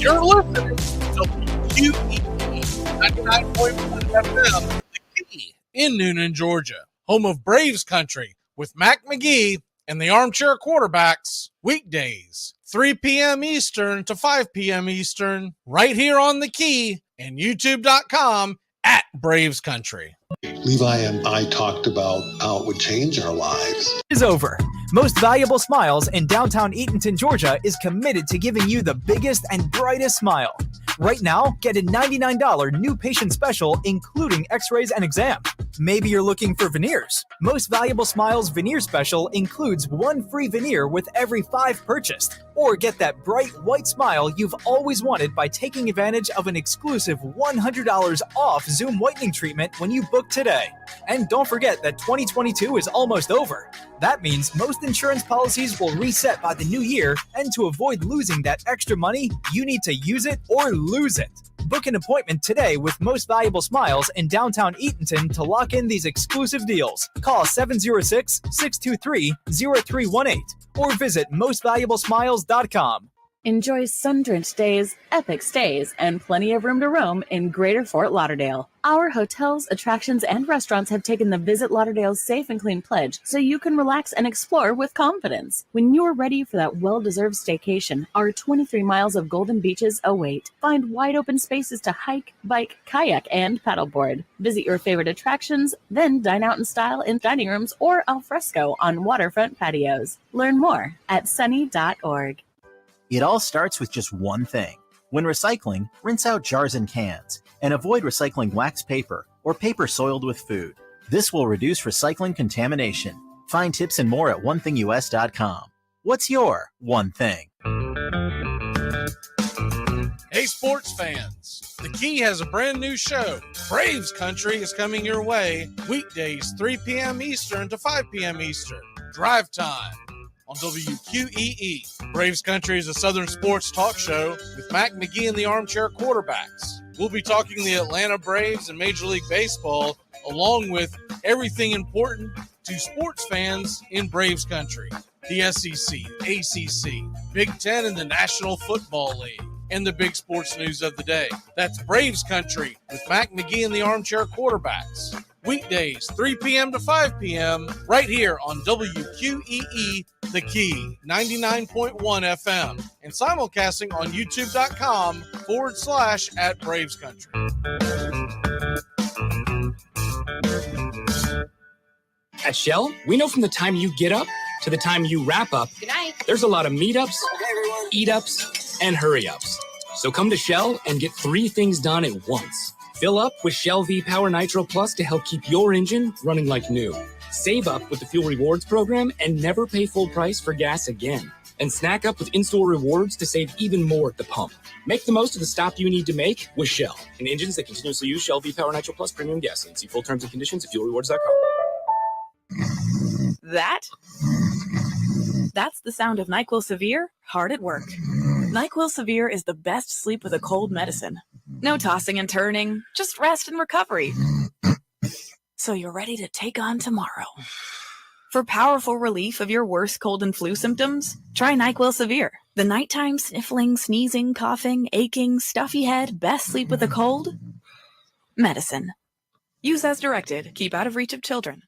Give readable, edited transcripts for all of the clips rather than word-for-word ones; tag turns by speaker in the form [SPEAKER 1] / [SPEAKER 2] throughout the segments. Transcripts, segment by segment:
[SPEAKER 1] You're listening to WQEE 99.1 FM, The Key in Noonan, Georgia, home of Braves Country with Mac McGee and the Armchair Quarterbacks, weekdays, 3 p.m. Eastern to 5 p.m. Eastern, right here on The Key and YouTube.com at Braves Country.
[SPEAKER 2] Levi and I talked about how it would change our lives.
[SPEAKER 3] Is over. Most Valuable Smiles in downtown Eatonton, Georgia is committed to giving you the biggest and brightest smile. Right now, get a $99 new patient special, including x-rays and exam. Maybe you're looking for veneers. Most Valuable Smiles veneer special includes 1 free veneer with every 5 purchased. Or get that bright white smile you've always wanted by taking advantage of an exclusive $100 off Zoom whitening treatment when you book today. And don't forget that 2022 is almost over. That means most insurance policies will reset by the new year, and to avoid losing that extra money, you need to use it or lose it. Book an appointment today with Most Valuable Smiles in downtown Eatonton to lock in these exclusive deals. Call 706-623-0318 or visit mostvaluablesmiles.com.
[SPEAKER 4] Enjoy sun-drenched days, epic stays, and plenty of room to roam in Greater Fort Lauderdale. Our hotels, attractions, and restaurants have taken the Visit Lauderdale's Safe and Clean pledge so you can relax and explore with confidence. When you're ready for that well-deserved staycation, our 23 miles of golden beaches await. Find wide-open spaces to hike, bike, kayak, and paddleboard. Visit your favorite attractions, then dine out in style in dining rooms or al fresco on waterfront patios. Learn more at sunny.org.
[SPEAKER 5] It all starts with just one thing. When recycling, rinse out jars and cans, and avoid recycling wax paper or paper soiled with food. This will reduce recycling contamination. Find tips and more at onethingus.com. What's your one thing?
[SPEAKER 1] Hey, sports fans, The Key has a brand new show. Braves Country is coming your way weekdays, 3 p.m. Eastern to 5 p.m. Eastern. Drive time on WQEE. Braves Country is a Southern sports talk show with Mac McGee and the Armchair Quarterbacks. We'll be talking the Atlanta Braves and Major League Baseball, along with everything important to sports fans in Braves Country. The SEC, ACC, Big Ten, and the National Football League, and the big sports news of the day. That's Braves Country with Mac McGee and the Armchair Quarterbacks. Weekdays, 3 p.m. to 5 p.m. right here on WQEE, The Key, 99.1 FM, and simulcasting on youtube.com/at Braves Country.
[SPEAKER 6] At Shell, we know from the time you get up to the time you wrap up,
[SPEAKER 7] good night,
[SPEAKER 6] there's a lot of meetups, eat-ups, and hurry-ups. So come to Shell and get 3 things done at once. Fill up with Shell V-Power Nitro Plus to help keep your engine running like new. Save up with the Fuel Rewards program and never pay full price for gas again. And snack up with in-store rewards to save even more at the pump. Make the most of the stop you need to make with Shell and engines that continuously use Shell V-Power Nitro Plus premium gasoline. See full terms and conditions at fuelrewards.com.
[SPEAKER 4] That's the sound of NyQuil Severe hard at work. NyQuil Severe is the best sleep with a cold medicine. No tossing and turning, just rest and recovery. So you're ready to take on tomorrow. For powerful relief of your worst cold and flu symptoms, try NyQuil Severe. The nighttime sniffling, sneezing, coughing, aching, stuffy head, best sleep with a cold medicine. Use as directed. Keep out of reach of children.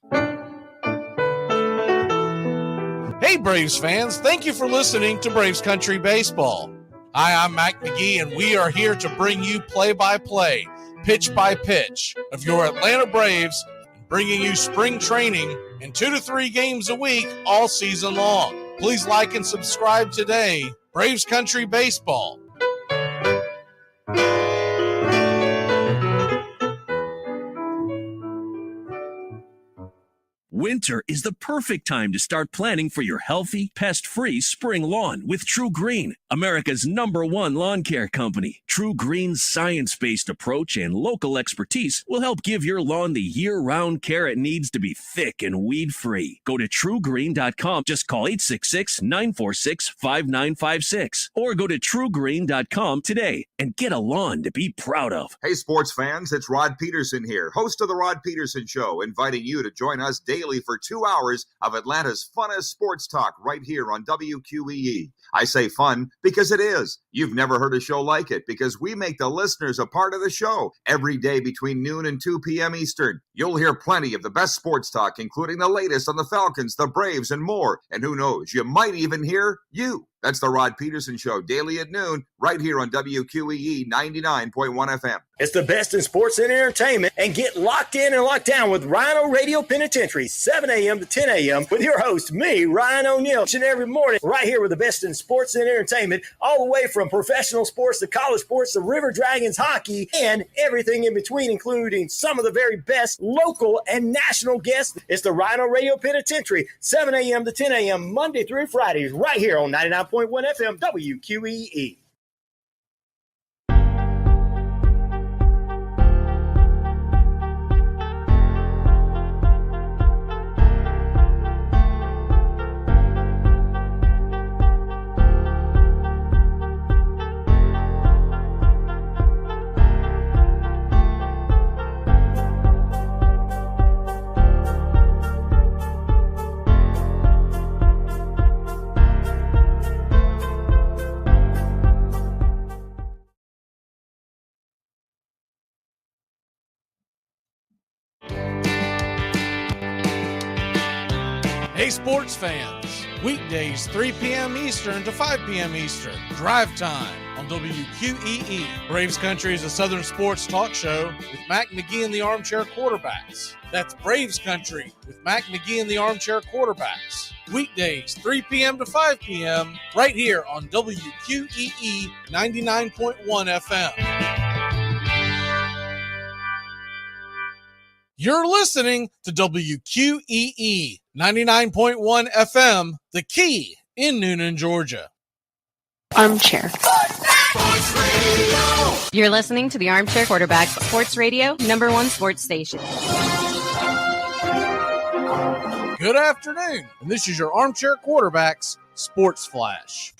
[SPEAKER 1] Hey, Braves fans, thank you for listening to Braves Country Baseball. Hi, I'm Mac McGee, and we are here to bring you play-by-play, pitch-by-pitch of your Atlanta Braves, bringing you spring training and 2 to 3 games a week all season long. Please like and subscribe today. Braves Country Baseball.
[SPEAKER 8] Winter is the perfect time to start planning for your healthy, pest-free spring lawn with True Green, America's #1 lawn care company. True Green's science-based approach and local expertise will help give your lawn the year-round care it needs to be thick and weed-free. Go to truegreen.com. Just call 866-946-5956 or go to truegreen.com today and get a lawn to be proud of.
[SPEAKER 9] Hey, sports fans, it's Rod Peterson here, host of The Rod Peterson Show, inviting you to join us daily
[SPEAKER 7] daily for 2 hours of Atlanta's funnest sports talk right here on WQEE. I say fun because it is. You've never heard a show like it because we make the listeners a part of the show every day between noon and 2 p.m. Eastern. You'll hear plenty of the best sports talk, including the latest on the Falcons, the Braves, and more. And who knows, you might even hear you. That's the Rod Peterson Show, daily at noon, right here on WQEE 99.1 FM.
[SPEAKER 9] It's the best in sports and entertainment, and get locked in and locked down with Rhino Radio Penitentiary, 7 a.m. to 10 a.m. with your host, me, Ryan O'Neill, each and every morning, right here with the best in sports and entertainment, all the way from professional sports to college sports to River Dragons hockey and everything in between, including some of the very best local and national guests. It's the Rhino Radio Penitentiary, 7 a.m. to 10 a.m. Monday through Fridays, right here on 99.1 FM WQEE.
[SPEAKER 1] Hey, sports fans. Weekdays, 3 p.m. Eastern to 5 p.m. Eastern. Drive Time on WQEE. Braves Country is a Southern sports talk show with Mac McGee and the Armchair Quarterbacks. That's Braves Country with Mac McGee and the Armchair Quarterbacks. Weekdays, 3 p.m. to 5 p.m. right here on WQEE 99.1 FM. You're listening to WQEE 99.1 FM, The Key in Noonan, Georgia.
[SPEAKER 10] Armchair. You're listening to the Armchair Quarterback Sports Radio, #1 sports station.
[SPEAKER 1] Good afternoon, and this is your Armchair Quarterbacks Sports Flash.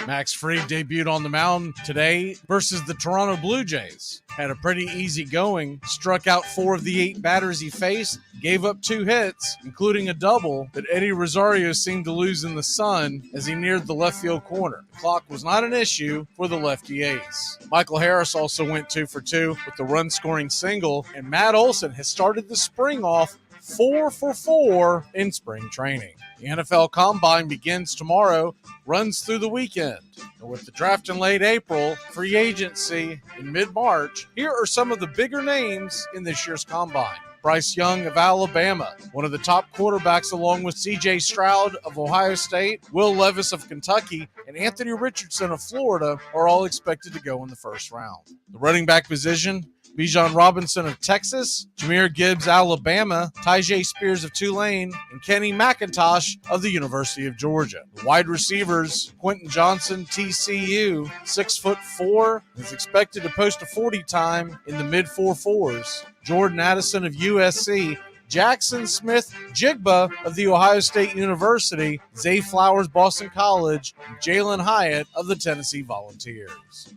[SPEAKER 1] Max Fried debuted on the mound today versus the Toronto Blue Jays. Had a pretty easy going, struck out 4 of the 8 batters he faced, gave up 2 hits, including a double that Eddie Rosario seemed to lose in the sun as he neared the left field corner. The clock was not an issue for the lefty ace. Michael Harris also went 2 for 2 with the run-scoring single, and Matt Olson has started the spring off 4 for 4 in spring training. The NFL Combine begins tomorrow, runs through the weekend. And with the draft in late April, free agency in mid-March, here are some of the bigger names in this year's Combine. Bryce Young of Alabama, one of the top quarterbacks along with C.J. Stroud of Ohio State, Will Levis of Kentucky, and Anthony Richardson of Florida are all expected to go in the first round. The running back position, Bijan Robinson of Texas, Jahmyr Gibbs, Alabama, Tyjae Spears of Tulane, and Kenny McIntosh of the University of Georgia. The wide receivers, Quentin Johnson, TCU, 6'4", is expected to post a 40 time in the mid-4.4s. Jordan Addison of USC, Jackson Smith-Jigba of The Ohio State University, Zay Flowers, Boston College, and Jalen Hyatt of the Tennessee Volunteers.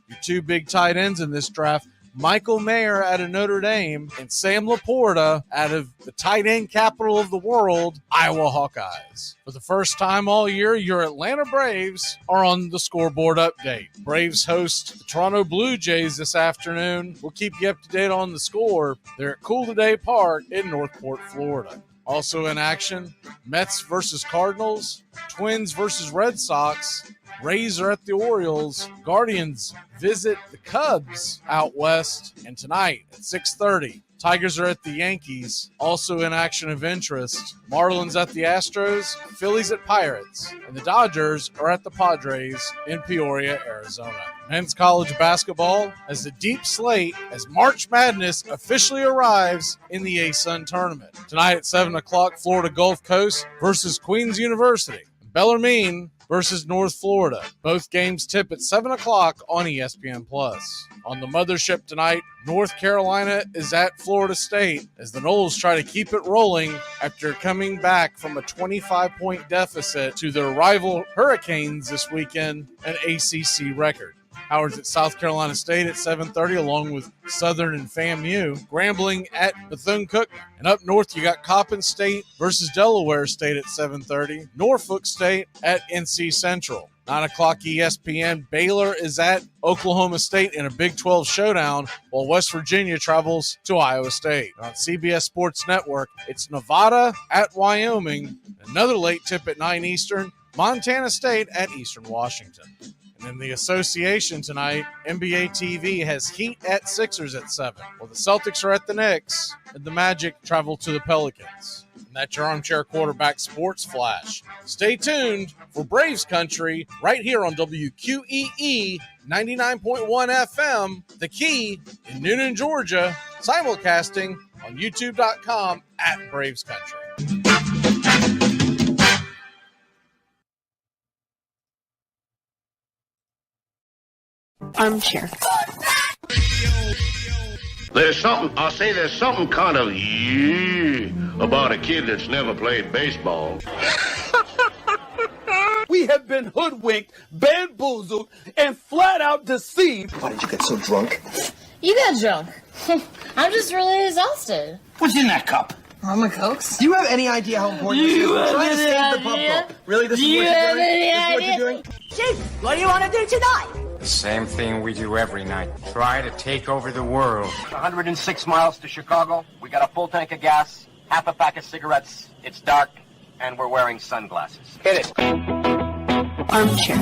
[SPEAKER 1] Your 2 big tight ends in this draft, Michael Mayer out of Notre Dame, and Sam Laporta out of the tight end capital of the world, Iowa Hawkeyes. For the first time all year, your Atlanta Braves are on the scoreboard update. Braves host the Toronto Blue Jays this afternoon. We'll keep you up to date on the score. They're at Cool Today Park in Northport, Florida. Also in action, Mets versus Cardinals, Twins versus Red Sox, Rays are at the Orioles, Guardians visit the Cubs out west, and tonight at 6:30, Tigers are at the Yankees. Also in action of interest, Marlins at the Astros, Phillies at Pirates, and the Dodgers are at the Padres in Peoria, Arizona. Men's college basketball has a deep slate as March Madness officially arrives in the ASUN tournament. Tonight at 7 o'clock, Florida Gulf Coast versus Queens University. Bellarmine versus North Florida. Both games tip at 7 o'clock on ESPN+. On the mothership tonight, North Carolina is at Florida State as the Noles try to keep it rolling after coming back from a 25-point deficit to their rival Hurricanes this weekend, an ACC record. Howard's at South Carolina State at 7:30, along with Southern and FAMU. Grambling at Bethune-Cookman. And up north, you got Coppin State versus Delaware State at 7:30. Norfolk State at NC Central. 9 o'clock ESPN, Baylor is at Oklahoma State in a Big 12 showdown, while West Virginia travels to Iowa State. On CBS Sports Network, it's Nevada at Wyoming. Another late tip at 9 Eastern, Montana State at Eastern Washington. And in the association tonight, NBA TV has Heat at Sixers at 7. Well, the Celtics are at the Knicks, and the Magic travel to the Pelicans. And that's your Armchair Quarterback Sports Flash. Stay tuned for Braves Country right here on WQEE 99.1 FM, The Key in Noonan, Georgia, simulcasting on YouTube.com at Braves Country.
[SPEAKER 11] Armchair.
[SPEAKER 12] There's something kind of about a kid that's never played baseball.
[SPEAKER 13] We have been hoodwinked, bamboozled, and flat out deceived.
[SPEAKER 14] Why did you get so drunk?
[SPEAKER 15] You got drunk. I'm just really exhausted.
[SPEAKER 14] What's in that cup?
[SPEAKER 15] Rum and Cokes.
[SPEAKER 14] Do you have any idea how important this is? We're trying to save the pump. Really? This is what you're doing?
[SPEAKER 11] Chief, what do you want to do tonight?
[SPEAKER 16] The same thing we do every night. Try to take over the world.
[SPEAKER 17] 106 miles to Chicago. We got a full tank of gas, half a pack of cigarettes. It's dark, and we're wearing sunglasses. Hit it.
[SPEAKER 11] Armchair.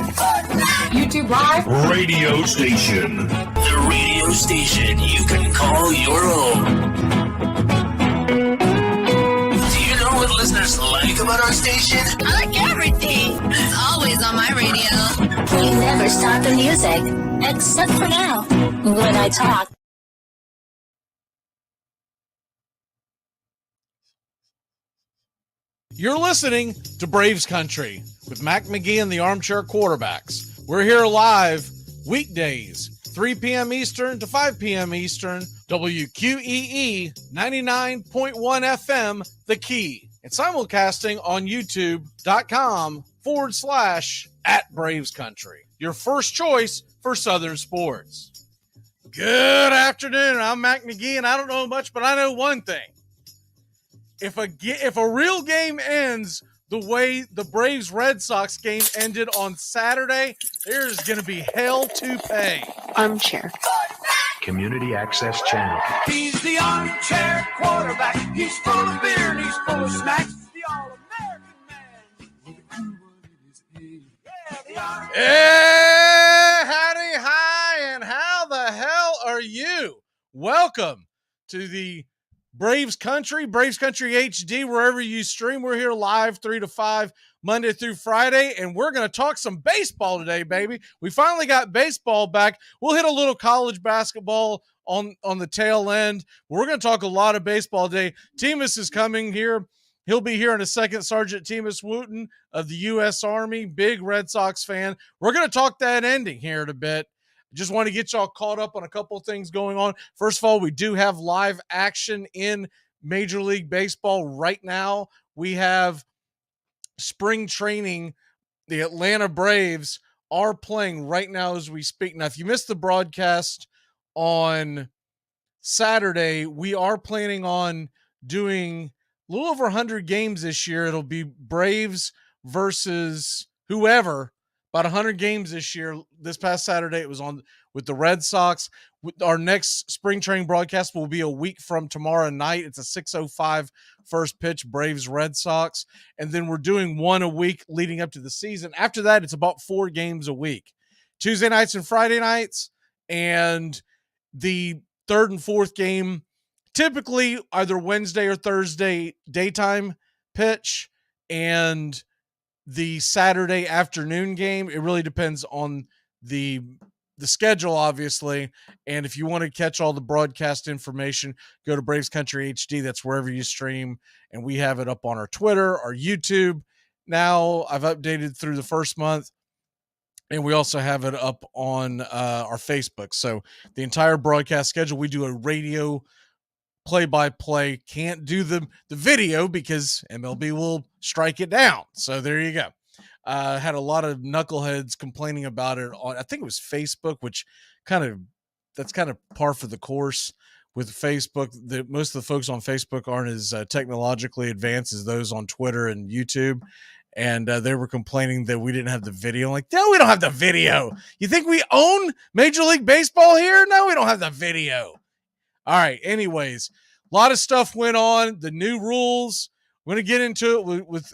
[SPEAKER 11] YouTube Live.
[SPEAKER 12] Radio station.
[SPEAKER 18] The radio station you can call your own. Do you know what listeners like about our station?
[SPEAKER 19] I like everything. It's always on my radio.
[SPEAKER 20] You never stop the music, except for now, when I talk.
[SPEAKER 1] You're listening to Braves Country with Mac McGee and the Armchair Quarterbacks. We're here live weekdays, 3 p.m. Eastern to 5 p.m. Eastern, WQEE 99.1 FM, The Key. And simulcasting on YouTube.com/@Braves Country. Your first choice for Southern sports. Good afternoon. I'm Mac McGee, and I don't know much, but I know one thing. If a real game ends the way the Braves-Red Sox game ended on Saturday, there's going to be hell to pay.
[SPEAKER 11] Armchair.
[SPEAKER 21] Community Access Channel.
[SPEAKER 22] He's the armchair quarterback. He's full of beer and he's full of snacks. The all-American man.
[SPEAKER 1] Hey, howdy, hi, and how the hell are you? Welcome to the Braves Country HD, wherever you stream. We're here live 3 to 5, Monday through Friday, and we're going to talk some baseball today, baby. We finally got baseball back. We'll hit a little college basketball on the tail end. We're going to talk a lot of baseball today. Teamus is coming here. He'll be here in a second. Sergeant Teamus Wooten of the U.S. Army, big Red Sox fan. We're going to talk that ending here in a bit. Just want to get y'all caught up on a couple of things going on. First of all, we do have live action in Major League Baseball right now. We have spring training. The Atlanta Braves are playing right now as we speak. Now, if you missed the broadcast on Saturday, we are planning on doing a little over 100 games this year. It'll be Braves versus whoever. About 100 games this year. This past Saturday, it was on with the Red Sox. Our next spring training broadcast will be a week from tomorrow night. It's a 6:05 first pitch, Braves-Red Sox. And then we're doing one a week leading up to the season. After that, it's about 4 games a week. Tuesday nights and Friday nights. And the third and fourth game, typically either Wednesday or Thursday daytime pitch. And the Saturday afternoon game, it really depends on the schedule, obviously. And if you want to catch all the broadcast information, go to Braves Country HD. That's wherever you stream. And we have it up on our Twitter, our YouTube. Now I've updated through the first month. And we also have it up on our Facebook. So the entire broadcast schedule, we do a radio play-by-play. Can't do the video because MLB will strike it down. So there you go. Had a lot of knuckleheads complaining about it on, I think it was Facebook, which that's kind of par for the course with Facebook. Most of the folks on Facebook aren't as technologically advanced as those on Twitter and YouTube. And they were complaining that we didn't have the video. I'm like, no, we don't have the video. You think we own Major League Baseball here? No, we don't have the video. All right. Anyways, a lot of stuff went on. The new rules. We're going to get into it with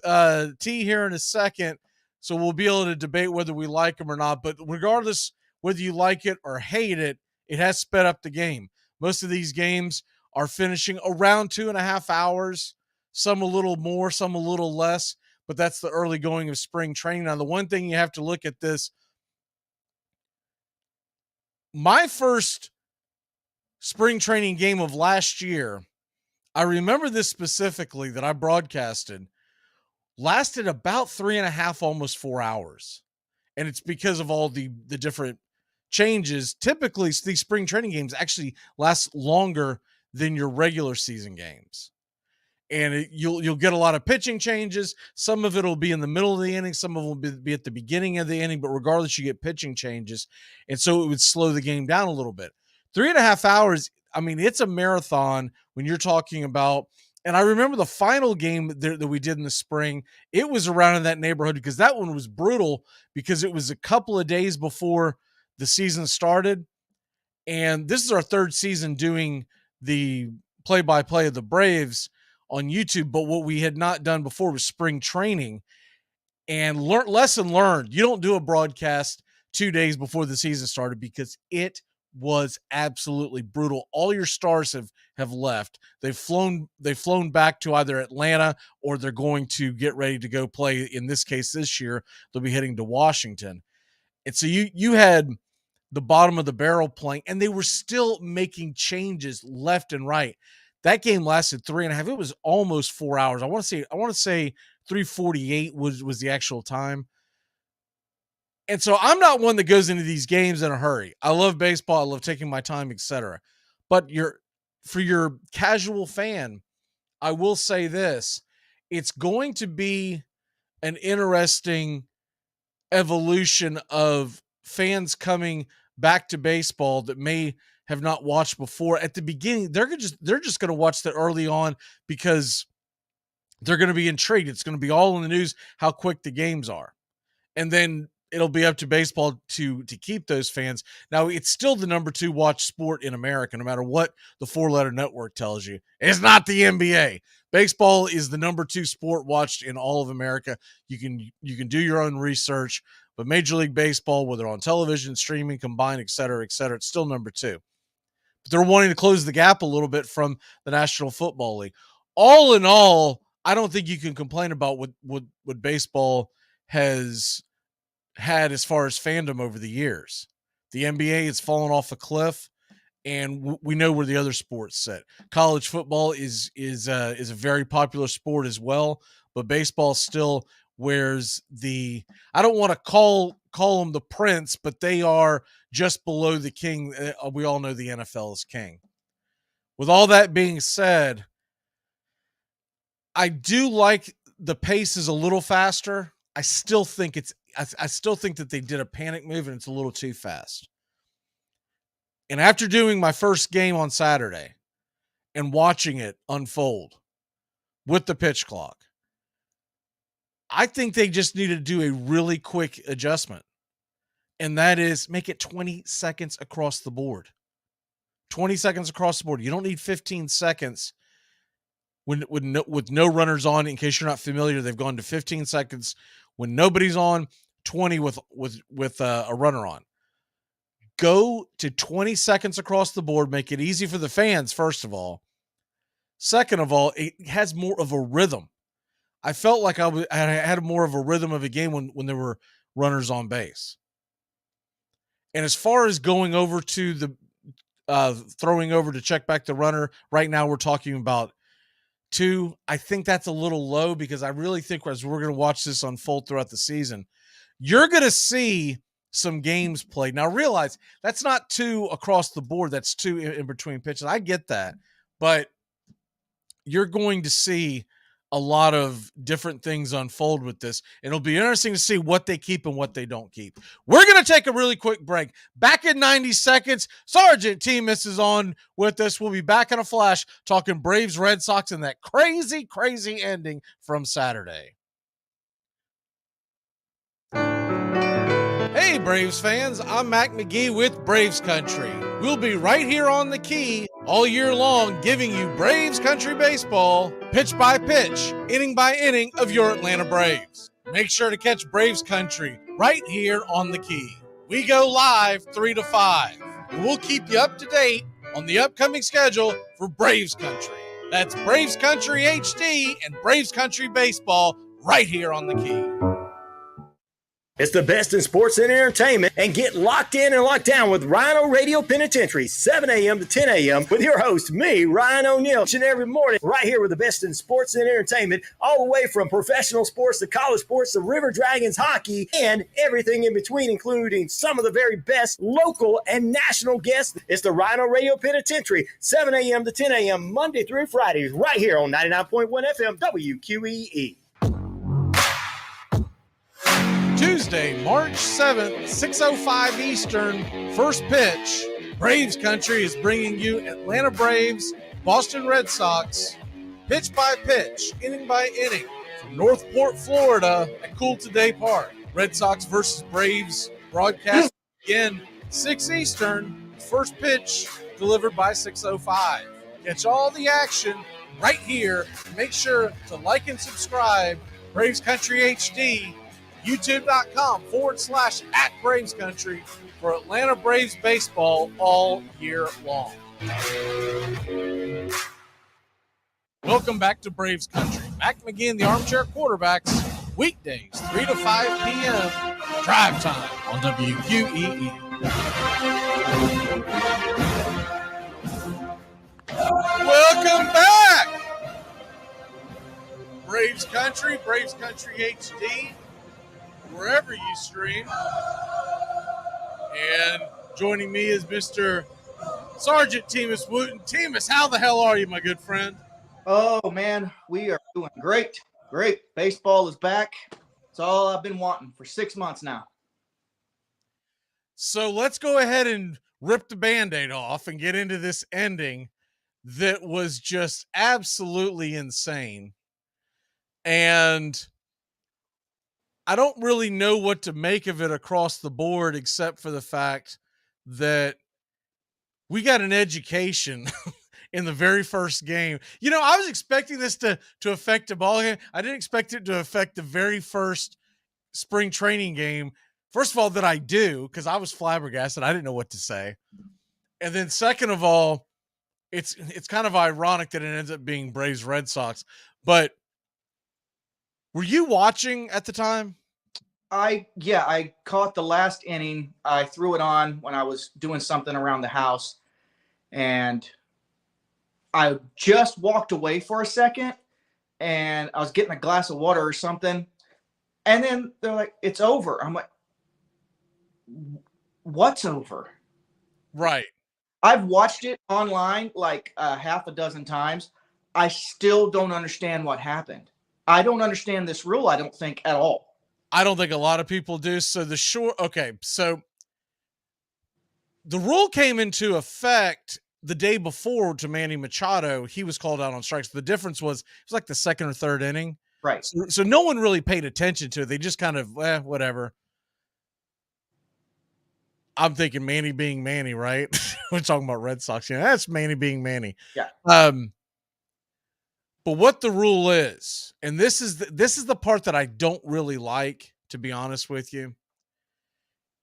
[SPEAKER 1] T here in a second. So we'll be able to debate whether we like them or not. But regardless, whether you like it or hate it, it has sped up the game. Most of these games are finishing around 2.5 hours, some a little more, some a little less. But that's the early going of spring training. Now, the one thing you have to look at this, my first spring training game of last year, I remember this specifically that I broadcasted, lasted about 3.5, almost 4 hours. And it's because of all the different changes. Typically, these spring training games actually last longer than your regular season games. And you'll get a lot of pitching changes. Some of it will be in the middle of the inning. Some of it will be at the beginning of the inning. But regardless, you get pitching changes. And so it would slow the game down a little bit. 3.5 hours, I mean, it's a marathon when you're talking about. And I remember the final game that we did in the spring. It was around in that neighborhood because that one was brutal because it was a couple of days before the season started. And this is our third season doing the play-by-play of the Braves on YouTube, but what we had not done before was spring training. And lesson learned, you don't do a broadcast 2 days before the season started because it was absolutely brutal. All your stars have left. They've flown back to either Atlanta or they're going to get ready to go play. In this case, this year, they'll be heading to Washington. And so you had the bottom of the barrel playing, and they were still making changes left and right. That game lasted 3.5. It was almost 4 hours. I want to say 3:48 was the actual time. And so I'm not one that goes into these games in a hurry. I love baseball. I love taking my time, etc. But for your casual fan, I will say this. It's going to be an interesting evolution of fans coming back to baseball that may have not watched before. At the beginning, they're just going to watch that early on because they're going to be intrigued. It's going to be all in the news how quick the games are. And then it'll be up to baseball to keep those fans. Now, it's still the number 2 watch sport in America, no matter what the 4-letter network tells you. It's not the NBA. Baseball is the number 2 sport watched in all of America. You can do your own research, but Major League Baseball, whether on television, streaming, combined, et cetera, it's still number 2. But they're wanting to close the gap a little bit from the National Football League. All in all, I don't think you can complain about what baseball has had as far as fandom over the years. The NBA has fallen off a cliff, and we know where the other sports sit. College football is a very popular sport as well, but baseball still wears I don't want to call them the prince, but they are just below the king. We all know the NFL is king. With all that being said, I do like the pace is a little faster. I still think that they did a panic move and it's a little too fast. And after doing my first game on Saturday and watching it unfold with the pitch clock, I think they just needed to do a really quick adjustment. And that is make it 20 seconds across the board. 20 seconds across the board. You don't need 15 seconds with no runners on. In case you're not familiar, they've gone to 15 seconds when nobody's on, 20 with a runner on. Go to 20 seconds across the board. Make it easy for the fans, first of all. Second of all, it has more of a rhythm. I felt like I had more of a rhythm of a game when there were runners on base. And as far as going over to the throwing over to check back the runner, right now we're talking about 2. I think that's a little low because I really think as we're going to watch this unfold throughout the season, you're going to see some games played. Now realize that's not 2 across the board. That's 2 in between pitches. I get that, but you're going to see a lot of different things unfold with this. And it'll be interesting to see what they keep and what they don't keep. We're going to take a really quick break. Back in 90 seconds, Sergeant Teamus is on with us. We'll be back in a flash talking Braves, Red Sox, and that crazy, crazy ending from Saturday. Hey, Braves fans, I'm Mac McGee with Braves Country. We'll be right here on the key all year long giving you Braves Country baseball, pitch by pitch, inning by inning of your Atlanta Braves. Make sure to catch Braves Country right here on the key. We go live 3 to 5, and we'll keep you up to date on the upcoming schedule for Braves Country. That's Braves Country HD and Braves Country baseball right here on the key.
[SPEAKER 9] It's the best in sports and entertainment, and get locked in and locked down with Rhino Radio Penitentiary, 7 a.m. to 10 a.m. with your host, me, Ryan O'Neill, each and every morning, right here with the best in sports and entertainment, all the way from professional sports to college sports to River Dragons hockey and everything in between, including some of the very best local and national guests. It's the Rhino Radio Penitentiary, 7 a.m. to 10 a.m. Monday through Friday, right here on 99.1 FM WQEE.
[SPEAKER 1] Tuesday, March 7th, 6:05 Eastern, first pitch. Braves Country is bringing you Atlanta Braves, Boston Red Sox, pitch by pitch, inning by inning, from Northport, Florida at Cool Today Park. Red Sox versus Braves broadcast again, 6 Eastern, first pitch delivered by 6:05. Catch all the action right here. Make sure to like and subscribe. Braves Country HD. YouTube.com/@Braves Country for Atlanta Braves baseball all year long. Welcome back to Braves Country. Mac McGee and the Armchair Quarterbacks, weekdays, 3 to 5 p.m., drive time on WQEE. Welcome back! Braves Country, Braves Country HD. Wherever you stream. And joining me is Mr. Sergeant Teamus Wooten. Teamus, how the hell are you, my good friend?
[SPEAKER 14] Oh, man, we are doing great. Great. Baseball is back. It's all I've been wanting for 6 months now.
[SPEAKER 1] So let's go ahead and rip the Band-Aid off and get into this ending that was just absolutely insane. And I don't really know what to make of it across the board, except for the fact that we got an education in the very first game. You know, I was expecting this to affect the ball game. I didn't expect it to affect the very first spring training game. First of all, that I do, because I was flabbergasted. I didn't know what to say. And then second of all, it's kind of ironic that it ends up being Braves Red Sox. But were you watching at the time?
[SPEAKER 14] I caught the last inning. I threw it on when I was doing something around the house, and I just walked away for a second, and I was getting a glass of water or something, and then they're like, "It's over." I'm like, "What's over?"
[SPEAKER 1] Right.
[SPEAKER 14] I've watched it online like half a dozen times. I still don't understand what happened. I don't understand this rule, I don't think, at all.
[SPEAKER 1] I don't think a lot of people do. So so the rule came into effect the day before to Manny Machado. He was called out on strikes. The difference was it was like the second or third inning.
[SPEAKER 14] Right.
[SPEAKER 1] So no one really paid attention to it. They just kind of, whatever. I'm thinking Manny being Manny, right? We're talking about Red Sox. Yeah, that's Manny being Manny.
[SPEAKER 14] Yeah.
[SPEAKER 1] But what the rule is, and this is the part that I don't really like, to be honest with you,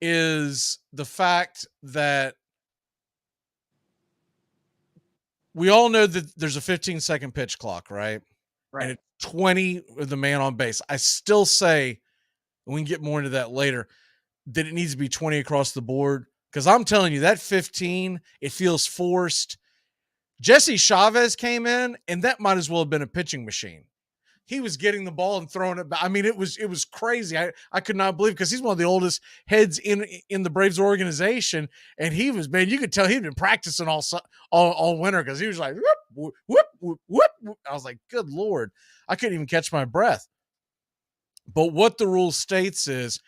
[SPEAKER 1] is the fact that we all know that there's a 15-second pitch clock, right?
[SPEAKER 14] Right.
[SPEAKER 1] And it's 20 with the man on base. I still say, and we can get more into that later, that it needs to be 20 across the board. Because I'm telling you, that 15, it feels forced. Jesse Chavez came in, and that might as well have been a pitching machine. he was getting the ball and throwing it back. I mean, it was crazy. I could not believe, because he's one of the oldest heads in the Braves organization, and he was, man, you could tell he'd been practicing all winter, because he was like whoop, whoop, whoop, whoop, whoop. I was like, good Lord, I couldn't even catch my breath. But what the rule states is,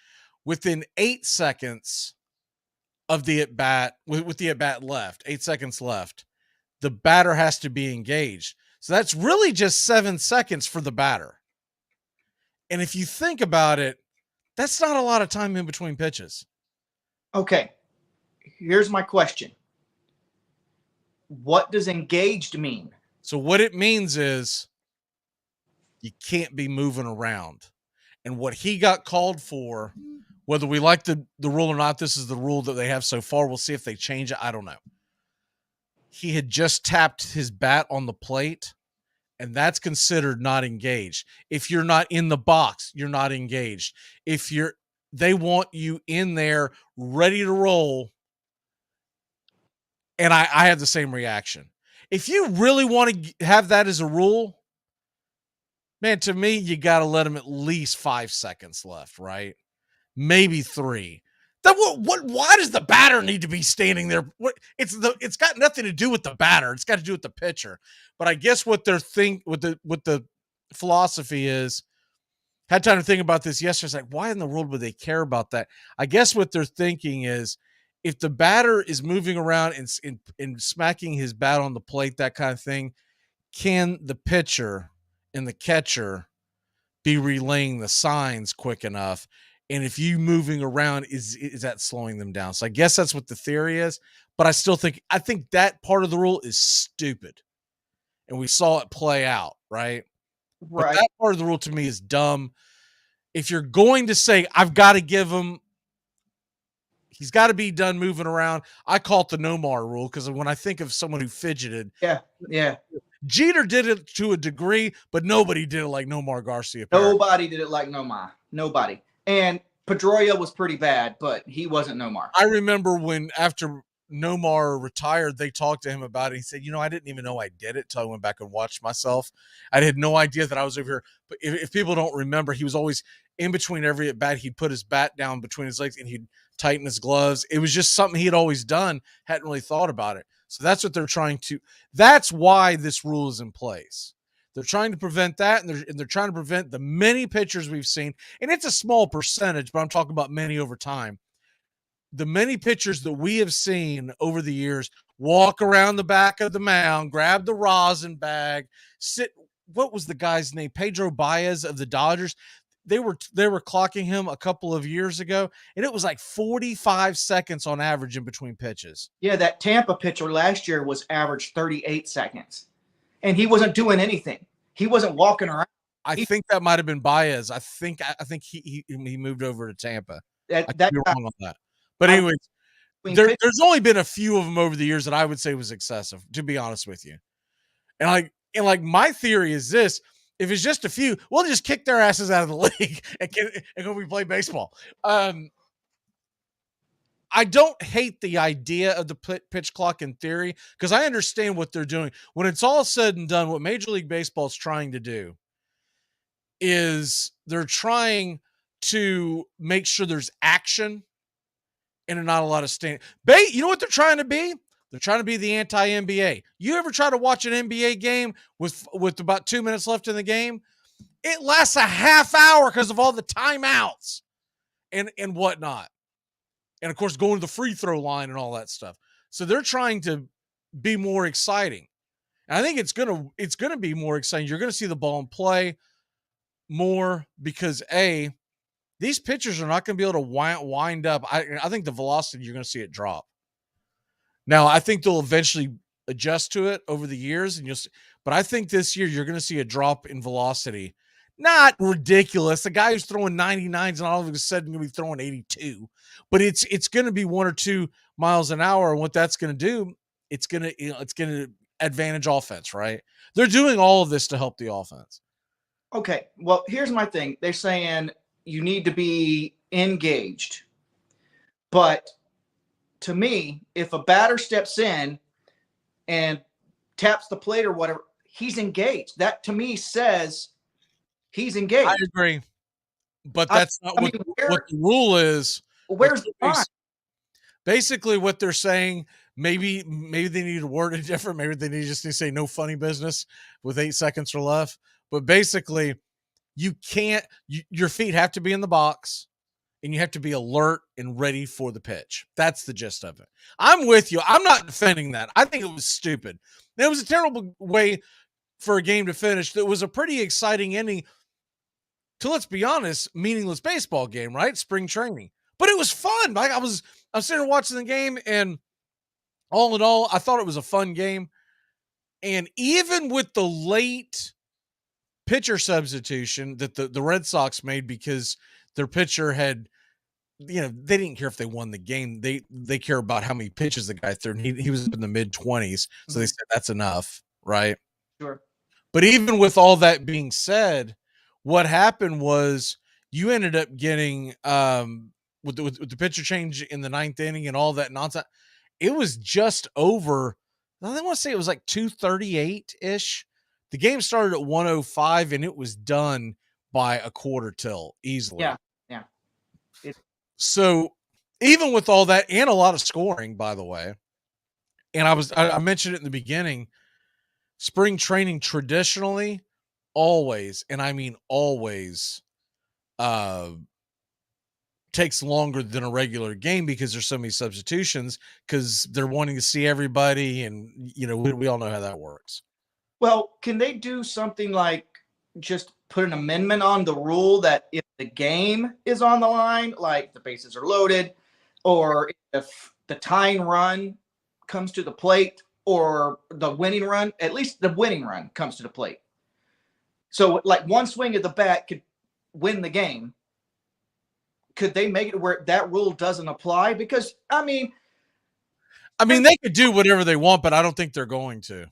[SPEAKER 1] within 8 seconds of the at bat, with the at bat left, 8 seconds left, the batter has to be engaged. So that's really just 7 seconds for the batter. And if you think about it, that's not a lot of time in between pitches.
[SPEAKER 14] Okay. Here's my question. What does engaged mean?
[SPEAKER 1] So what it means is you can't be moving around. And what he got called for, whether we like the rule or not, this is the rule that they have so far. We'll see if they change it. I don't know. He had just tapped his bat on the plate, and that's considered not engaged. If you're not in the box, you're not engaged. If they want you in there ready to roll. And I had the same reaction. If you really want to have that as a rule, man, to me, you got to let him at least 5 seconds left, right? Maybe 3. Why does the batter need to be standing there? It's got nothing to do with the batter. It's got to do with the pitcher. But I guess what they're what the philosophy is, had time to think about this yesterday. It's like, why in the world would they care about that? I guess what they're thinking is, if the batter is moving around and smacking his bat on the plate, that kind of thing, can the pitcher and the catcher be relaying the signs quick enough? And if you moving around, is that slowing them down? So I guess that's what the theory is. But I think that part of the rule is stupid. And we saw it play out, right? Right. But that part of the rule to me is dumb. If you're going to say, I've got to give him, he's got to be done moving around. I call it the Nomar rule, because when I think of someone who fidgeted.
[SPEAKER 14] Yeah.
[SPEAKER 1] Jeter did it to a degree, but nobody did it like Nomar Garcia.
[SPEAKER 14] Nobody did it like Nomar. Nobody. And Pedroia was pretty bad, but he wasn't Nomar.
[SPEAKER 1] I remember when, after Nomar retired, they talked to him about it. He said, I didn't even know I did it until I went back and watched myself. I had no idea that I was over here. But if people don't remember, he was always in between every at bat. He'd put his bat down between his legs and he'd tighten his gloves. It was just something he had always done, hadn't really thought about it. So that's what they're trying to, that's why this rule is in place. They're trying to prevent that, and they're trying to prevent the many pitchers we've seen. And it's a small percentage, but I'm talking about many over time. The many pitchers that we have seen over the years walk around the back of the mound, grab the rosin bag, sit. What was the guy's name? Pedro Baez of the Dodgers. They were clocking him a couple of years ago, and it was like 45 seconds on average in between pitches.
[SPEAKER 14] Yeah, that Tampa pitcher last year was average 38 seconds. And he wasn't doing anything. He wasn't walking around.
[SPEAKER 1] I think that might have been Baez. I think he moved over to Tampa.
[SPEAKER 14] I
[SPEAKER 1] could be wrong on that. But anyways, there's only been a few of them over the years that I would say was excessive, to be honest with you. And my theory is this: if it's just a few, we'll just kick their asses out of the league and go play baseball. I don't hate the idea of the pitch clock in theory, because I understand what they're doing. When it's all said and done, what Major League Baseball is trying to do is they're trying to make sure there's action and not a lot of stand. You know what they're trying to be? They're trying to be the anti-NBA. You ever try to watch an NBA game with about 2 minutes left in the game? It lasts a half hour because of all the timeouts and whatnot. And, of course, going to the free throw line and all that stuff. So they're trying to be more exciting. And I think it's gonna be more exciting. You're going to see the ball in play more because, these pitchers are not going to be able to wind up. I think the velocity, you're going to see it drop. Now, I think they'll eventually adjust to it over the years. But I think this year you're going to see a drop in velocity. Not ridiculous. The guy who's throwing 99s and all of a sudden going to be throwing 82. But it's going to be 1 or 2 miles an hour. And what that's going to do, it's going to advantage offense, right? They're doing all of this to help the offense.
[SPEAKER 14] Okay. Well, here's my thing. They're saying you need to be engaged. But to me, if a batter steps in and taps the plate or whatever, he's engaged. That to me says he's engaged.
[SPEAKER 1] I agree. But that's not what the rule is.
[SPEAKER 14] Where's the line?
[SPEAKER 1] Basically, what they're saying, maybe they need to word it different. Maybe they need to say no funny business with 8 seconds or left. But basically, you can't. Your feet have to be in the box, and you have to be alert and ready for the pitch. That's the gist of it. I'm with you. I'm not defending that. I think it was stupid. It was a terrible way for a game to finish. That was a pretty exciting ending to, let's be honest, meaningless baseball game, right? Spring training. But it was fun. Like I was sitting there watching the game, and all in all, I thought it was a fun game. And even with the late pitcher substitution that the Red Sox made, because their pitcher had, they didn't care if they won the game. They care about how many pitches the guy threw. And he was in the mid-20s, so they said that's enough, right?
[SPEAKER 14] Sure.
[SPEAKER 1] But even with all that being said, what happened was you ended up getting with the pitcher change in the 9th inning and all that nonsense. It was just over. I want to say it was like 2:38-ish. The game started at 1:05 and it was done by a quarter till easily.
[SPEAKER 14] Yeah.
[SPEAKER 1] So even with all that and a lot of scoring, by the way, and I mentioned it in the beginning, spring training traditionally always, and I mean always, takes longer than a regular game because there's so many substitutions, because they're wanting to see everybody, and we all know how that works.
[SPEAKER 14] Well, can they do something like just put an amendment on the rule that if the game is on the line, like the bases are loaded, or if the tying run comes to the plate, or the winning run, at least the winning run comes to the plate. So like one swing of the bat could win the game. Could they make it where that rule doesn't apply? Because I mean,
[SPEAKER 1] they could do whatever they want, but I don't think they're going to.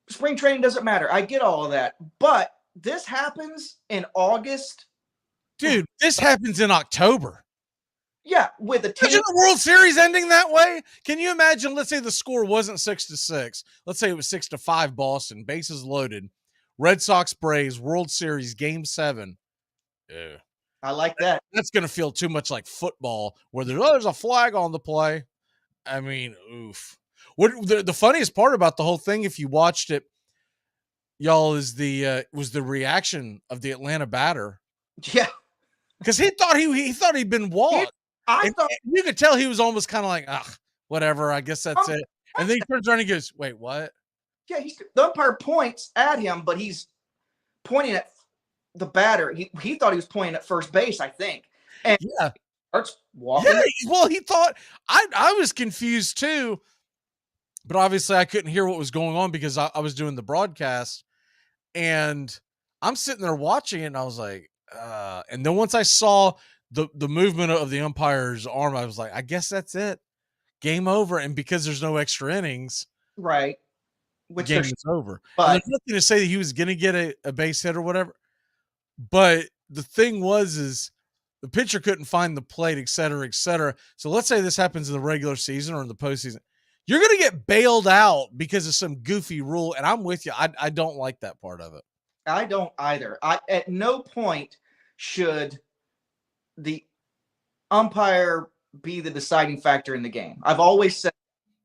[SPEAKER 14] Spring training doesn't matter. I get all of that, but this happens in August.
[SPEAKER 1] Dude, this happens in October.
[SPEAKER 14] Yeah, with the team.
[SPEAKER 1] Imagine the World Series ending that way. Can you imagine? Let's say the score wasn't 6-6. Let's say it was 6-5 Boston, bases loaded. Red Sox Braves, World Series, Game 7. Yeah.
[SPEAKER 14] I like that.
[SPEAKER 1] That's going to feel too much like football, where there's a flag on the play. I mean, oof. What the funniest part about the whole thing, if you watched it, y'all, is was the reaction of the Atlanta batter.
[SPEAKER 14] Yeah,
[SPEAKER 1] because he thought he'd been walked. And you could tell he was almost kind of like, whatever. I guess that's it. And then he turns around and goes, "Wait, what?"
[SPEAKER 14] Yeah, the umpire points at him, but he's pointing at the batter. He thought he was pointing at first base, I think. And
[SPEAKER 1] yeah,
[SPEAKER 14] starts walking.
[SPEAKER 1] Yeah, well, he thought I was confused too. But obviously I couldn't hear what was going on because I was doing the broadcast, and I'm sitting there watching it, and I was like, and then once I saw the movement of the umpire's arm, I was like, I guess that's it. Game over. And because there's no extra innings,
[SPEAKER 14] right,
[SPEAKER 1] which game is over.
[SPEAKER 14] But
[SPEAKER 1] there's nothing to say that he was going to get a base hit or whatever. But the thing is the pitcher couldn't find the plate, et cetera, et cetera. So let's say this happens in the regular season or in the postseason. You're going to get bailed out because of some goofy rule, and I'm with you. I don't like that part of it.
[SPEAKER 14] I don't either. At no point should the umpire be the deciding factor in the game. I've always said,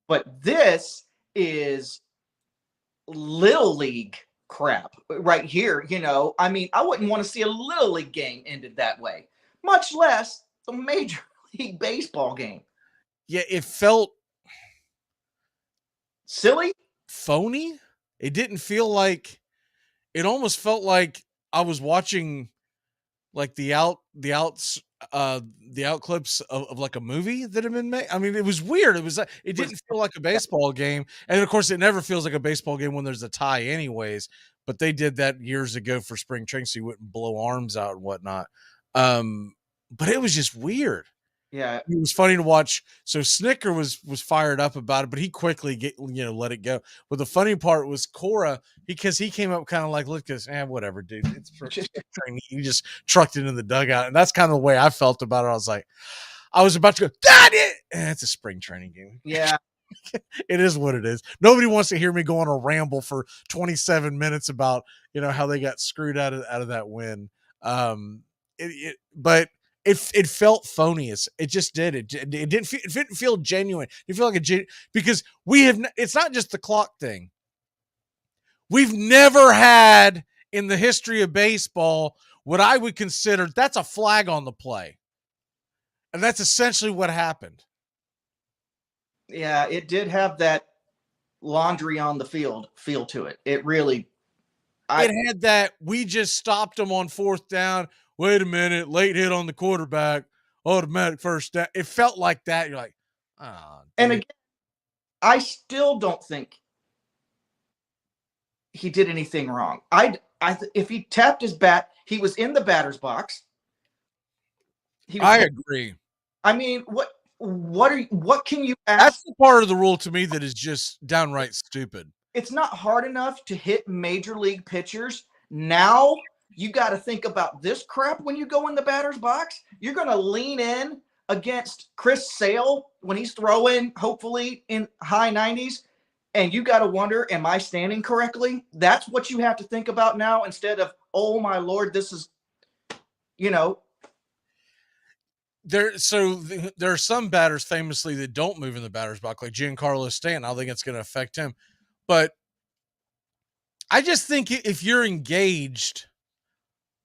[SPEAKER 14] but this is little league crap right here. I mean, I wouldn't want to see a little league game ended that way, much less a major league baseball game.
[SPEAKER 1] Yeah, it felt
[SPEAKER 14] silly,
[SPEAKER 1] phony. It didn't feel like. It almost felt like I was watching like the out clips of like a movie that had been made. I mean, it was weird. It didn't feel like a baseball game. And of course it never feels like a baseball game when there's a tie anyways, but they did that years ago for spring training so you wouldn't blow arms out and whatnot. But it was just weird.
[SPEAKER 14] Yeah,
[SPEAKER 1] it was funny to watch. So Snicker was fired up about it, but he quickly let it go. But the funny part was Cora, because he came up kind of like, look, whatever, dude. It's he just trucked it in the dugout, and that's kind of the way I felt about it. I was about to go, that it. It's a spring training game.
[SPEAKER 14] Yeah,
[SPEAKER 1] it is what it is. Nobody wants to hear me go on a ramble for 27 minutes about how they got screwed out of that win. But it felt phony. It just did. It didn't feel genuine. It felt like because it's not just the clock thing. We've never had in the history of baseball what I would consider that's a flag on the play. And that's essentially what happened.
[SPEAKER 14] Yeah, it did have that laundry on the field feel to it. It really.
[SPEAKER 1] It had that we just stopped them on 4th down. Wait a minute, late hit on the quarterback, automatic first down. It felt like that. You're like, oh.
[SPEAKER 14] And again, I still don't think he did anything wrong. If he tapped his bat, he was in the batter's box.
[SPEAKER 1] I agree.
[SPEAKER 14] I mean, what can you ask?
[SPEAKER 1] That's the part of the rule to me that is just downright stupid.
[SPEAKER 14] It's not hard enough to hit major league pitchers. Now you got to think about this crap when you go in the batter's box. You're going to lean in against Chris Sale when he's throwing, hopefully in high 90s. And you got to wonder, am I standing correctly? That's what you have to think about now instead of, oh my Lord, this is,
[SPEAKER 1] There are some batters famously that don't move in the batter's box, like Giancarlo Stanton. I don't think it's going to affect him. But I just think if you're engaged,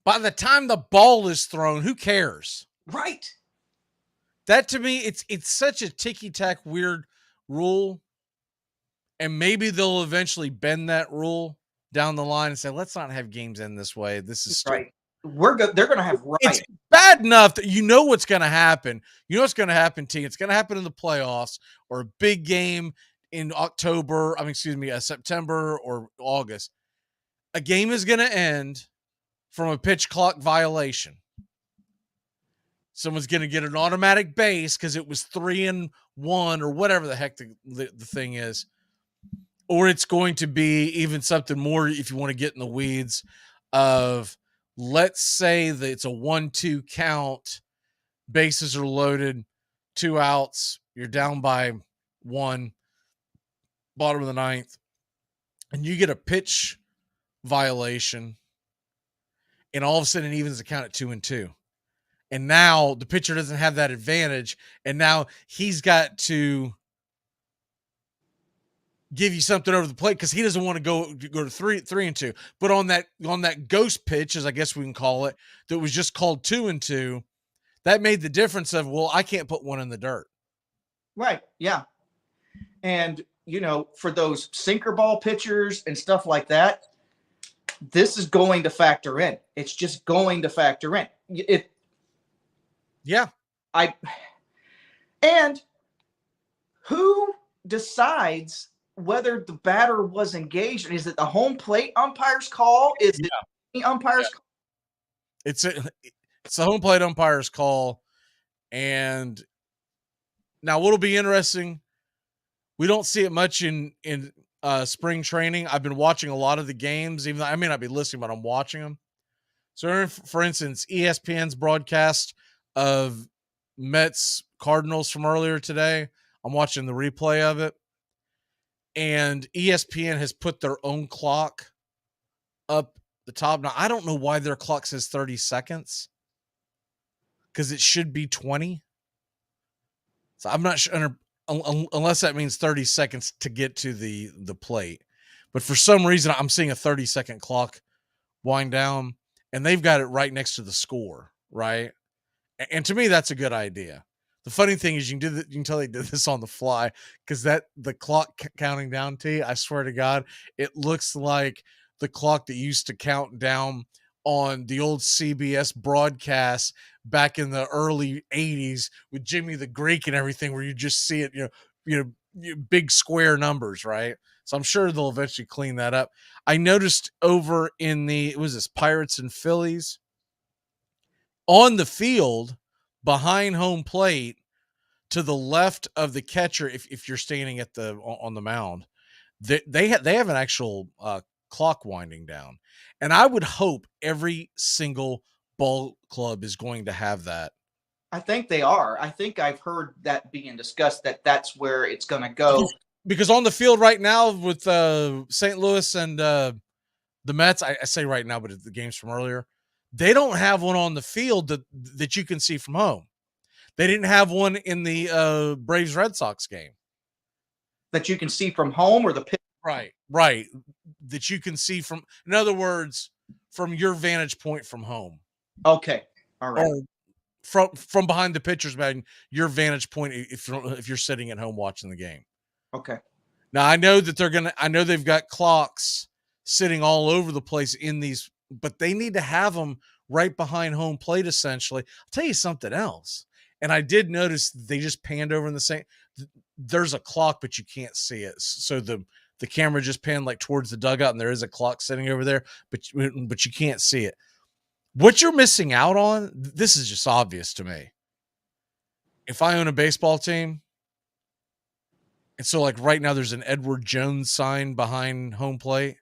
[SPEAKER 1] by the time the ball is thrown, who cares?
[SPEAKER 14] Right.
[SPEAKER 1] That to me, it's such a ticky-tack weird rule. And maybe they'll eventually bend that rule down the line and say, let's not have games end this way. This is
[SPEAKER 14] right. They're going to have
[SPEAKER 1] It's bad enough that you know what's going to happen. You know what's going to happen, T. It's going to happen in the playoffs or a big game in September or August. A game is going to end from a pitch clock violation. Someone's going to get an automatic base because it was 3-1 or whatever the heck the thing is. Or it's going to be even something more if you want to get in the weeds of, let's say that it's a 1-2 count, bases are loaded, 2 outs, you're down by 1, bottom of the 9th, and you get a pitch violation, and all of a sudden it evens the count at 2-2. And now the pitcher doesn't have that advantage, and now he's got to give you something over the plate because he doesn't want to go to 3-2. But on that ghost pitch, as I guess we can call it, that was just called 2-2, that made the difference of, well, I can't put one in the dirt.
[SPEAKER 14] Right. Yeah. And, for those sinker ball pitchers and stuff like that, this is going to factor in. It's just going to factor in.
[SPEAKER 1] Yeah.
[SPEAKER 14] And who decides whether the batter was engaged? Is it the home plate umpire's call? Is it the umpire's call?
[SPEAKER 1] It's the home plate umpire's call. And now what'll be interesting, we don't see it much in spring training. I've been watching a lot of the games, even though I may not be listening, but I'm watching them. So for instance, ESPN's broadcast of Mets Cardinals from earlier today, I'm watching the replay of it. And ESPN has put their own clock up the top. Now, I don't know why their clock says 30 seconds because it should be 20. So I'm not sure, unless that means 30 seconds to get to the plate. But for some reason, I'm seeing a 30-second clock wind down, and they've got it right next to the score, right? And to me, that's a good idea. The funny thing is you can tell they did this on the fly because the clock counting down, T, I swear to God, it looks like the clock that used to count down on the old CBS broadcast back in the early 80s with Jimmy the Greek and everything, where you just see it, big square numbers, right? So I'm sure they'll eventually clean that up. I noticed over in Pirates and Phillies on the field behind home plate to the left of the catcher, if you're standing on the mound, they have an actual clock winding down. And I would hope every single ball club is going to have that.
[SPEAKER 14] I think they are. I think I've heard that being discussed, that's where it's going to go.
[SPEAKER 1] Because on the field right now with St. Louis and the Mets, I say right now, but the games from earlier, they don't have one on the field that you can see from home. They didn't have one in the Braves Red Sox game
[SPEAKER 14] that you can see from home, or the pitch.
[SPEAKER 1] Right. That you can see from, in other words, from your vantage point from home.
[SPEAKER 14] Okay. All right.
[SPEAKER 1] Or from behind the pitcher's mound, your vantage point if you're sitting at home watching the game.
[SPEAKER 14] Okay.
[SPEAKER 1] Now I know that I know they've got clocks sitting all over the place in these, but they need to have them right behind home plate essentially. I'll tell you something else. And I did notice they just panned over in the same, there's a clock, but you can't see it. So the camera just panned like towards the dugout, and there is a clock sitting over there, but you can't see it. What you're missing out on, this is just obvious to me. If I own a baseball team, and so like right now there's an Edward Jones sign behind home plate,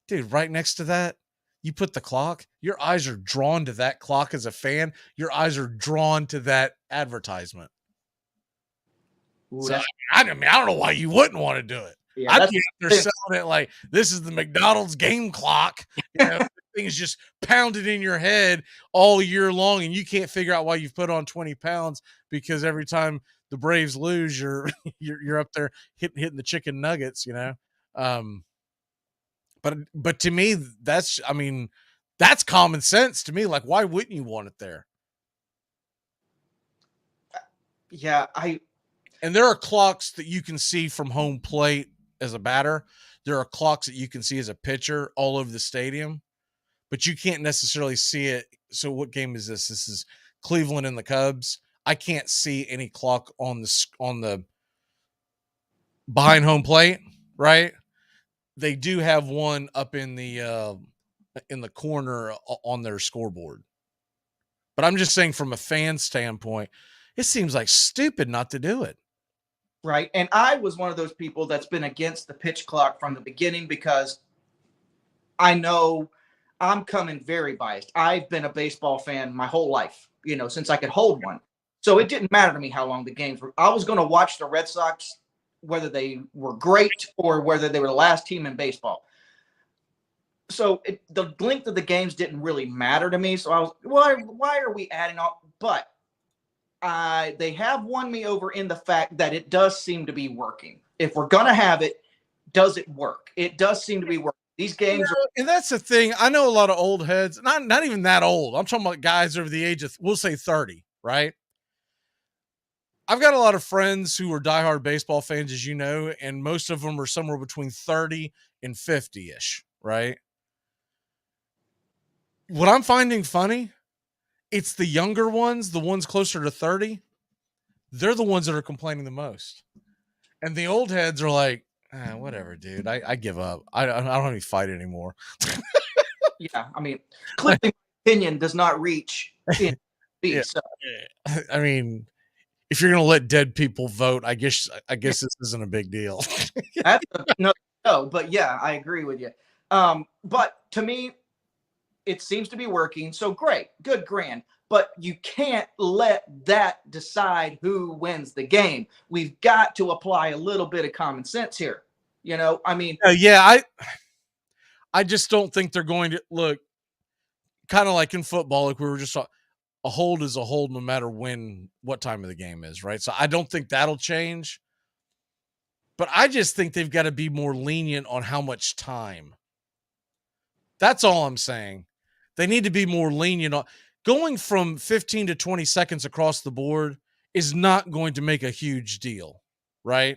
[SPEAKER 1] dude, right next to that, you put the clock, your eyes are drawn to that clock as a fan. Your eyes are drawn to that advertisement.
[SPEAKER 14] Ooh,
[SPEAKER 1] so I don't know why you wouldn't want to do it.
[SPEAKER 14] Yeah,
[SPEAKER 1] I think they're selling it like this is the McDonald's game clock. You know, things just pounded in your head all year long, and you can't figure out why you've put on 20 pounds because every time the Braves lose, you're up there hitting the chicken nuggets, you know. But to me, that's common sense to me. Like, why wouldn't you want it there?
[SPEAKER 14] Yeah,
[SPEAKER 1] and there are clocks that you can see from home plate as a batter. There are clocks that you can see as a pitcher all over the stadium, but you can't necessarily see it. So what game is this? This is Cleveland and the Cubs. I can't see any clock on the behind home plate, right? They do have one up in the corner on their scoreboard. But I'm just saying from a fan standpoint, it seems like stupid not to do it.
[SPEAKER 14] Right. And I was one of those people that's been against the pitch clock from the beginning because I know I'm coming very biased. I've been a baseball fan my whole life, you know, since I could hold one. So it didn't matter to me how long the games were. I was going to watch the Red Sox, whether they were great or whether they were the last team in baseball. So the length of the games didn't really matter to me. So I was, why are we adding all? But they have won me over in the fact that it does seem to be working. If we're going to have it, does it work? It does seem to be working. These games
[SPEAKER 1] and that's the thing. I know a lot of old heads, not even that old. I'm talking about guys over the age of, we'll say 30, right? I've got a lot of friends who are diehard baseball fans, as you know, and most of them are somewhere between 30 and 50-ish, right? What I'm finding funny, it's the younger ones, the ones closer to 30. They're the ones that are complaining the most. And the old heads are like, whatever, dude. I give up. I don't have any fight anymore.
[SPEAKER 14] Yeah, I mean, clearly my opinion does not reach in
[SPEAKER 1] yeah.
[SPEAKER 14] So.
[SPEAKER 1] I mean, if you're going to let dead people vote, I guess this isn't a big deal.
[SPEAKER 14] That's no, but yeah, I agree with you. But to me, it seems to be working. So great, good, grand. But you can't let that decide who wins the game. We've got to apply a little bit of common sense here. You know, I mean,
[SPEAKER 1] I just don't think they're going to look kind of like in football. Like we were just talking, a hold is a hold no matter what time of the game is, right? So I don't think that'll change. But I just think they've got to be more lenient on how much time. That's all I'm saying. They need to be more lenient on going from 15 to 20 seconds across the board is not going to make a huge deal, right?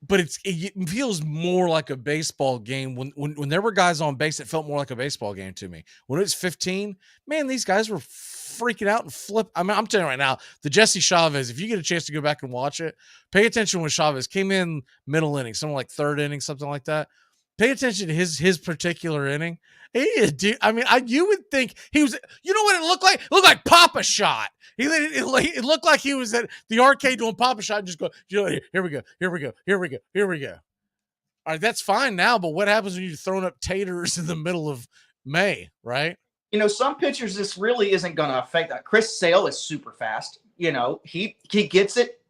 [SPEAKER 1] But it feels more like a baseball game. When there were guys on base, it felt more like a baseball game to me. When it was 15, man, these guys were freaking out and flip. I mean, I'm telling you right now, the Jesse Chavez, if you get a chance to go back and watch it, pay attention when Chavez came in middle inning, something like third inning, something like that. Pay attention to his particular inning. Dude, I mean, you would think he was. You know what it looked like? It looked like Papa Shot. It looked like he was at the arcade doing Papa Shot and just go. You know, here we go. All right, that's fine now. But what happens when you're throwing up taters in the middle of May? Right?
[SPEAKER 14] You know, some pitchers this really isn't going to affect that. Chris Sale is super fast. You know, he gets it.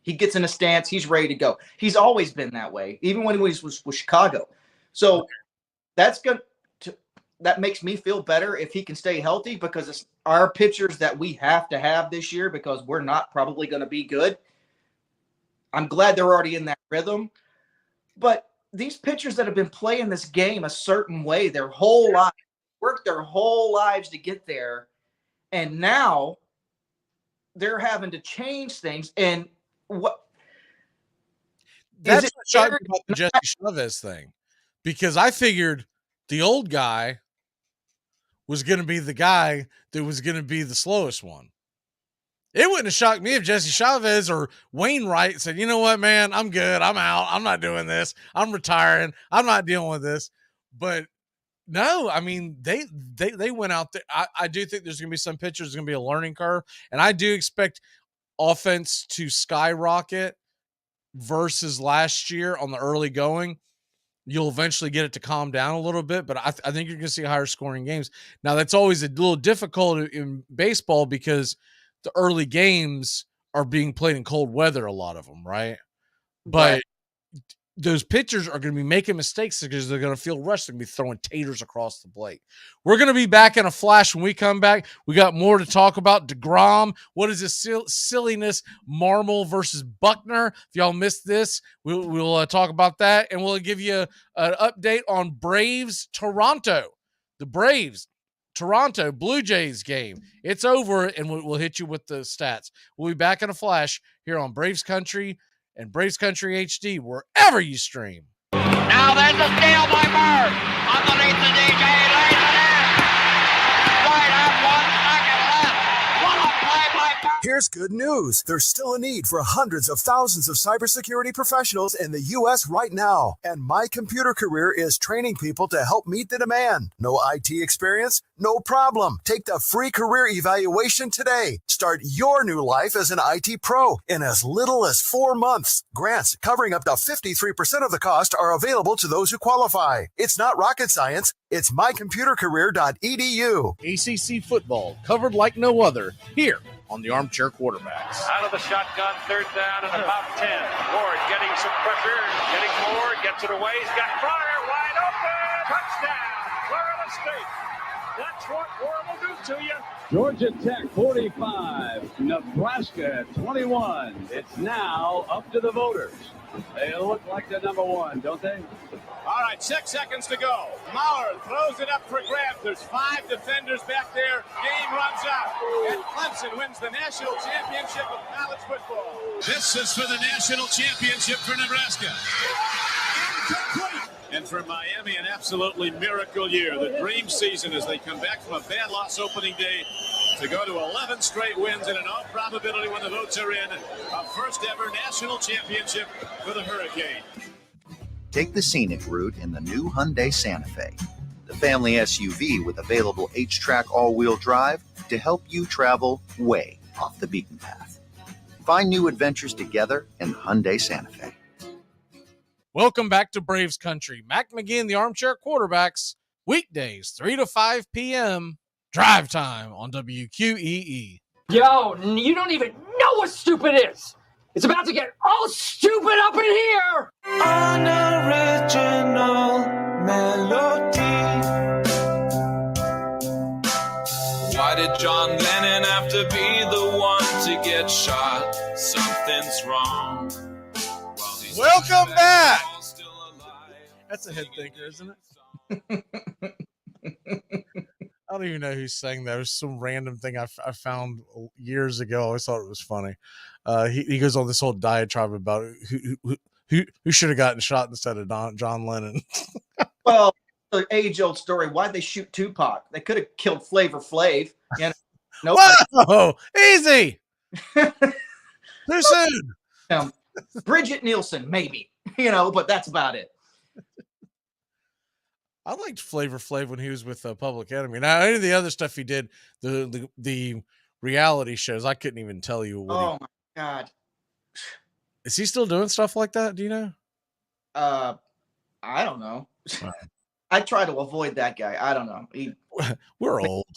[SPEAKER 14] He gets in a stance. He's ready to go. He's always been that way, even when he was with Chicago. So that makes me feel better if he can stay healthy, because it's our pitchers that we have to have this year because we're not probably going to be good. I'm glad they're already in that rhythm. But these pitchers that have been playing this game a certain way their whole life, worked their whole lives to get there, and now they're having to change things. And
[SPEAKER 1] that's what shocked me about the Jesse Chavez thing, because I figured the old guy was going to be the guy that was going to be the slowest one. It wouldn't have shocked me if Jesse Chavez or Wainwright said, you know what, man, I'm good. I'm out. I'm not doing this. I'm retiring. I'm not dealing with this. But no, I mean, they went out there. I do think there's going to be some pitchers, there's going to be a learning curve. And I do expect offense to skyrocket versus last year on the early going. You'll eventually get it to calm down a little bit, but I think you're going to see higher scoring games. Now, that's always a little difficult in baseball because the early games are being played in cold weather, a lot of them, right? But those pitchers are going to be making mistakes because they're going to feel rushed. They're going to be throwing taters across the plate. We're going to be back in a flash when we come back. We got more to talk about. DeGrom, what is this silliness? Marmol versus Buckner. If y'all missed this, we'll talk about that, and we'll give you an update on Braves Toronto. The Braves Toronto Blue Jays game. It's over, and we'll hit you with the stats. We'll be back in a flash here on Braves Country and Braves Country HD, wherever you stream.
[SPEAKER 22] Now there's a steal by Bird. Underneath the DJ, lays it in. Right at 1 second left. What a play by Bird.
[SPEAKER 2] Here's good news. There's still a need for hundreds of thousands of cybersecurity professionals in the U.S. right now. And My Computer Career is training people to help meet the demand. No IT experience? No problem. Take the free career evaluation today. Start your new life as an IT pro in as little as 4 months. Grants covering up to 53% of the cost are available to those who qualify. It's not rocket science. It's mycomputercareer.edu.
[SPEAKER 1] ACC football covered like no other here on the Armchair Quarterbacks.
[SPEAKER 3] Out of the shotgun, third down and about 10. Ward getting some pressure, getting more, gets it away. He's got Fryer wide open. Touchdown, Florida State. That's what Ward will do to you.
[SPEAKER 23] Georgia Tech 45, Nebraska 21. It's now up to the voters. They look like the number one, don't they?
[SPEAKER 24] All right, 6 seconds to go. Maurer throws it up for grabs. There's 5 defenders back there. Game runs out. And Clemson wins the national championship of college football.
[SPEAKER 25] This is for the national championship for Nebraska.
[SPEAKER 24] Incomplete. And for Miami, an absolutely miracle year. The dream season as they come back from a bad loss opening day to go to 11 straight wins and in all probability when the votes are in, a first ever national championship for the Hurricane.
[SPEAKER 26] Take the scenic route in the new Hyundai Santa Fe, the family SUV with available H-Track all-wheel drive to help you travel way off the beaten path. Find new adventures together in the Hyundai Santa Fe.
[SPEAKER 1] Welcome back to Braves Country. Mac McGee and the Armchair Quarterbacks, weekdays, 3 to 5 p.m., drive time on WQEE.
[SPEAKER 27] Yo, you don't even know what stupid is. It's about to get all stupid up in here.
[SPEAKER 22] Unoriginal melody.
[SPEAKER 28] Why did John Lennon have to be the one to get shot? Something's wrong.
[SPEAKER 1] Welcome back. That's a head thinker, isn't it? I don't even know who sang that. It was some random thing I found years ago. I always thought it was funny. He goes on this whole diatribe about who should have gotten shot instead of John Lennon.
[SPEAKER 14] Well, the age-old story. Why'd they shoot Tupac? They could have killed Flavor Flav. You know,
[SPEAKER 1] whoa, easy. Too soon.
[SPEAKER 14] Bridget Nielsen, maybe, but that's about it.
[SPEAKER 1] I liked Flavor Flav when he was with Public Enemy. Now, any of the other stuff he did, the reality shows, I couldn't even tell you what.
[SPEAKER 14] My God.
[SPEAKER 1] Is he still doing stuff like that? Do you know?
[SPEAKER 14] I don't know. I try to avoid that guy. I don't know.
[SPEAKER 1] We're old.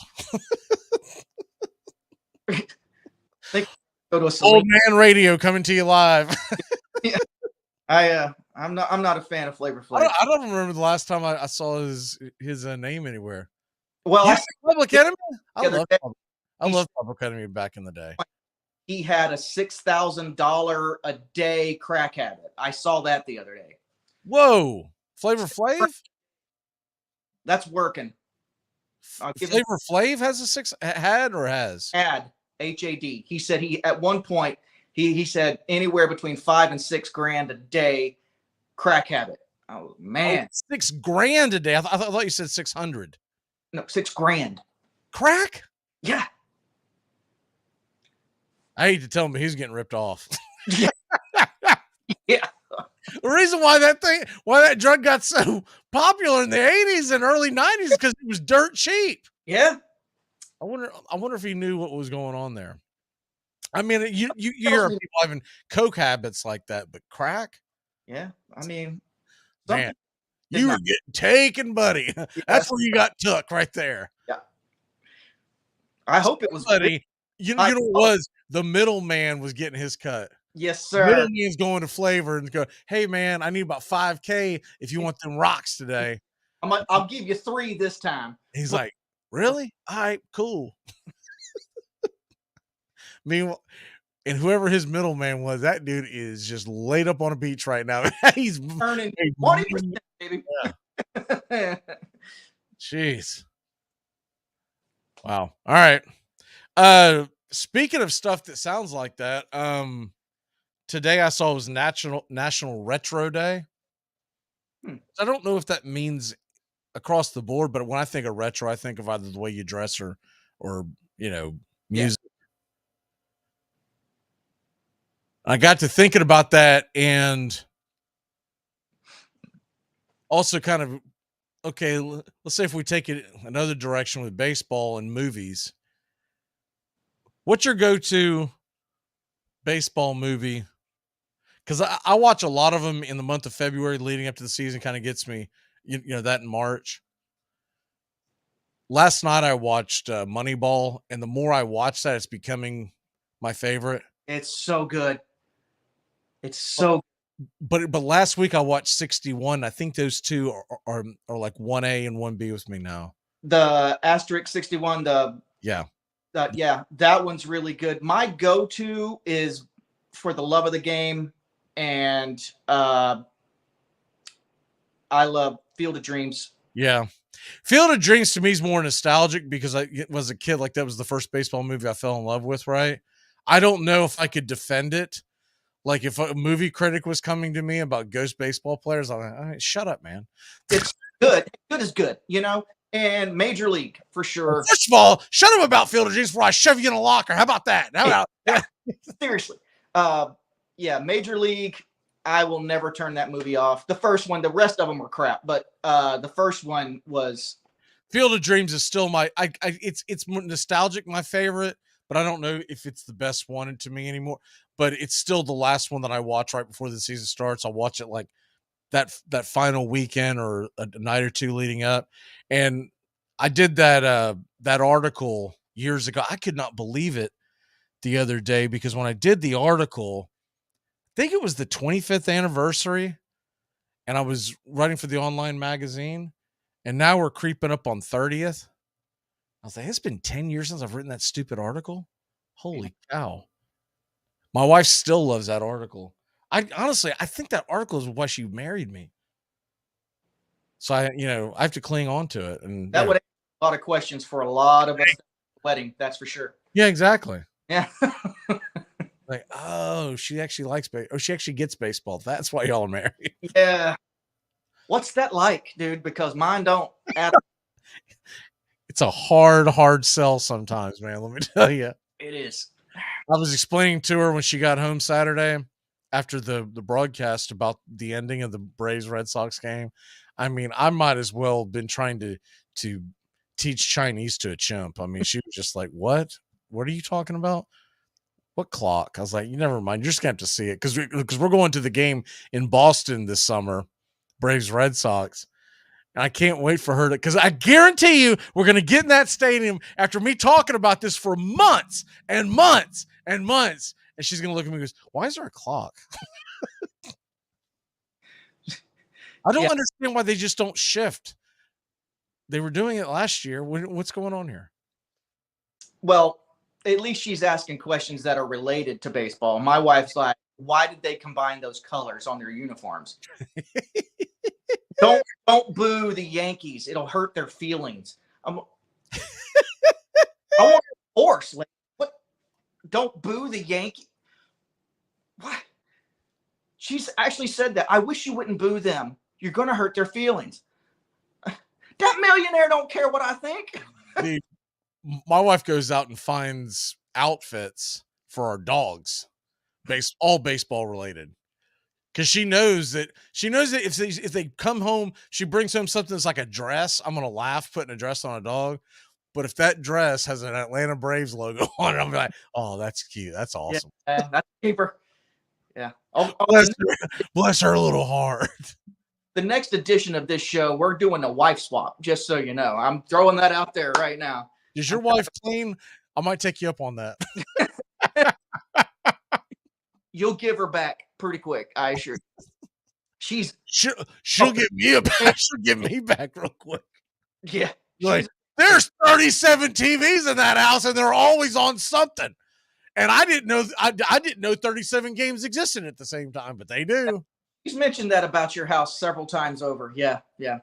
[SPEAKER 14] They go to
[SPEAKER 1] Old man radio coming to you live.
[SPEAKER 14] Yeah. I I'm not a fan of Flavor
[SPEAKER 1] I
[SPEAKER 14] Flav.
[SPEAKER 1] don't remember the last time I saw his name anywhere.
[SPEAKER 14] Well, I
[SPEAKER 1] Public Enemy. I
[SPEAKER 14] love
[SPEAKER 1] Public Enemy back in the day.
[SPEAKER 14] He had a $6,000 a day crack habit. I saw that the other day.
[SPEAKER 1] Whoa, Flavor Flav.
[SPEAKER 14] That's working.
[SPEAKER 1] Flavor Flav has had
[SPEAKER 14] HAD. He said at one point he said anywhere between $5,000 and $6,000 a day crack habit. Oh man,
[SPEAKER 1] $6,000 a day. I thought you said 600.
[SPEAKER 14] No, $6,000.
[SPEAKER 1] Crack?
[SPEAKER 14] Yeah.
[SPEAKER 1] I hate to tell him, but he's getting ripped off.
[SPEAKER 14] Yeah. Yeah.
[SPEAKER 1] The reason why that drug got so popular in the 80s and early 90s is because it was dirt cheap.
[SPEAKER 14] Yeah.
[SPEAKER 1] I wonder if he knew what was going on there. I mean, you hear of people having coke habits like that, but crack?
[SPEAKER 14] Yeah. I mean,
[SPEAKER 1] man, you were getting taken, buddy. That's where you got took right there.
[SPEAKER 14] Yeah. I hope it was,
[SPEAKER 1] buddy. You know what it was? The middleman was getting his cut.
[SPEAKER 14] Yes, sir.
[SPEAKER 1] Middleman's going to Flavor and go, hey man, I need about $5,000 if you want them rocks today.
[SPEAKER 14] I'll give you 3 this time.
[SPEAKER 1] He's like, really? All right, cool. Meanwhile, and whoever his middleman was, that dude is just laid up on a beach right now. He's
[SPEAKER 14] earning 20%, baby.
[SPEAKER 1] Yeah. Jeez. Wow. All right. Speaking of stuff that sounds like that, today I saw it was National Retro Day. I don't know if that means across the board, but when I think of retro, I think of either the way you dress or music. Yeah. I got to thinking about that and also kind of, okay, let's say if we take it another direction with baseball and movies. What's your go-to baseball movie? Because I watch a lot of them in the month of February leading up to the season. Kind of gets me, that in March. Last night I watched Moneyball, and the more I watch that, it's becoming my favorite.
[SPEAKER 14] It's so good. It's so.
[SPEAKER 1] But last week I watched 61. I think those two are like 1A and 1B with me now.
[SPEAKER 14] The asterisk 61.
[SPEAKER 1] Yeah,
[SPEAKER 14] that one's really good. My go-to is For the Love of the Game, and I love Field of Dreams.
[SPEAKER 1] Yeah. Field of Dreams to me is more nostalgic because I was a kid. Like that was the first baseball movie I fell in love with. Right. I don't know if I could defend it. Like if a movie critic was coming to me about ghost baseball players, I'm like, all right, shut up, man.
[SPEAKER 14] It's good. Good is good, and Major League for sure.
[SPEAKER 1] First of all, shut up about Field of Dreams before I shove you in a locker. How about that? How about
[SPEAKER 14] seriously? Major League. I will never turn that movie off. The first one, the rest of them were crap, but the first one was.
[SPEAKER 1] Field of Dreams is still it's nostalgic, my favorite, but I don't know if it's the best one to me anymore. But it's still the last one that I watch right before the season starts. I'll watch it like that final weekend or a night or two leading up. And I did that article years ago. I could not believe it the other day because when I did the article, I think it was the 25th anniversary, and I was writing for the online magazine, and now we're creeping up on 30th. I was like, it's been 10 years since I've written that stupid article. Holy cow. My wife still loves that article. I think that article is why she married me. So I have to cling on to it. And
[SPEAKER 14] that would answer a lot of questions for a lot of us at the wedding. That's for sure.
[SPEAKER 1] Yeah, exactly.
[SPEAKER 14] Yeah.
[SPEAKER 1] Like, oh, she actually likes baseball. Oh, she actually gets baseball. That's why y'all are married.
[SPEAKER 14] Yeah. What's that like, dude? Because mine don't.
[SPEAKER 1] It's a hard sell sometimes, man. Let me tell you.
[SPEAKER 14] It is.
[SPEAKER 1] I was explaining to her when she got home Saturday after the broadcast about the ending of the Braves Red Sox game. I mean, I might as well have been trying to teach Chinese to a chimp. I mean, she was just like, what? What are you talking about? What clock? I was like, you never mind. You're just going to have to see it because we're going to the game in Boston this summer, Braves Red Sox. And I can't wait for her because I guarantee you we're going to get in that stadium after me talking about this for months and months and months. And she's going to look at me and goes, why is there a clock? I don't understand why they just don't shift. They were doing it last year. What's going on here?
[SPEAKER 14] Well, at least she's asking questions that are related to baseball. My wife's like, why did they combine those colors on their uniforms? Don't boo the Yankees. It'll hurt their feelings. I want a horse. Like, what? Don't boo the Yankees. What? She's actually said that. I wish you wouldn't boo them. You're going to hurt their feelings. That millionaire don't care what I think.
[SPEAKER 1] Dude, my wife goes out and finds outfits for our dogs, all baseball related. Because she knows that if they come home, she brings home something that's like a dress. I'm gonna laugh putting a dress on a dog, but if that dress has an Atlanta Braves logo on it, I'm like, oh, that's cute. That's awesome.
[SPEAKER 14] Yeah, that's cheaper. Yeah.
[SPEAKER 1] Bless her little heart.
[SPEAKER 14] The next edition of this show, we're doing a wife swap. Just so you know, I'm throwing that out there right now.
[SPEAKER 1] Is your wife clean? I might take you up on that.
[SPEAKER 14] You'll give her back pretty quick, I assure you.
[SPEAKER 1] She'll give me back. She'll give me back real quick.
[SPEAKER 14] Yeah.
[SPEAKER 1] Like, there's 37 TVs in that house, and they're always on something. And I didn't know 37 games existed at the same time, but they do.
[SPEAKER 14] He's mentioned that about your house several times over. Yeah, yeah.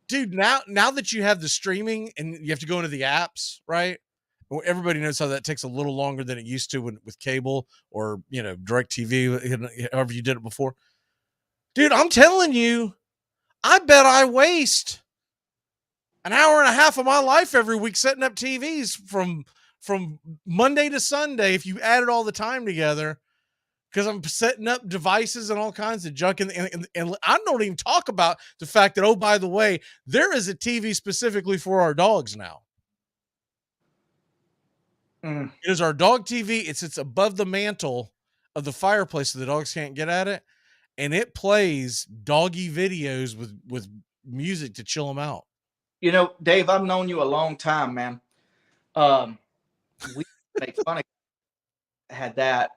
[SPEAKER 1] Dude, now that you have the streaming and you have to go into the apps, right? Well, everybody knows how that takes a little longer than it used to with cable or, direct TV, however you did it before. Dude, I'm telling you, I bet I waste an hour and a half of my life every week setting up TVs from Monday to Sunday if you added all the time together, because I'm setting up devices and all kinds of junk. And I don't even talk about the fact that, oh, by the way, there is a TV specifically for our dogs now. It is our dog TV. It sits above the mantle of the fireplace so the dogs can't get at it. And it plays doggy videos with music to chill them out.
[SPEAKER 14] Dave, I've known you a long time, man. We make fun of had that.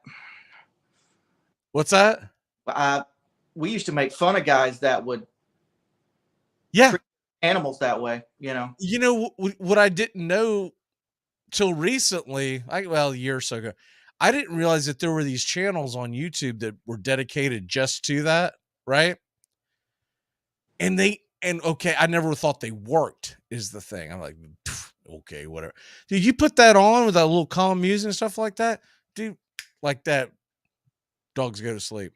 [SPEAKER 1] What's that?
[SPEAKER 14] We used to make fun of guys that would treat animals that way,
[SPEAKER 1] What I didn't know till recently, a year or so ago, I didn't realize that there were these channels on YouTube that were dedicated just to that, right? And I never thought they worked is the thing. I'm like, okay, whatever. Dude, you put that on with that little calm music and stuff like that, dude, like that, dogs go to sleep.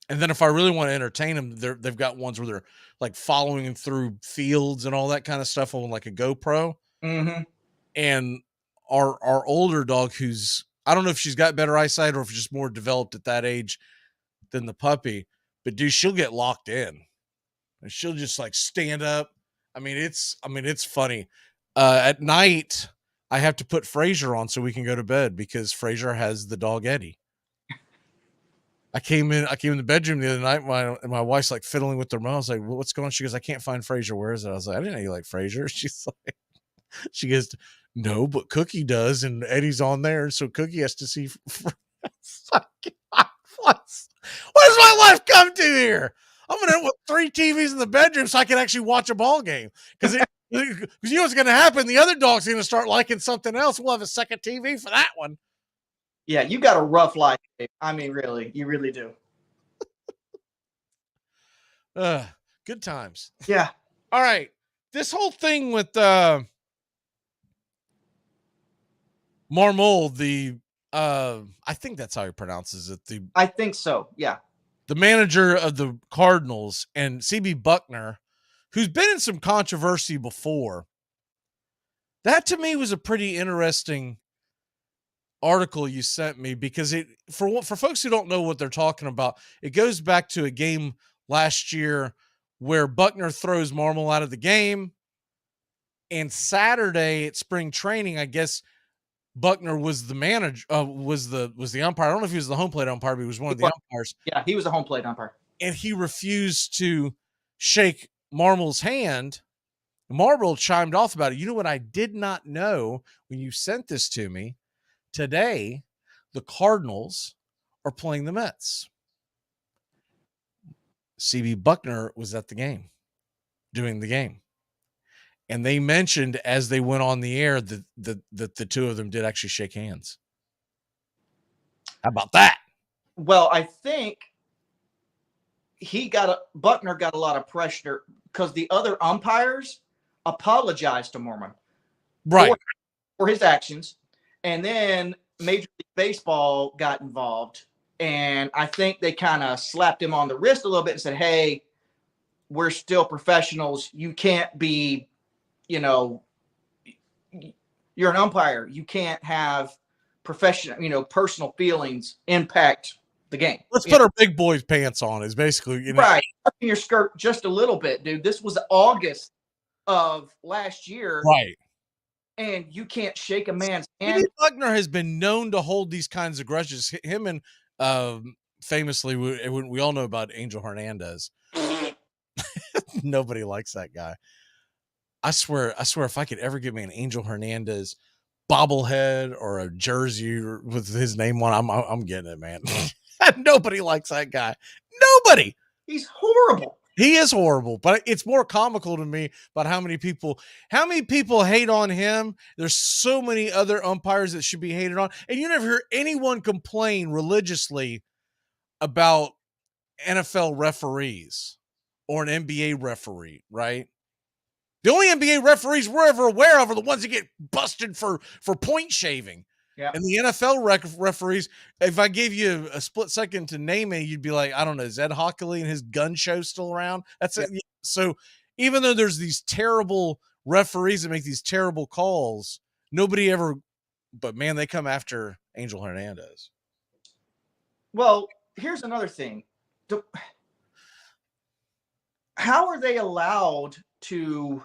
[SPEAKER 1] And then if I really want to entertain them, they've got ones where they're like following them through fields and all that kind of stuff on like a GoPro.
[SPEAKER 14] Mm-hmm.
[SPEAKER 1] And our older dog, I don't know if she's got better eyesight or if it's just more developed at that age than the puppy, but dude, she'll get locked in and she'll just like stand up. It's funny. At night, I have to put Frazier on so we can go to bed because Frazier has the dog Eddie. I came in the bedroom the other night. My wife's like fiddling with the remote. I was like, what's going on? She goes, I can't find Frazier. Where is it? I was like, I didn't know you like Frazier. She goes, no, but Cookie does. And Eddie's on there. And so Cookie has to see. What does my life come to here? I'm going to have 3 TVs in the bedroom so I can actually watch a ball game. Because you know what's going to happen? The other dog's going to start liking something else. We'll have a second TV for that one.
[SPEAKER 14] Yeah, you got a rough life, Dave. Really, you really do.
[SPEAKER 1] Good times.
[SPEAKER 14] Yeah.
[SPEAKER 1] All right. This whole thing with Marmol, I think that's how he pronounces it.
[SPEAKER 14] I think so. Yeah.
[SPEAKER 1] The manager of the Cardinals and CB Buckner, who's been in some controversy before. That to me was a pretty interesting article you sent me because for folks who don't know what they're talking about, it goes back to a game last year where Buckner throws Marmol out of the game, and Saturday at spring training, I guess Buckner was the manager, was the umpire. I don't know if he was the home plate umpire, but he was one of the umpires.
[SPEAKER 14] Yeah, he was a home plate umpire,
[SPEAKER 1] and he refused to shake Marmol's hand. Marmol chimed off about it. You know what I did not know when you sent this to me? Today, the Cardinals are playing the Mets. CB Buckner was at the game, doing the game. And they mentioned as they went on the air that the two of them did actually shake hands. How about that?
[SPEAKER 14] Well, I think Buckner got a lot of pressure because the other umpires apologized to Mormon for his actions. And then Major League Baseball got involved. And I think they kind of slapped him on the wrist a little bit and said, hey, we're still professionals. You can't be, you're an umpire. You can't have personal feelings impact the game.
[SPEAKER 1] Let's put our big boys pants on is basically,
[SPEAKER 14] right. Up in your skirt just a little bit, dude. This was August of last year.
[SPEAKER 1] Right.
[SPEAKER 14] And you can't shake a man's hand.
[SPEAKER 1] Buckner has been known to hold these kinds of grudges. Him and famously, we all know about Angel Hernandez. Nobody likes that guy. I swear, if I could ever get me an Angel Hernandez bobblehead or a jersey with his name on, I'm getting it, man. Nobody likes that guy. Nobody.
[SPEAKER 14] He's horrible.
[SPEAKER 1] He is horrible, but it's more comical to me about how many people hate on him. There's so many other umpires that should be hated on. And you never hear anyone complain religiously about NFL referees or an NBA referee, right? The only NBA referees we're ever aware of are the ones that get busted for point shaving.
[SPEAKER 14] Yeah.
[SPEAKER 1] And the NFL referees, if I gave you a split second to name it, you'd be like, I don't know, is Ed Hockley and his gun show still around? That's it. So even though there's these terrible referees that make these terrible calls, nobody ever, but man, they come after Angel Hernandez.
[SPEAKER 14] Well, here's another thing. How are they allowed to?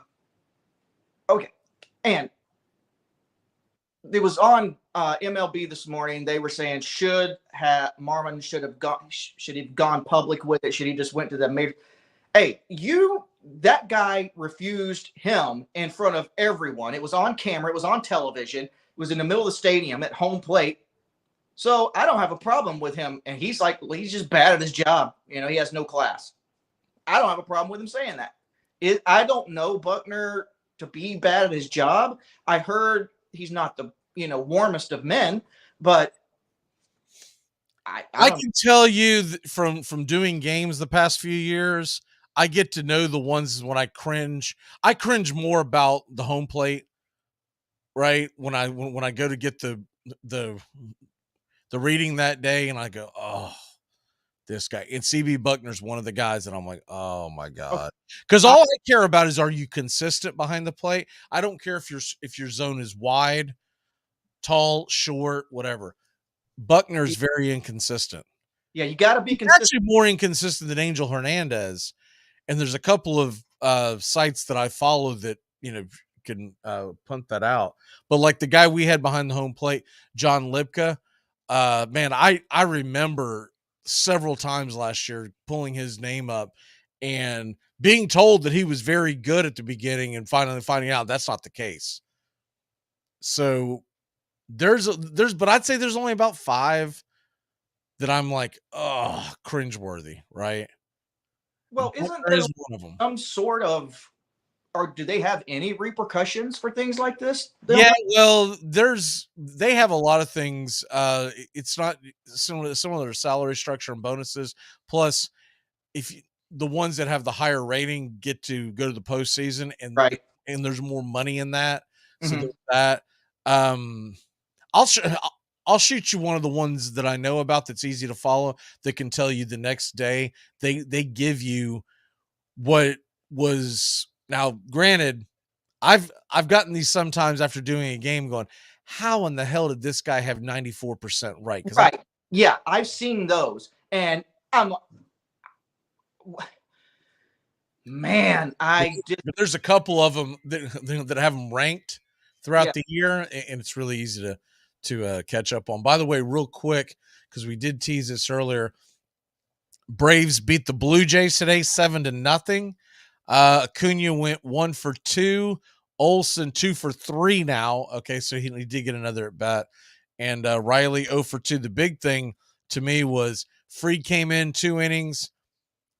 [SPEAKER 14] Okay, and it was on MLB this morning. They were saying Marmon should have gone public with it? Should he just went to the major? Hey, that guy refused him in front of everyone. It was on camera. It was on television. It was in the middle of the stadium at home plate. So I don't have a problem with him. And he's just bad at his job. He has no class. I don't have a problem with him saying that. I don't know Buckner to be bad at his job. I heard he's not the warmest of men, but I
[SPEAKER 1] can tell you from doing games the past few years, I get to know the ones when I cringe. I cringe more about the home plate, right? When I go to get the reading that day, and I go, oh, this guy. And CB Buckner's one of the guys that I'm like, oh my God. Because all I care about is, are you consistent behind the plate? I don't care if your zone is wide, tall, short, whatever. Buckner's very inconsistent.
[SPEAKER 14] Yeah, you got to be consistent.
[SPEAKER 1] Actually more inconsistent than Angel Hernandez. And there's a couple of sites that I follow that, can punt that out. But like the guy we had behind the home plate, John Lipka, man, I remember several times last year pulling his name up and being told that he was very good at the beginning and finally finding out that's not the case. So but I'd say there's only about 5 that I'm like, oh, cringeworthy, right?
[SPEAKER 14] Well, isn't there one of them some sort of, or do they have any repercussions for things like this?
[SPEAKER 1] Yeah, well, they have a lot of things. It's not similar to their salary structure and bonuses. Plus, the ones that have the higher rating get to go to the postseason, and
[SPEAKER 14] right,
[SPEAKER 1] and there's more money in that. So
[SPEAKER 14] Mm-hmm.
[SPEAKER 1] there's that. I'll shoot you one of the ones that I know about that's easy to follow that can tell you the next day. They give you what was. Now, granted, I've gotten these sometimes after doing a game going, how in the hell did this guy have 94% right?
[SPEAKER 14] Right. Yeah, I've seen those. And
[SPEAKER 1] there's a couple of them that have them ranked throughout the year, and it's really easy to catch up on. By the way, real quick, because we did tease this earlier, Braves beat the Blue Jays today 7-0. Acuna went 1 for 2. Olsen 2 for 3 now. Okay, so he did get another at bat. And Riley 0 for 2. The big thing to me was Fried came in 2 innings,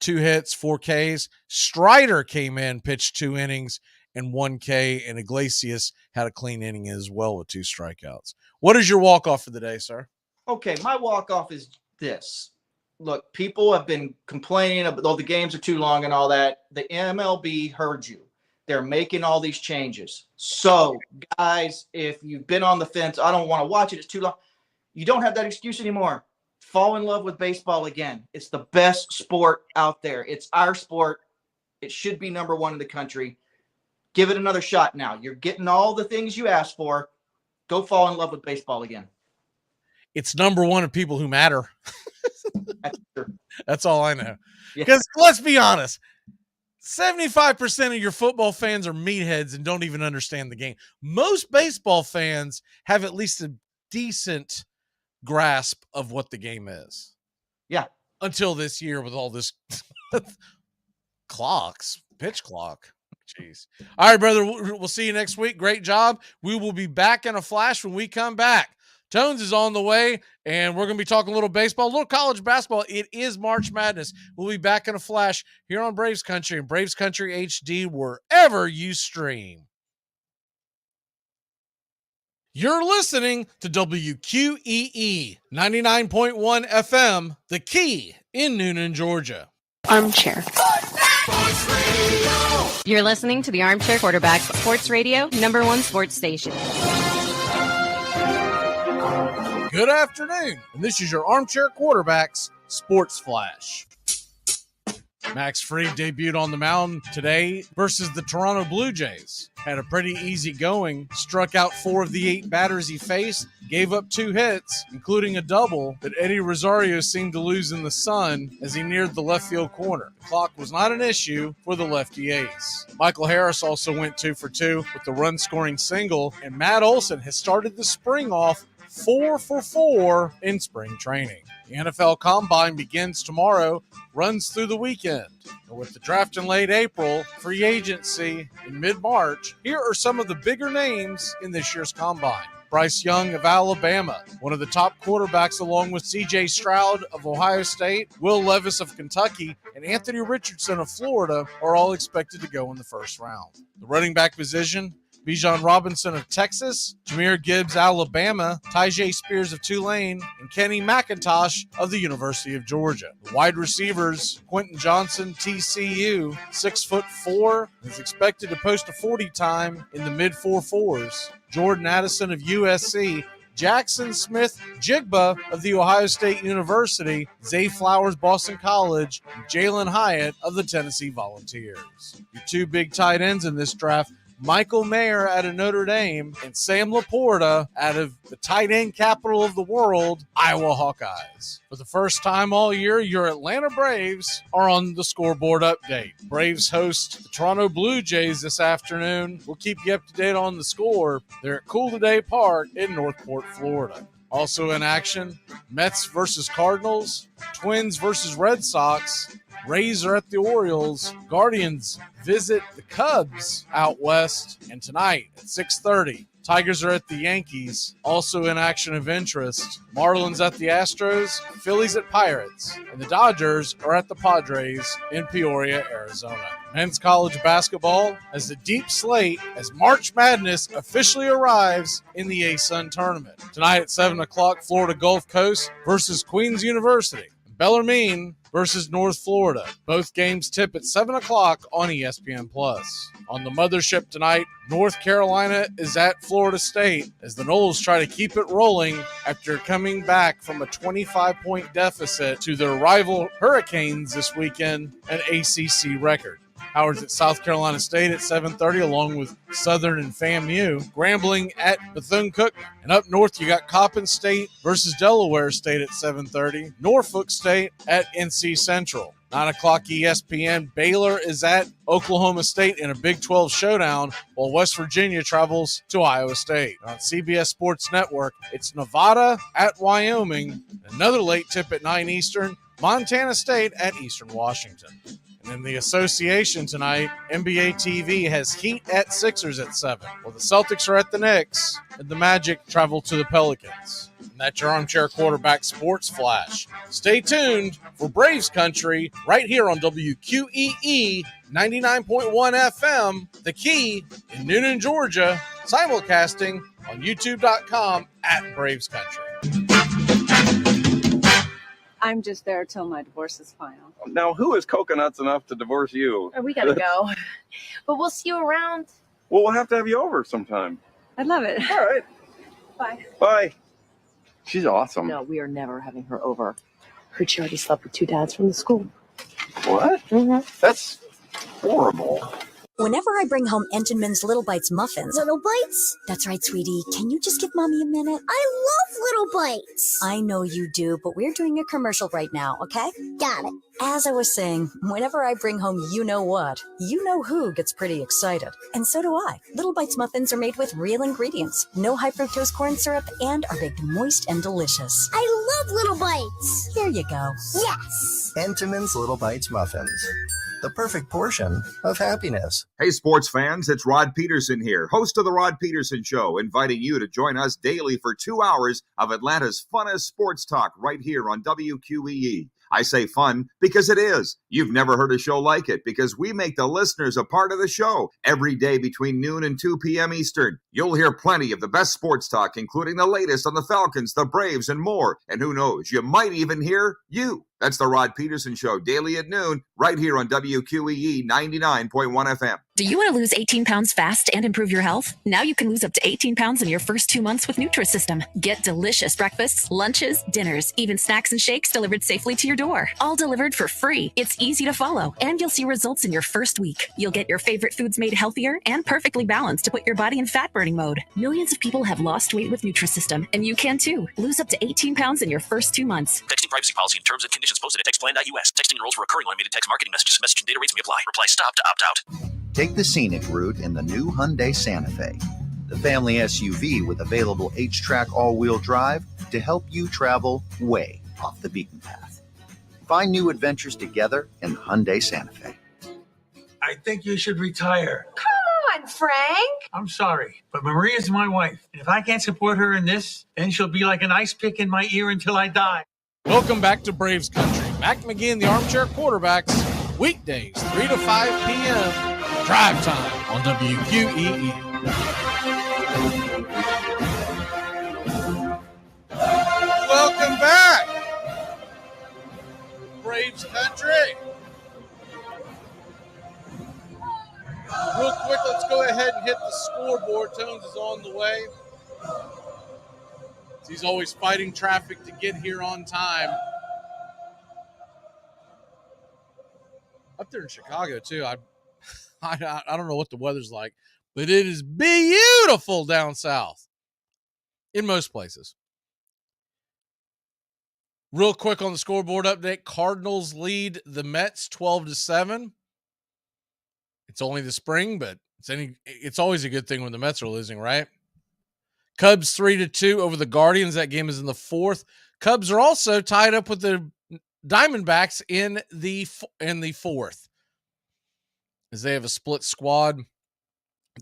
[SPEAKER 1] 2 hits, 4 Ks. Strider came in, pitched 2 innings and 1 K, and Iglesias had a clean inning as well with 2 strikeouts. What is your walk-off for the day, sir?
[SPEAKER 14] Okay, my walk-off is this. Look, people have been complaining about the games are too long and all that. The MLB heard you. They're making all these changes. So, guys, if you've been on the fence, I don't want to watch it, it's too long. You don't have that excuse anymore. Fall in love with baseball again. It's the best sport out there. It's our sport. It should be number 1 in the country. Give it another shot now. You're getting all the things you asked for. Go fall in love with baseball again.
[SPEAKER 1] It's number 1 of people who matter.
[SPEAKER 14] That's true.
[SPEAKER 1] That's all I know. Because let's be honest, 75% of your football fans are meatheads and don't even understand the game. Most baseball fans have at least a decent grasp of what the game is.
[SPEAKER 14] Yeah.
[SPEAKER 1] Until this year with all this pitch clock. Jeez. All right, brother. We'll see you next week. Great job. We will be back in a flash when we come back. Tones is on the way, and we're going to be talking a little baseball, a little college basketball. It is March Madness. We'll be back in a flash here on Braves Country and Braves Country HD wherever you stream. You're listening to WQEE 99.1 FM, The Key in Noonan, Georgia.
[SPEAKER 11] Armchair.
[SPEAKER 4] You're listening to the Armchair Quarterbacks Sports Radio, #1 sports station.
[SPEAKER 1] Good afternoon, and this is your Armchair Quarterbacks Sports Flash. Max Fried debuted on the mound today versus the Toronto Blue Jays. Had a pretty easy going, struck out 4 of the 8 batters he faced, gave up 2 hits, including a double that Eddie Rosario seemed to lose in the sun as he neared the left field corner. The clock was not an issue for the lefty ace. Michael Harris also went 2 for 2 with the run-scoring single, and Matt Olson has started the spring off 4 for 4 in spring training. The NFL Combine begins tomorrow, runs through the weekend. And with the draft in late April, free agency in mid-March, here are some of the bigger names in this year's Combine. Bryce Young of Alabama, one of the top quarterbacks along with C.J. Stroud of Ohio State, Will Levis of Kentucky, and Anthony Richardson of Florida are all expected to go in the first round. The running back position, Bijan Robinson of Texas, Jahmyr Gibbs, Alabama, Tyjae Spears of Tulane, and Kenny McIntosh of the University of Georgia. The wide receivers, Quentin Johnson, TCU, 6'4", is expected to post a 40 time in the mid-4.4s. Jordan Addison of USC, Jackson Smith Jigba of the Ohio State University, Zay Flowers, Boston College, and Jalen Hyatt of the Tennessee Volunteers. Your 2 big tight ends in this draft, Michael Mayer out of Notre Dame, and Sam Laporta out of the tight end capital of the world, Iowa Hawkeyes. For the first time all year, your Atlanta Braves are on the scoreboard update. Braves host the Toronto Blue Jays this afternoon. We'll keep you up to date on the score. They're at Cool Today Park in Northport, Florida. Also in action, Mets versus Cardinals, Twins versus Red Sox, Rays are at the Orioles, Guardians visit the Cubs out west, and tonight at 6:30, Tigers are at the Yankees. Also in action of interest, Marlins at the Astros, Phillies at Pirates, and the Dodgers are at the Padres in Peoria, Arizona. Men's college basketball has a deep slate as March Madness officially arrives in the ASUN tournament. Tonight at 7 o'clock, Florida Gulf Coast versus Queens University. Bellarmine versus North Florida. Both games tip at 7 o'clock on ESPN+. On the mothership tonight, North Carolina is at Florida State as the Noles try to keep it rolling after coming back from a 25-point deficit to their rival Hurricanes this weekend, an ACC record. Howard's at South Carolina State at 7:30, along with Southern and FAMU. Grambling at Bethune-Cookman. And up north, you got Coppin State versus Delaware State at 7:30. Norfolk State at NC Central. 9 o'clock ESPN, Baylor is at Oklahoma State in a Big 12 showdown, while West Virginia travels to Iowa State. On CBS Sports Network, it's Nevada at Wyoming. Another late tip at 9 Eastern, Montana State at Eastern Washington. And in the association tonight, NBA TV has Heat at Sixers at 7. Well, the Celtics are at the Knicks, and the Magic travel to the Pelicans. And that's your Armchair Quarterback Sports Flash. Stay tuned for Braves Country right here on WQEE 99.1 FM, The Key in Noonan, Georgia, simulcasting on youtube.com at Braves Country.
[SPEAKER 5] I'm just there till my divorce is final.
[SPEAKER 6] Now, who is coconuts enough to divorce you?
[SPEAKER 5] We gotta go. But we'll see you around.
[SPEAKER 6] Well, we'll have to have you over sometime.
[SPEAKER 5] I'd love it.
[SPEAKER 6] All right.
[SPEAKER 5] Bye.
[SPEAKER 6] Bye. She's awesome.
[SPEAKER 5] No, we are never having her over. Heard she already slept with 2 dads from the school.
[SPEAKER 6] What?
[SPEAKER 5] Mm-hmm.
[SPEAKER 6] That's horrible.
[SPEAKER 7] Whenever I bring home Entenmann's Little Bites muffins...
[SPEAKER 20] Little Bites?
[SPEAKER 7] That's right, sweetie. Can you just give Mommy a minute?
[SPEAKER 20] I love Little Bites.
[SPEAKER 7] I know you do, but we're doing a commercial right now, okay?
[SPEAKER 20] Got it.
[SPEAKER 7] As I was saying, whenever I bring home you-know-what, you-know-who gets pretty excited. And so do I. Little Bites muffins are made with real ingredients, no high-fructose corn syrup, and are baked moist and delicious.
[SPEAKER 20] I love Little Bites.
[SPEAKER 7] Here you go.
[SPEAKER 20] Yes.
[SPEAKER 8] Entenmann's Little Bites muffins. The perfect portion of happiness.
[SPEAKER 10] Hey, sports fans, it's Rod Peterson here, host of The Rod Peterson Show, inviting you to join us daily for 2 hours of Atlanta's funnest sports talk right here on WQEE. I say fun because it is. You've never heard a show like it because we make the listeners a part of the show every day between noon and 2 p.m. Eastern. You'll hear plenty of the best sports talk, including the latest on the Falcons, the Braves, and more. And who knows, you might even hear you. That's the Rod Peterson Show, daily at noon, right here on WQEE 99.1 FM.
[SPEAKER 13] Do you want to lose 18 pounds fast and improve your health? Now you can lose up to 18 pounds in your first 2 months with Nutrisystem. Get delicious breakfasts, lunches, dinners, even snacks and shakes delivered safely to your door. All delivered for free. It's easy to follow, and you'll see results in your first week. You'll get your favorite foods made healthier and perfectly balanced to put your body in fat-burning mode. Millions of people have lost weight with Nutrisystem, and you can too. Lose up to 18 pounds in your first 2 months.
[SPEAKER 15] Texting privacy policy and terms and conditions posted at textplan.us. Texting enrolls for recurring automated text marketing messages. Message and data rates may apply. Reply STOP to opt out.
[SPEAKER 26] Take the scenic route in the new Hyundai Santa Fe, the family SUV with available H-Track all-wheel drive to help you travel way off the beaten path. Find new adventures together in the Hyundai Santa Fe.
[SPEAKER 16] I think you should retire.
[SPEAKER 11] Come on, Frank.
[SPEAKER 16] I'm sorry, but Maria's my wife. And if I can't support her in this, then she'll be like an ice pick in my ear until I die.
[SPEAKER 1] Welcome back to Braves Country. Mac McGee and the Armchair Quarterbacks, weekdays, 3 to 5 p.m., drive time on WQEE. Welcome back, Braves Country. Real quick, let's go ahead and hit the scoreboard. Tones is on the way. He's always fighting traffic to get here on time. Up there in Chicago, too. I don't know what the weather's like, but it is beautiful down south in most places. Real quick on the scoreboard update, Cardinals lead the Mets 12-7. It's only the spring, but it's always a good thing when the Mets are losing, right? Cubs 3-2 over the Guardians. That game is in the fourth. Cubs are also tied up with the Diamondbacks in the fourth, as they have a split squad.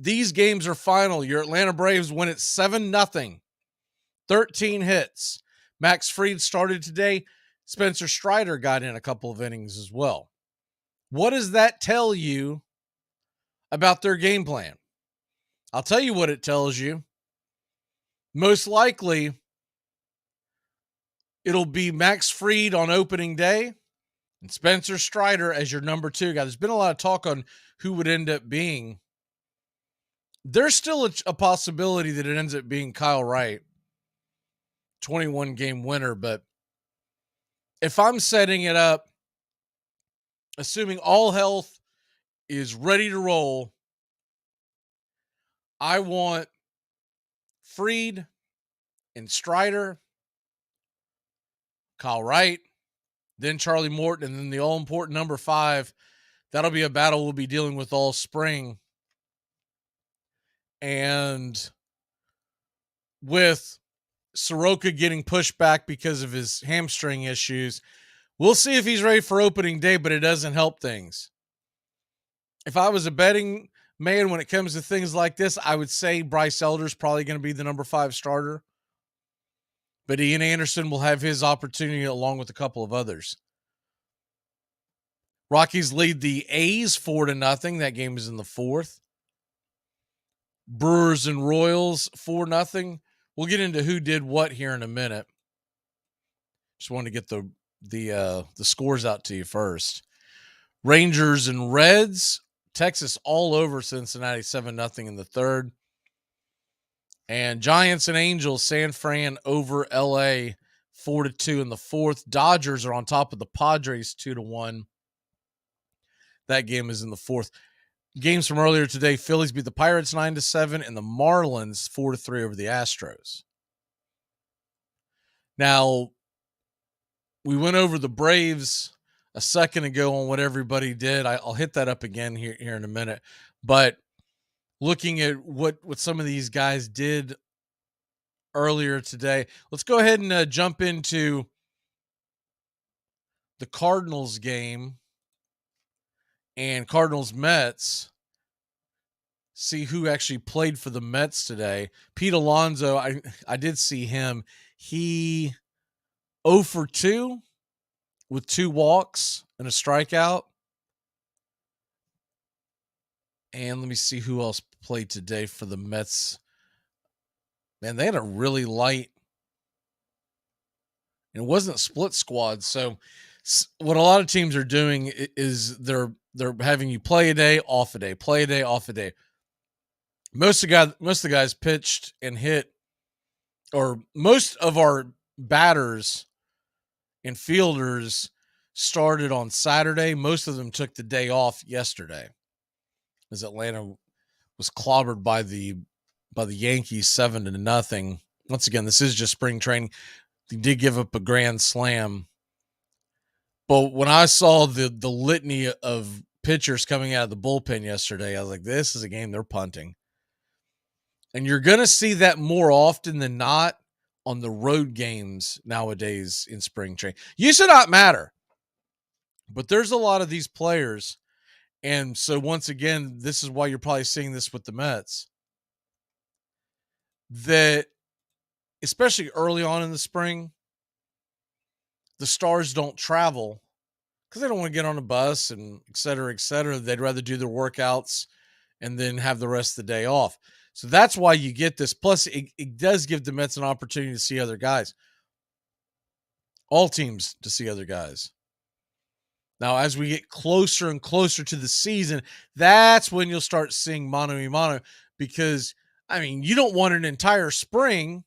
[SPEAKER 1] These games are final. Your Atlanta Braves win it 7-0. 13 hits. Max Fried started today. Spencer Strider got in a couple of innings as well. What does that tell you about their game plan? I'll tell you what it tells you. Most likely, it'll be Max Fried on opening day and Spencer Strider as your number 2 guy. There's been a lot of talk on who would end up being. There's still a possibility that it ends up being Kyle Wright, 21-game winner. But if I'm setting it up, assuming all health is ready to roll, I want Fried and Strider, Kyle Wright, then Charlie Morton, and then the all-important number 5. That'll be a battle we'll be dealing with all spring. And with Soroka getting pushed back because of his hamstring issues, we'll see if he's ready for opening day, but it doesn't help things. If I was a betting man when it comes to things like this, I would say Bryce Elder's probably going to be the number 5 starter. But Ian Anderson will have his opportunity along with a couple of others. Rockies lead the A's 4-0. That game is in the fourth. Brewers and Royals 4-0. We'll get into who did what here in a minute. Just wanted to get the scores out to you first. Rangers and Reds, Texas all over Cincinnati 7-0 in the third. And Giants and Angels, San Fran over LA 4-2 in the fourth. Dodgers are on top of the Padres 2-1. That game is in the fourth. Games from earlier today, Phillies beat the Pirates 9-7 and the Marlins 4-3 over the Astros. Now, we went over the Braves a second ago on what everybody did. I'll hit that up again here in a minute. But looking at what some of these guys did earlier today, let's go ahead and jump into the Cardinals game and Cardinals-Mets. See who actually played for the Mets today. Pete Alonso, I did see him. He 0 for 2 with 2 walks and a strikeout. And let me see who else played today for the Mets. Man, they had a really light, and it wasn't a split squad. So what a lot of teams are doing is they're having you play a day, off a day, play a day, off a day. Most of the guys pitched and hit, or most of our batters and fielders started on Saturday. Most of them took the day off yesterday, as Atlanta was clobbered by the Yankees 7-0. Once again, this is just spring training. They did give up a grand slam, but when I saw the litany of pitchers coming out of the bullpen yesterday, I was like, this is a game they're punting. And you're going to see that more often than not on the road games nowadays in spring training. Used to not matter, but there's a lot of these players. And so once again, this is why you're probably seeing this with the Mets, that especially early on in the spring, the stars don't travel because they don't want to get on a bus and et cetera, et cetera. They'd rather do their workouts and then have the rest of the day off. So that's why you get this. Plus, it does give the Mets an opportunity to see other guys. All teams to see other guys. Now, as we get closer and closer to the season, that's when you'll start seeing mano a mano, because, I mean, you don't want an entire spring.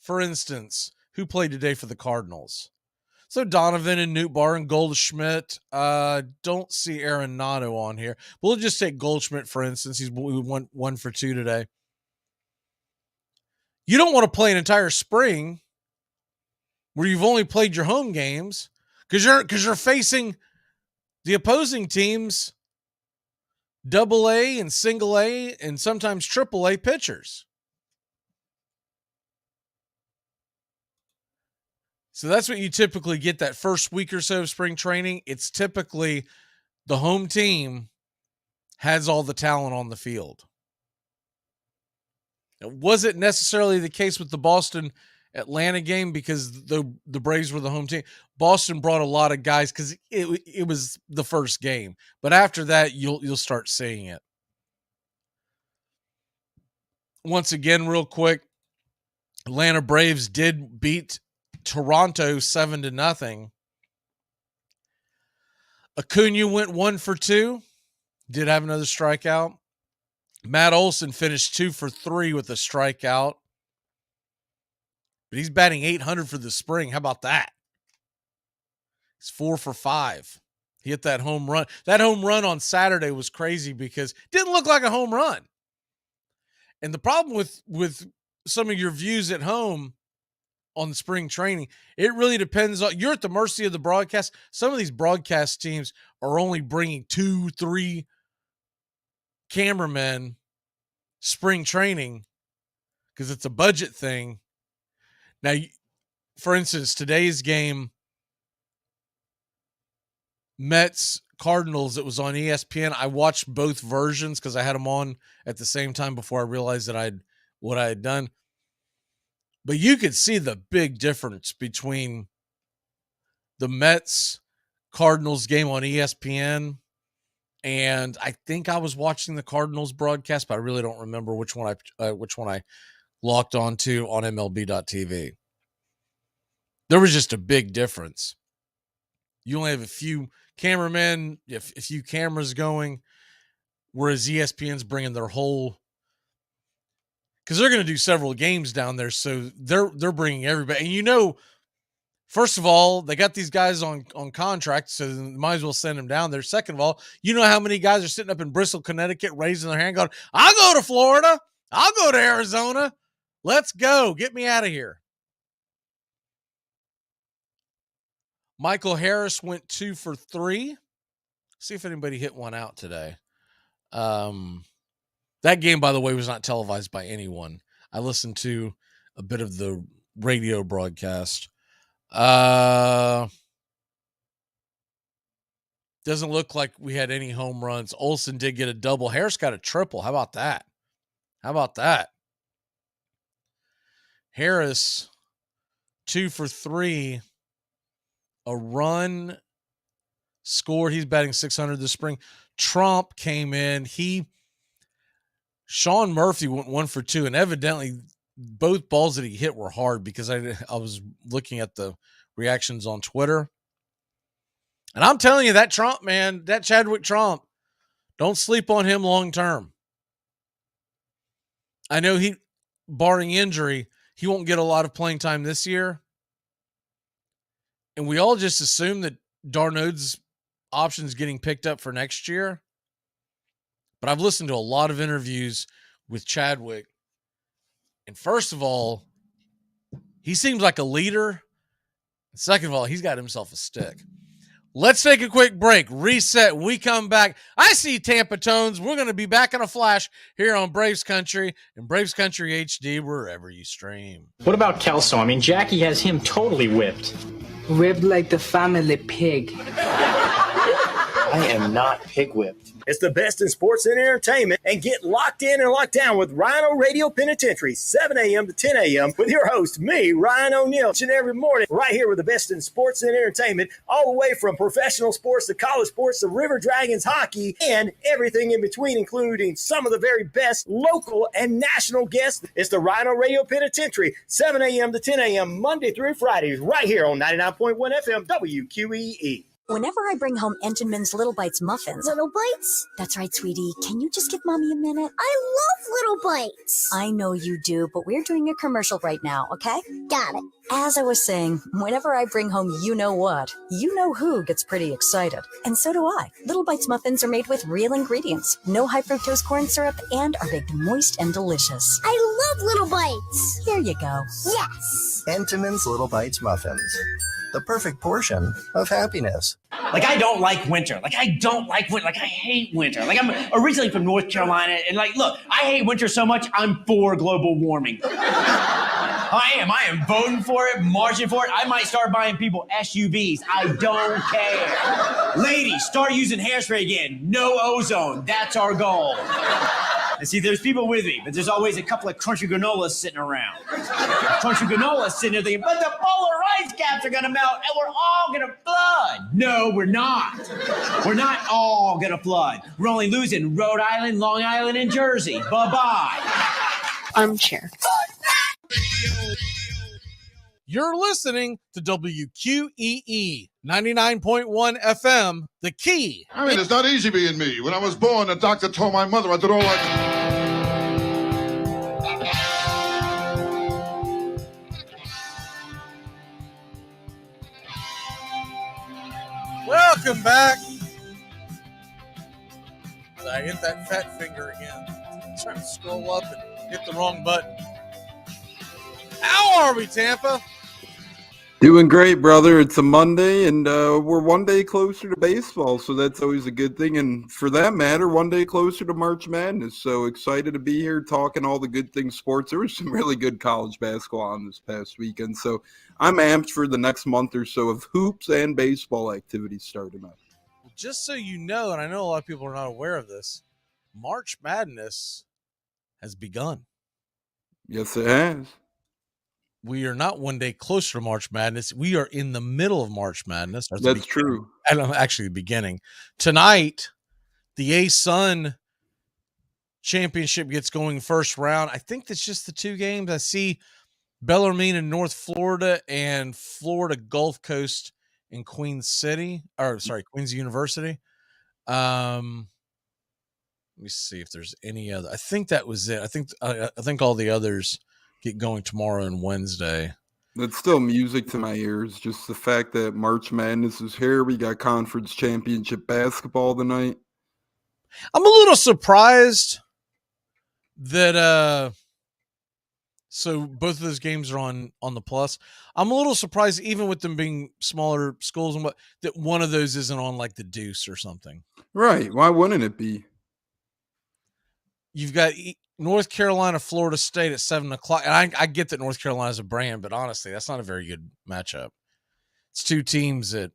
[SPEAKER 1] For instance, who played today for the Cardinals? So Donovan and Nootbaar and Goldschmidt. Don't see Arenado on here. We'll just take Goldschmidt, for instance. We went 1 for 2 today. You don't want to play an entire spring where you've only played your home games because you're facing the opposing teams AA and single A and sometimes AAA pitchers. So that's what you typically get that first week or so of spring training. It's typically the home team has all the talent on the field. It wasn't necessarily the case with the Boston-Atlanta game because the Braves were the home team. Boston brought a lot of guys because it was the first game. But after that, you'll start seeing it. Once again, real quick, Atlanta Braves did beat Toronto 7-0. Acuna went 1 for 2. Did have another strikeout. Matt Olson finished 2 for 3 with a strikeout. But he's batting .800 for the spring. How about that? He's 4 for 5. He hit that home run. That home run on Saturday was crazy because it didn't look like a home run. And the problem with some of your views at home on the spring training, it really depends on, you're at the mercy of the broadcast. Some of these broadcast teams are only bringing 2-3 cameramen spring training because it's a budget thing. Now, for instance, today's game, Mets Cardinals, it was on ESPN. I watched both versions because I had them on at the same time before I realized that what I had done. But you could see the big difference between the Mets Cardinals game on ESPN, and I think I was watching the Cardinals broadcast, but I really don't remember which one I locked onto on MLB.TV. There was just a big difference. You only have a few cameramen, a few cameras going, whereas ESPN's bringing their whole, because they're going to do several games down there, so they're bringing everybody. And first of all, they got these guys on contract, so might as well send them down there. Second of all, you know how many guys are sitting up in Bristol, Connecticut, raising their hand, going, "I'll go to Florida. I'll go to Arizona. Let's go. Get me out of here." Michael Harris went 2 for 3. See if anybody hit one out today. That game, by the way, was not televised by anyone. I listened to a bit of the radio broadcast. Doesn't look like we had any home runs. Olsen did get a double. Harris got a triple. How about that? Harris, 2 for 3. A run scored. He's batting .600 this spring. Trump came in. Sean Murphy went 1 for 2, and evidently both balls that he hit were hard, because I was looking at the reactions on Twitter. And I'm telling you, that Trump, man, that Chadwick Trump, don't sleep on him long term. I know barring injury, he won't get a lot of playing time this year. And we all just assume that Darnold's option's getting picked up for next year. But I've listened to a lot of interviews with Chadwick. And first of all, he seems like a leader. Second of all, he's got himself a stick. Let's take a quick break, reset. We come back. I see Tampa Tones. We're going to be back in a flash here on Braves Country and Braves Country HD, wherever you stream.
[SPEAKER 2] What about Kelso? I mean, Jackie has him totally whipped.
[SPEAKER 3] Ribbed like the family pig.
[SPEAKER 9] I am not pig whipped.
[SPEAKER 12] It's the best in sports and entertainment, and get locked in and locked down with Rhino Radio Penitentiary, 7 a.m. to 10 a.m. with your host, me, Ryan O'Neal, each and every morning, right here with the best in sports and entertainment, all the way from professional sports to college sports to River Dragons hockey and everything in between, including some of the very best local and national guests. It's the Rhino Radio Penitentiary, 7 a.m. to 10 a.m. Monday through Fridays, right here on 99.1 FM WQEE.
[SPEAKER 7] Whenever I bring home Entenmann's Little Bites muffins.
[SPEAKER 20] Little Bites?
[SPEAKER 7] That's right, sweetie. Can you just give Mommy a minute?
[SPEAKER 20] I love Little Bites.
[SPEAKER 7] I know you do, but we're doing a commercial right now, okay?
[SPEAKER 20] Got it.
[SPEAKER 7] As I was saying, whenever I bring home you-know-who gets pretty excited. And so do I. Little Bites muffins are made with real ingredients, no high-fructose corn syrup, and are baked moist and delicious.
[SPEAKER 20] I love Little Bites.
[SPEAKER 7] Here you go.
[SPEAKER 20] Yes.
[SPEAKER 8] Entenmann's Little Bites Muffins. The perfect portion of happiness.
[SPEAKER 17] Like, I don't like winter. Like, I hate winter. Like, I'm originally from North Carolina, and look, I hate winter so much, I'm for global warming. I am voting for it, marching for it. I might start buying people SUVs. I don't care. Ladies, start using hairspray again. No ozone. That's our goal. And see, there's people with me, but there's always a couple of crunchy granolas sitting around. Crunchy granolas sitting there thinking, but the polar ice caps are going to melt and we're all going to flood. No, we're not. We're not all going to flood. We're only losing Rhode Island, Long Island, and Jersey. Bye-bye.
[SPEAKER 5] Armchair.
[SPEAKER 1] You're listening to WQEE 99.1 FM, The Key.
[SPEAKER 18] I mean, it's not easy being me. When I was born, the doctor told my mother I did all I could.
[SPEAKER 1] Welcome back. I hit that fat finger again. Trying to scroll up and hit the wrong button. How are we, Tampa?
[SPEAKER 19] Doing great, brother. It's a Monday, and we're one day closer to baseball, so that's always a good thing. And for that matter, one day closer to March Madness. So excited to be here talking all the good things sports. There was some really good college basketball on this past weekend, so I'm amped for the next month or so of hoops and baseball activities starting up.
[SPEAKER 1] Just so you know, and I know a lot of people are not aware of this, March Madness has begun.
[SPEAKER 19] Yes, it has.
[SPEAKER 1] we are not one day closer to March Madness. We are in the middle of March Madness.
[SPEAKER 19] That's true.
[SPEAKER 1] Actually, the beginning. Tonight, the A-Sun championship gets going first round. I think that's just the 2 games. I see Bellarmine in North Florida and Florida Gulf Coast in Queens University. Let me see if there's any other. I think that was it. I think all the others get going tomorrow and Wednesday.
[SPEAKER 19] That's still music to my ears. Just the fact that March Madness is here. We got conference championship basketball tonight.
[SPEAKER 1] I'm a little surprised that so both of those games are on the Plus. I'm a little surprised, even with them being smaller schools, and that one of those isn't on like the Deuce or something.
[SPEAKER 19] Right? Why wouldn't it be?
[SPEAKER 1] You've got North Carolina, Florida State at 7:00. And I get that North Carolina is a brand, but honestly, that's not a very good matchup. It's 2 teams that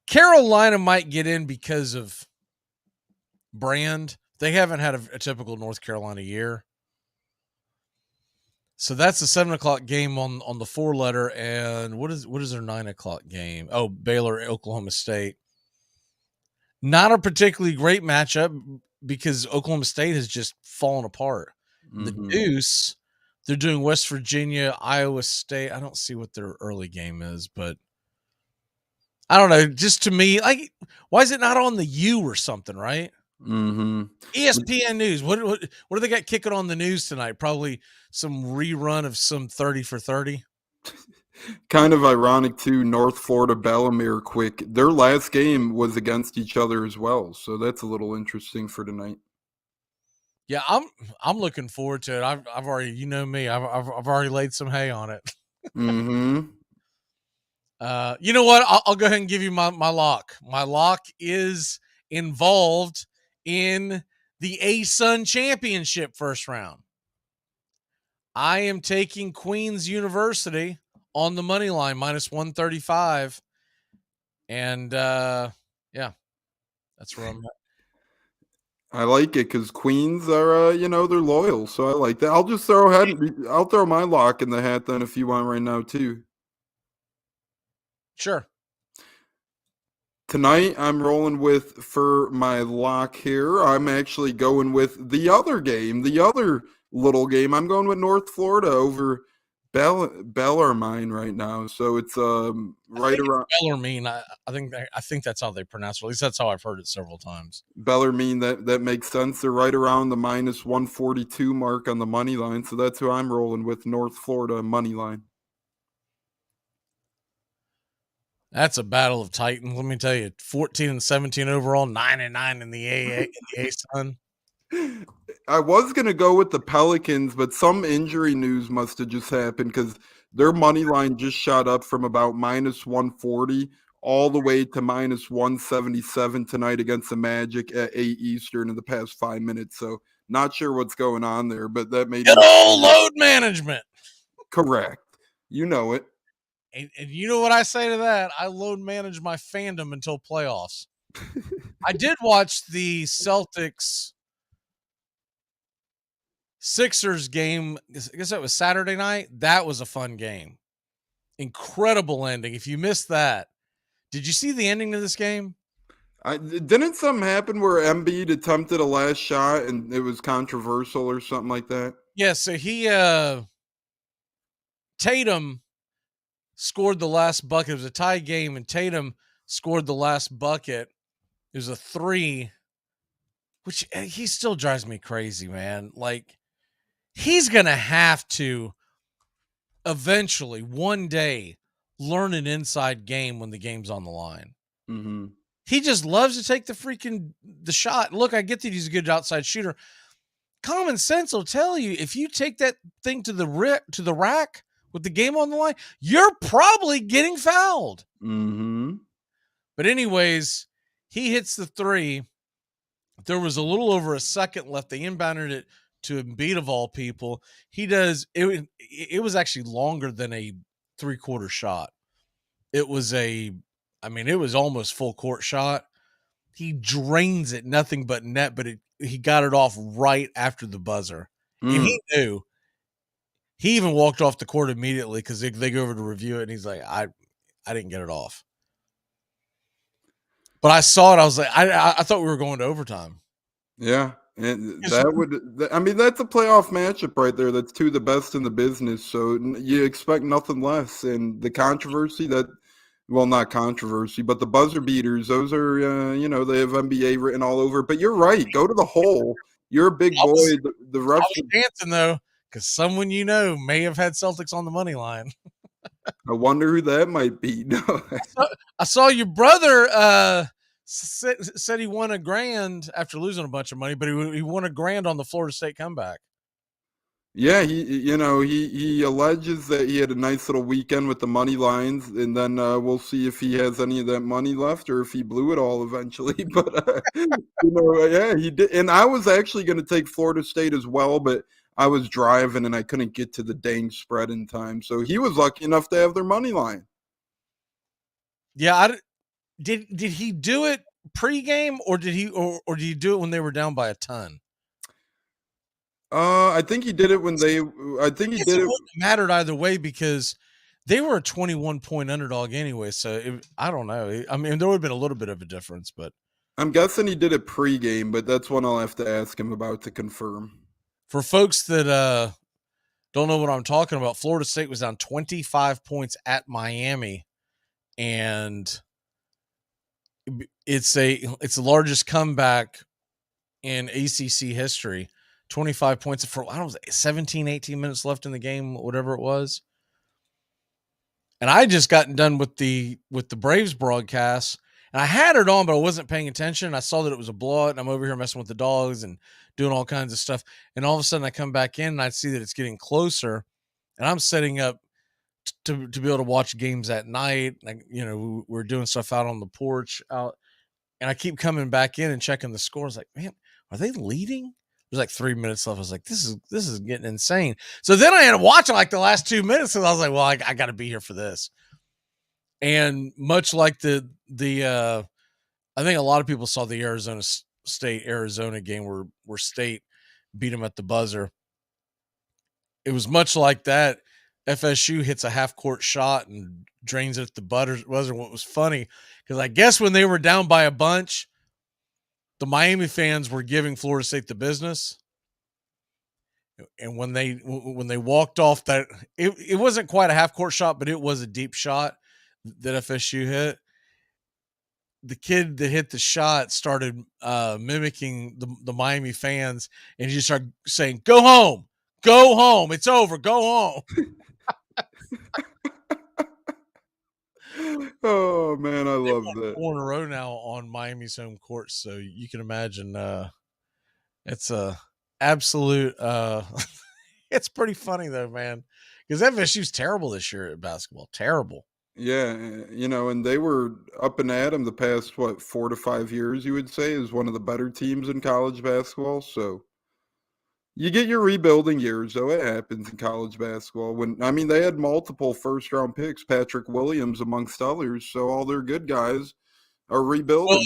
[SPEAKER 1] Carolina might get in because of brand. They haven't had a typical North Carolina year. So that's the 7:00 game on the 4-letter. And what is their 9:00 game? Oh, Baylor, Oklahoma State. Not a particularly great matchup because Oklahoma State has just fallen apart. Mm-hmm. The Deuce, they're doing West Virginia, Iowa State. I don't see what their early game is, but I don't know. Just to me, like, why is it not on the U or something, right?
[SPEAKER 19] Mm-hmm.
[SPEAKER 1] ESPN News. What do they got kicking on the news tonight? Probably some rerun of some 30 for 30.
[SPEAKER 19] Kind of ironic too. North Florida, Bellarmine, quick. Their last game was against each other as well, so that's a little interesting for tonight.
[SPEAKER 1] Yeah, I'm looking forward to it. I've already, you know me, I've already laid some hay on it.
[SPEAKER 19] Mm-hmm.
[SPEAKER 1] You know what? I'll go ahead and give you my lock. My lock is involved in the A-Sun Championship first round. I am taking Queens University on the money line, -135. And yeah, that's where I'm at.
[SPEAKER 19] I like it because Queens are, they're loyal. So I like that. I'll just I'll throw my lock in the hat then if you want right now too.
[SPEAKER 1] Sure.
[SPEAKER 19] Tonight, I'm rolling with, for my lock here, I'm actually going with the other game, the other little game. I'm going with North Florida over Bellarmine right now. So it's right around
[SPEAKER 1] Bellarmine. I think that's how they pronounce it. At least that's how I've heard it several times.
[SPEAKER 19] Bellarmine, that makes sense. They're right around the -142 mark on the money line. So that's who I'm rolling with, North Florida money line.
[SPEAKER 1] That's a battle of titans. Let me tell you, 14-17 overall, 9-9 in the A-Sun.
[SPEAKER 19] I was going to go with the Pelicans, but some injury news must have just happened because their money line just shot up from about -140 all the way to -177 tonight against the Magic at 8 Eastern in the past 5 minutes. So not sure what's going on there, but that made
[SPEAKER 1] good old load management.
[SPEAKER 19] Correct. You know it.
[SPEAKER 1] And you know what I say to that? I load manage my fandom until playoffs. I did watch the Celtics Sixers game. I guess that was Saturday night. That was a fun game. Incredible ending. If you missed that, did you see the ending of this game?
[SPEAKER 19] Didn't something happen where Embiid attempted a last shot and it was controversial or something like that?
[SPEAKER 1] Yeah, so Tatum scored the last bucket. It was a tie game, and Tatum scored the last bucket. It was a 3, which he still drives me crazy, man. Like, he's going to have to eventually, one day, learn an inside game when the game's on the line.
[SPEAKER 19] Mm-hmm.
[SPEAKER 1] He just loves to take the shot. Look, I get that he's a good outside shooter. Common sense will tell you, if you take that thing to the rack with the game on the line, you're probably getting fouled.
[SPEAKER 19] Mm-hmm.
[SPEAKER 1] But anyways, he hits the 3. There was a little over a second left. They inbounded it to Embiid of all people. He does it. It was actually longer than a 3/4 shot. It was it was almost full court shot. He drains it, nothing but net, but he got it off right after the buzzer. And he knew He even walked off the court immediately because they go over to review it, and he's like, I didn't get it off. But I saw it. I was like, I thought we were going to overtime.
[SPEAKER 19] Yeah, and that would. I mean, that's a playoff matchup right there. That's two of the best in the business. So you expect nothing less. And the controversy well, not controversy, but the buzzer beaters. Those are, they have NBA written all over. But you're right. Go to the hole. You're a big boy. The refs.
[SPEAKER 1] I was dancing though, because someone may have had Celtics on the money line.
[SPEAKER 19] I wonder who that might be. No.
[SPEAKER 1] I saw your brother said he won $1,000 after losing a bunch of money, but he won $1,000 on the Florida State comeback.
[SPEAKER 19] Yeah, he alleges that he had a nice little weekend with the money lines, and then we'll see if he has any of that money left or if he blew it all eventually. But yeah, he did. And I was actually going to take Florida State as well, but I was driving and I couldn't get to the dang spread in time. So he was lucky enough to have their money line.
[SPEAKER 1] Yeah, did he do it pregame or did he do it when they were down by a ton?
[SPEAKER 19] I think he did it when they. I think he did it.
[SPEAKER 1] Wouldn't have mattered either way because they were a 21-point underdog anyway. So I don't know. I mean, there would have been a little bit of a difference, but
[SPEAKER 19] I'm guessing he did it pregame. But that's one I'll have to ask him about to confirm.
[SPEAKER 1] For folks that don't know what I'm talking about, Florida State was down 25 points at Miami, and it's the largest comeback in ACC history. 25 points for, 17, 18 minutes left in the game, whatever it was. And I just gotten done with the Braves broadcast, and I had it on, but I wasn't paying attention. I saw that it was a blowout, and I'm over here messing with the dogs and doing all kinds of stuff. And all of a sudden I come back in and I see that it's getting closer, and I'm setting up to be able to watch games at night. Like, we're doing stuff out on the porch out, and I keep coming back in and checking the scores. Like, man, are they leading? There's like 3 minutes left. I was like, this is getting insane. So then I had to watch like the last 2 minutes, and I was like, well, I got to be here for this. And much like the I think a lot of people saw the Arizona game where State beat them at the buzzer. It was much like that. FSU hits a half-court shot and drains it at the buzzer. What was funny, because I guess when they were down by a bunch, the Miami fans were giving Florida State the business. And when they walked off that, it wasn't quite a half-court shot, but it was a deep shot that FSU hit. The kid that hit the shot started mimicking the Miami fans, and he just started saying, go home, it's over, go home.
[SPEAKER 19] Oh man, I love that.
[SPEAKER 1] 4 in a row now on Miami's home court, so you can imagine it's a absolute it's pretty funny though, man, because FSU's terrible this year at basketball. Terrible.
[SPEAKER 19] Yeah, and they were up and at them the past 4 to 5 years, you would say, is one of the better teams in college basketball. So you get your rebuilding years, though. It happens in college basketball. They had multiple first-round picks, Patrick Williams amongst others, so all their good guys are rebuilding.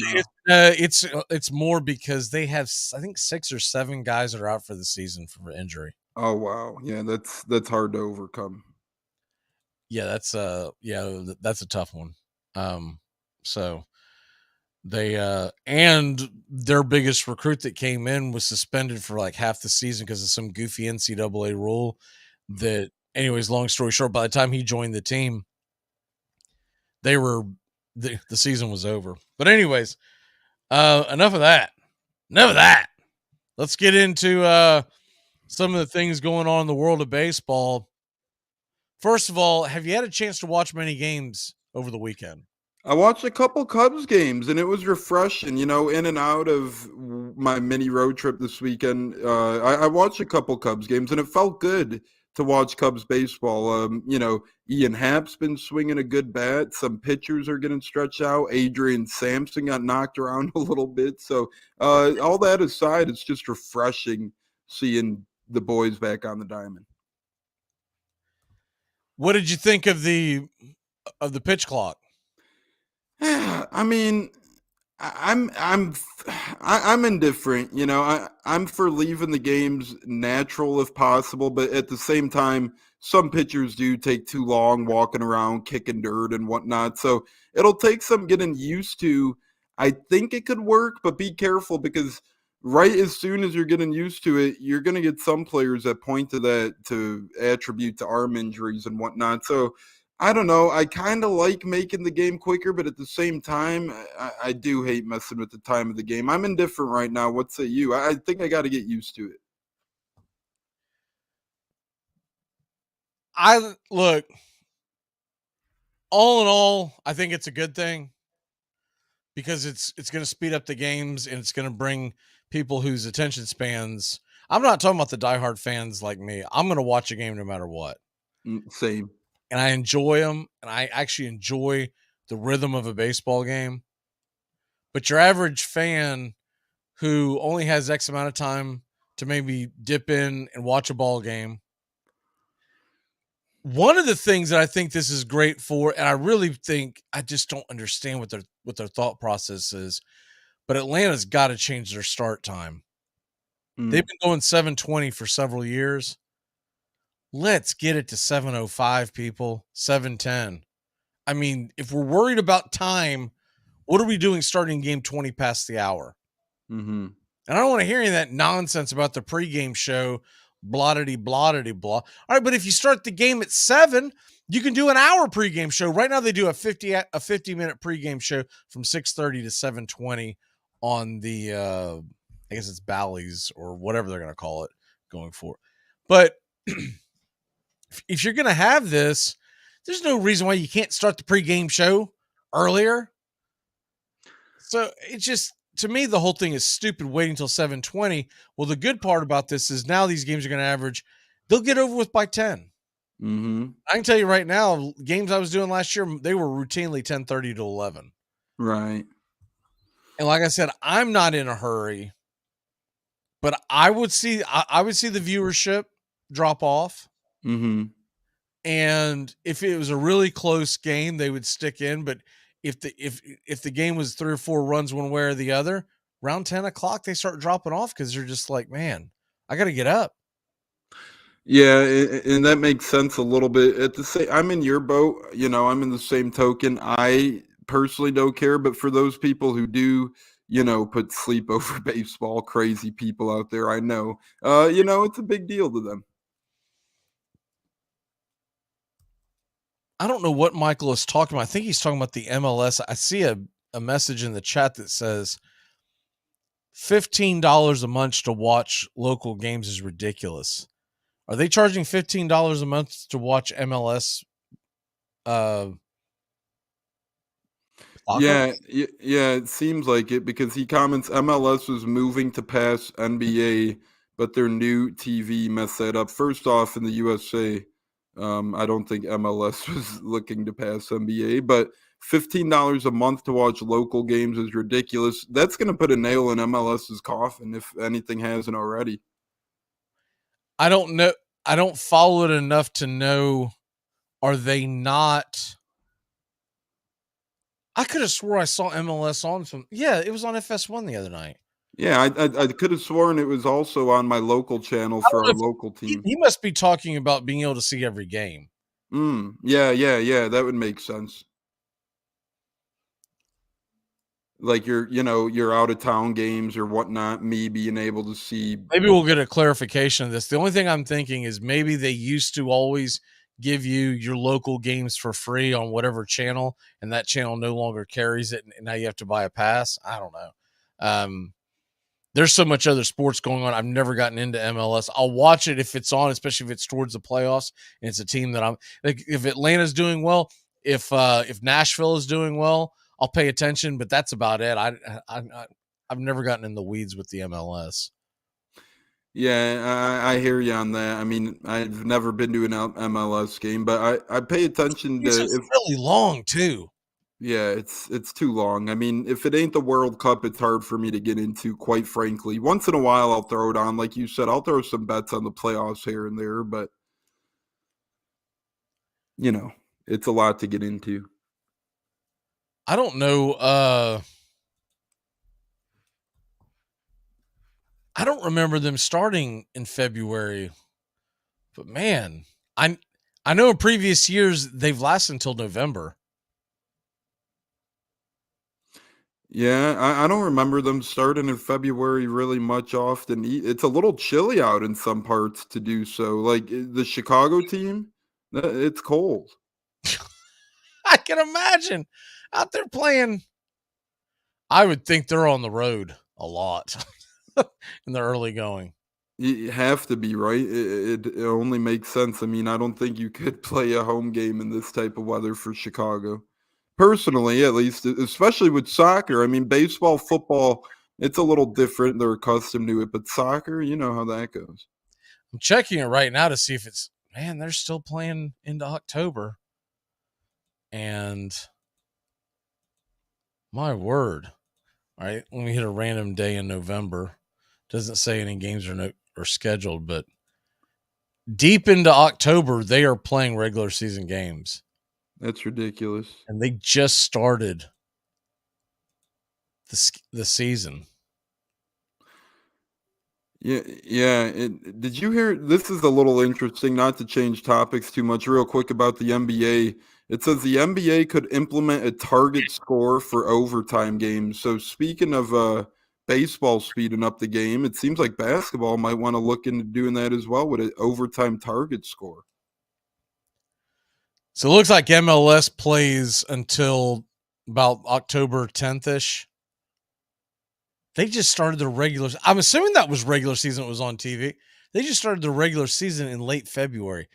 [SPEAKER 1] Well, it's more because they have, I think, 6 or 7 guys that are out for the season for injury.
[SPEAKER 19] Oh wow, yeah, that's hard to overcome.
[SPEAKER 1] Yeah, that's a tough one. So they and their biggest recruit that came in was suspended for like half the season because of some goofy NCAA rule. That, anyways, long story short, by the time he joined the team, the season was over. But anyways, enough of that. Let's get into some of the things going on in the world of baseball. First of all, have you had a chance to watch many games over the weekend?
[SPEAKER 19] I watched a couple Cubs games, and it was refreshing, in and out of my mini road trip this weekend. I watched a couple Cubs games, and it felt good to watch Cubs baseball. Ian Happ's been swinging a good bat. Some pitchers are getting stretched out. Adrian Sampson got knocked around a little bit. So all that aside, it's just refreshing seeing the boys back on the diamond.
[SPEAKER 1] What did you think of the pitch clock?
[SPEAKER 19] I mean, I'm indifferent. You know, I'm for leaving the games natural if possible, but at the same time, some pitchers do take too long walking around kicking dirt and whatnot. So it'll take some getting used to. I think it could work, but be careful because right as soon as you're getting used to it, you're going to get some players that point to that to attribute to arm injuries and whatnot. So I don't know. I kind of like making the game quicker, but at the same time, I do hate messing with the time of the game. I'm indifferent right now. What say you? I think I got to get used to it.
[SPEAKER 1] Look, all in all, I think it's a good thing because it's going to speed up the games and it's going to bring people whose attention spans. I'm not talking about the diehard fans like me. I'm going to watch a game no matter what.
[SPEAKER 19] Same.
[SPEAKER 1] And I enjoy them, and I actually enjoy the rhythm of a baseball game. But your average fan who only has X amount of time to maybe dip in and watch a ball game. One of the things that I think this is great for, and I really think I just don't understand what their thought process is, but Atlanta's got to change their start time. They've been going 7:20 for several years. Let's get it to 7:05, people. 7:10. I mean, if we're worried about time, what are we doing starting game 20 past the hour?
[SPEAKER 19] Mm-hmm.
[SPEAKER 1] And I don't want to hear any of that nonsense about the pregame show, blah-dity, blah-dity, blah. All right, but if you start the game at 7, you can do an hour pregame show. Right now they do a 50-minute pregame show from 6:30 to 7:20 on the, I guess it's Bally's or whatever they're going to call it going forward. But if you're going to have this, there's no reason why you can't start the pregame show earlier. So it's just, to me, the whole thing is stupid waiting until 7:20. Well, the good part about this is now these games are going to average, they'll get over with by 10.
[SPEAKER 19] Mm-hmm.
[SPEAKER 1] I can tell you right now, games I was doing last year, they were routinely 10:30 to 11.
[SPEAKER 19] Right.
[SPEAKER 1] And like I said, I'm not in a hurry, but I would see the viewership drop off.
[SPEAKER 19] Mm-hmm.
[SPEAKER 1] And if it was a really close game, they would stick in. But if the game was 3 or 4 runs one way or the other, around 10 o'clock, they start dropping off because they're just like, man, I got to get up.
[SPEAKER 19] Yeah, and that makes sense a little bit. At the same, I'm in your boat. You know, I'm in the same token. I personally don't care, but for those people who do, you know, put sleep over baseball, crazy people out there, I know. You know, it's a big deal to them.
[SPEAKER 1] I don't know what Michael is talking about. I think he's talking about the MLS. I see a message in the chat that says $15 a month to watch local games is ridiculous. Are they charging $15 a month to watch MLS?
[SPEAKER 19] Yeah, it seems like it because he comments MLS was moving to pass NBA, but their new TV messed that up. First off, in the USA, I don't think MLS was looking to pass NBA, but $15 a month to watch local games is ridiculous. That's going to put a nail in MLS's coffin if anything hasn't already.
[SPEAKER 1] I don't know. I don't follow it enough to know. Are they not? I could have swore I saw MLS on some. Yeah, it was on FS1 the other night.
[SPEAKER 19] Yeah, I could have sworn it was also on my local channel for our local team.
[SPEAKER 1] He must be talking about being able to see every game.
[SPEAKER 19] Yeah, that would make sense. Like your out of town games or whatnot, me being able to see.
[SPEAKER 1] Maybe we'll get a clarification of this. The only thing I'm thinking is maybe they used to always give you your local games for free on whatever channel, and that channel no longer carries it, and now you have to buy a pass. I don't know. There's so much other sports going on. I've never gotten into MLS. I'll watch it if it's on, especially if it's towards the playoffs and it's a team that I'm like. If Atlanta's doing well, if Nashville is doing well, I'll pay attention. But that's about it. I've never gotten in the weeds with the MLS.
[SPEAKER 19] Yeah, I hear you on that. I mean, I've never been to an MLS game, but I pay attention to.
[SPEAKER 1] It's really long too.
[SPEAKER 19] Yeah, it's too long. I mean, if it ain't the World Cup, it's hard for me to get into, quite frankly. Once in a while, I'll throw it on. Like you said, I'll throw some bets on the playoffs here and there, but, you know, it's a lot to get into.
[SPEAKER 1] I don't know. I don't remember them starting in February, but man, I know in previous years they've lasted until November.
[SPEAKER 19] Yeah, I don't remember them starting in February really much often. It's a little chilly out in some parts to do so. Like the Chicago team, it's cold.
[SPEAKER 1] I can imagine out there playing. I would think they're on the road a lot in the early going.
[SPEAKER 19] You have to be, right? It only makes sense. I mean, I don't think you could play a home game in this type of weather for Chicago. Personally, at least, especially with soccer. I mean, baseball, football, it's a little different. They're accustomed to it, but soccer, you know how that goes.
[SPEAKER 1] I'm checking it right now to see if it's, man, they're still playing into October. And my word. All right, let me hit a random day in November. Doesn't say any games are scheduled, but deep into October, they are playing regular season games.
[SPEAKER 19] That's ridiculous.
[SPEAKER 1] And they just started the season.
[SPEAKER 19] Yeah. Did you hear? This is a little interesting. Not to change topics too much, real quick about the NBA. It says the NBA could implement a target score for overtime games. So speaking of baseball speeding up the game, it seems like basketball might want to look into doing that as well with an overtime target score.
[SPEAKER 1] So it looks like MLS plays until about October 10th-ish. They just started their regular. I'm assuming that was regular season. It was on TV. They just started their regular season in late February.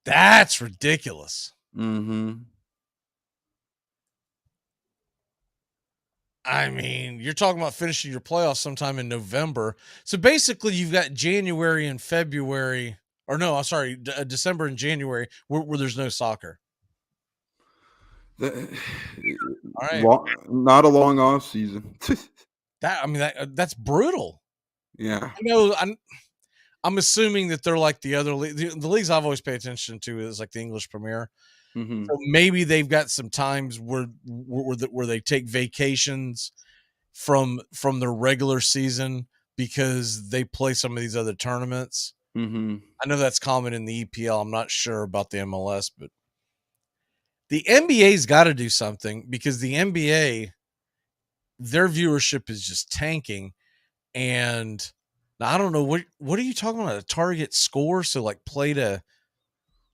[SPEAKER 1] That's ridiculous.
[SPEAKER 19] Mm-hmm.
[SPEAKER 1] I mean, you're talking about finishing your playoffs sometime in November. So basically, you've got January and February, or no, I'm sorry, December and January where there's no soccer.
[SPEAKER 19] All right. Not a long off season.
[SPEAKER 1] That's brutal.
[SPEAKER 19] Yeah.
[SPEAKER 1] I know. I'm assuming that they're like the other the leagues I've always paid attention to is like the English Premier.
[SPEAKER 19] Mm-hmm.
[SPEAKER 1] So maybe they've got some times where they take vacations from their regular season because they play some of these other tournaments.
[SPEAKER 19] Mm-hmm.
[SPEAKER 1] I know that's common in the EPL. I'm not sure about the MLS, but the NBA's got to do something because the NBA, their viewership is just tanking. And now, I don't know what are you talking about? A target score? So like play to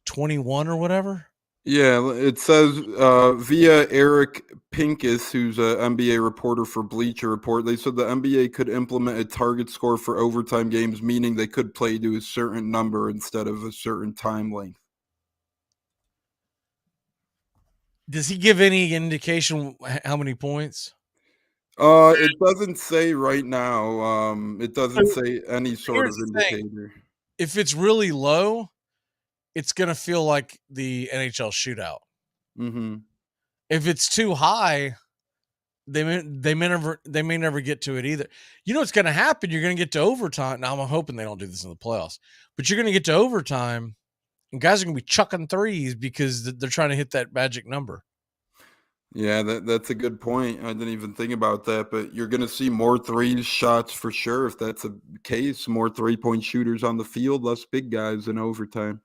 [SPEAKER 1] 21 or whatever?
[SPEAKER 19] Yeah, it says via Eric Pincus, who's an NBA reporter for Bleacher Report, they said the NBA could implement a target score for overtime games, meaning they could play to a certain number instead of a certain time length.
[SPEAKER 1] Does he give any indication how many points?
[SPEAKER 19] It doesn't say right now. It doesn't say any sort of indicator.
[SPEAKER 1] If it's really low, it's going to feel like the NHL shootout.
[SPEAKER 19] Mm-hmm.
[SPEAKER 1] If it's too high, they may never get to it either. You know what's going to happen? You're going to get to overtime. Now, I'm hoping they don't do this in the playoffs, but you're going to get to overtime, and guys are going to be chucking threes because they're trying to hit that magic number.
[SPEAKER 19] Yeah, that's a good point. I didn't even think about that, but you're going to see more threes shots for sure if that's the case. More 3-point shooters on the field, less big guys in overtime.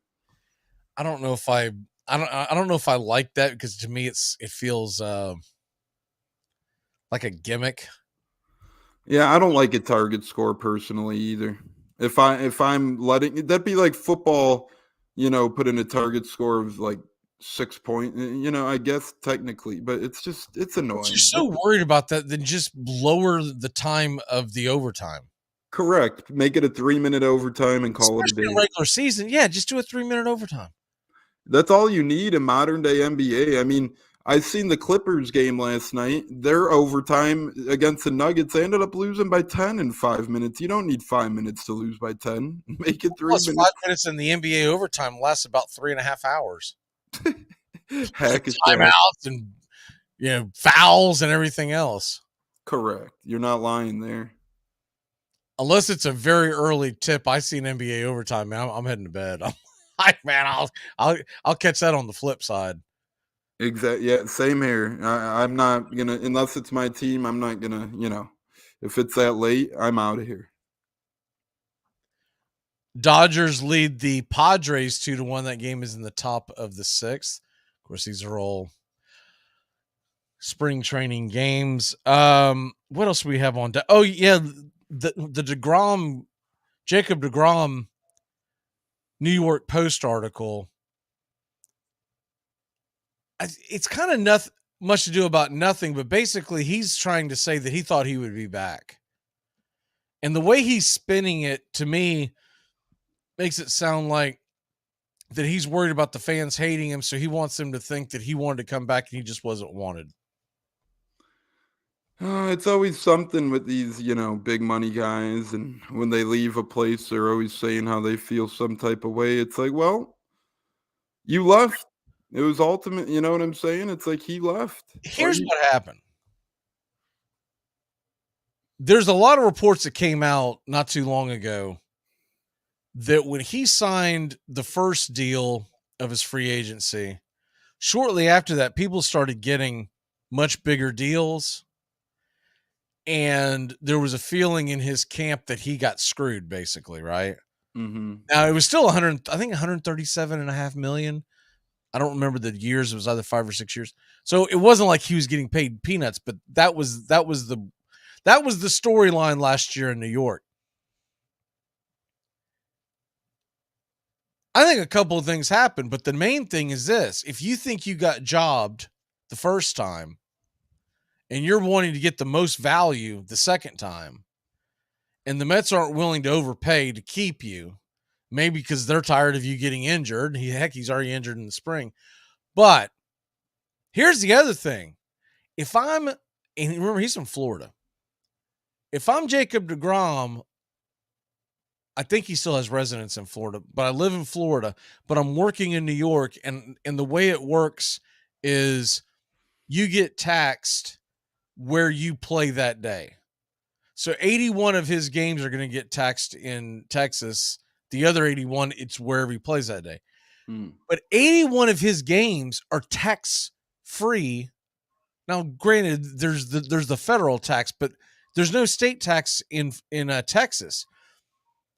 [SPEAKER 1] I don't know if I don't know if I like that because to me it feels like a gimmick.
[SPEAKER 19] Yeah, I don't like a target score personally either. If I'm letting that'd be like football, put in a target score of like 6 point, I guess technically, but it's annoying.
[SPEAKER 1] If you're so worried about that, then just lower the time of the overtime.
[SPEAKER 19] Correct. Make it a 3-minute overtime and call it a day.
[SPEAKER 1] In regular season, yeah, just do a 3-minute overtime.
[SPEAKER 19] That's all you need in modern day NBA. I mean, I seen the Clippers game last night. Their overtime against the Nuggets, they ended up losing by 10 in 5 minutes. You don't need 5 minutes to lose by 10. Make it 3 minutes.
[SPEAKER 1] 5 minutes in the NBA overtime lasts about 3.5 hours.
[SPEAKER 19] Heck, it's
[SPEAKER 1] timeouts and fouls and everything else.
[SPEAKER 19] Correct. You're not lying there.
[SPEAKER 1] Unless it's a very early tip, I see an NBA overtime, man. I'm heading to bed. I'll catch that on the flip side.
[SPEAKER 19] Exactly. Yeah, same here. I'm not gonna, unless it's my team. I'm not gonna, if it's that late, I'm out of here.
[SPEAKER 1] Dodgers lead the Padres 2-1. That game is in the top of the 6th. Of course, these are all spring training games. What else do we have on? Oh, yeah, the DeGrom, Jacob DeGrom New York Post article. It's kind of nothing much to do about nothing, but basically he's trying to say that he thought he would be back. And the way he's spinning it, to me, makes it sound like that he's worried about the fans hating him, so he wants them to think that he wanted to come back and he just wasn't wanted.
[SPEAKER 19] It's always something with these, big money guys, and when they leave a place, they're always saying how they feel some type of way. It's like, well, you left. It was ultimate, you know what I'm saying? It's like he left.
[SPEAKER 1] Here's what happened. There's a lot of reports that came out not too long ago that when he signed the first deal of his free agency, shortly after that, people started getting much bigger deals. And there was a feeling in his camp that he got screwed, basically, right?
[SPEAKER 19] Mm-hmm.
[SPEAKER 1] Now, it was still 137.5 million. I don't remember the years. It was either 5 or 6 years. So it wasn't like he was getting paid peanuts, but that was the storyline last year in New York. I think a couple of things happened, but the main thing is this. If you think you got jobbed the first time and you're wanting to get the most value the second time, and the Mets aren't willing to overpay to keep you, maybe because they're tired of you getting injured. He's already injured in the spring. But here's the other thing. And remember, he's from Florida. If I'm Jacob DeGrom, I think he still has residence in Florida, but I live in Florida, but I'm working in New York, and the way it works is you get taxed where you play that day. So 81 of his games are going to get taxed in Texas. The other 81, it's wherever he plays that day. But 81 of his games are tax-free. Now, granted, there's the federal tax, but there's no state tax in Texas.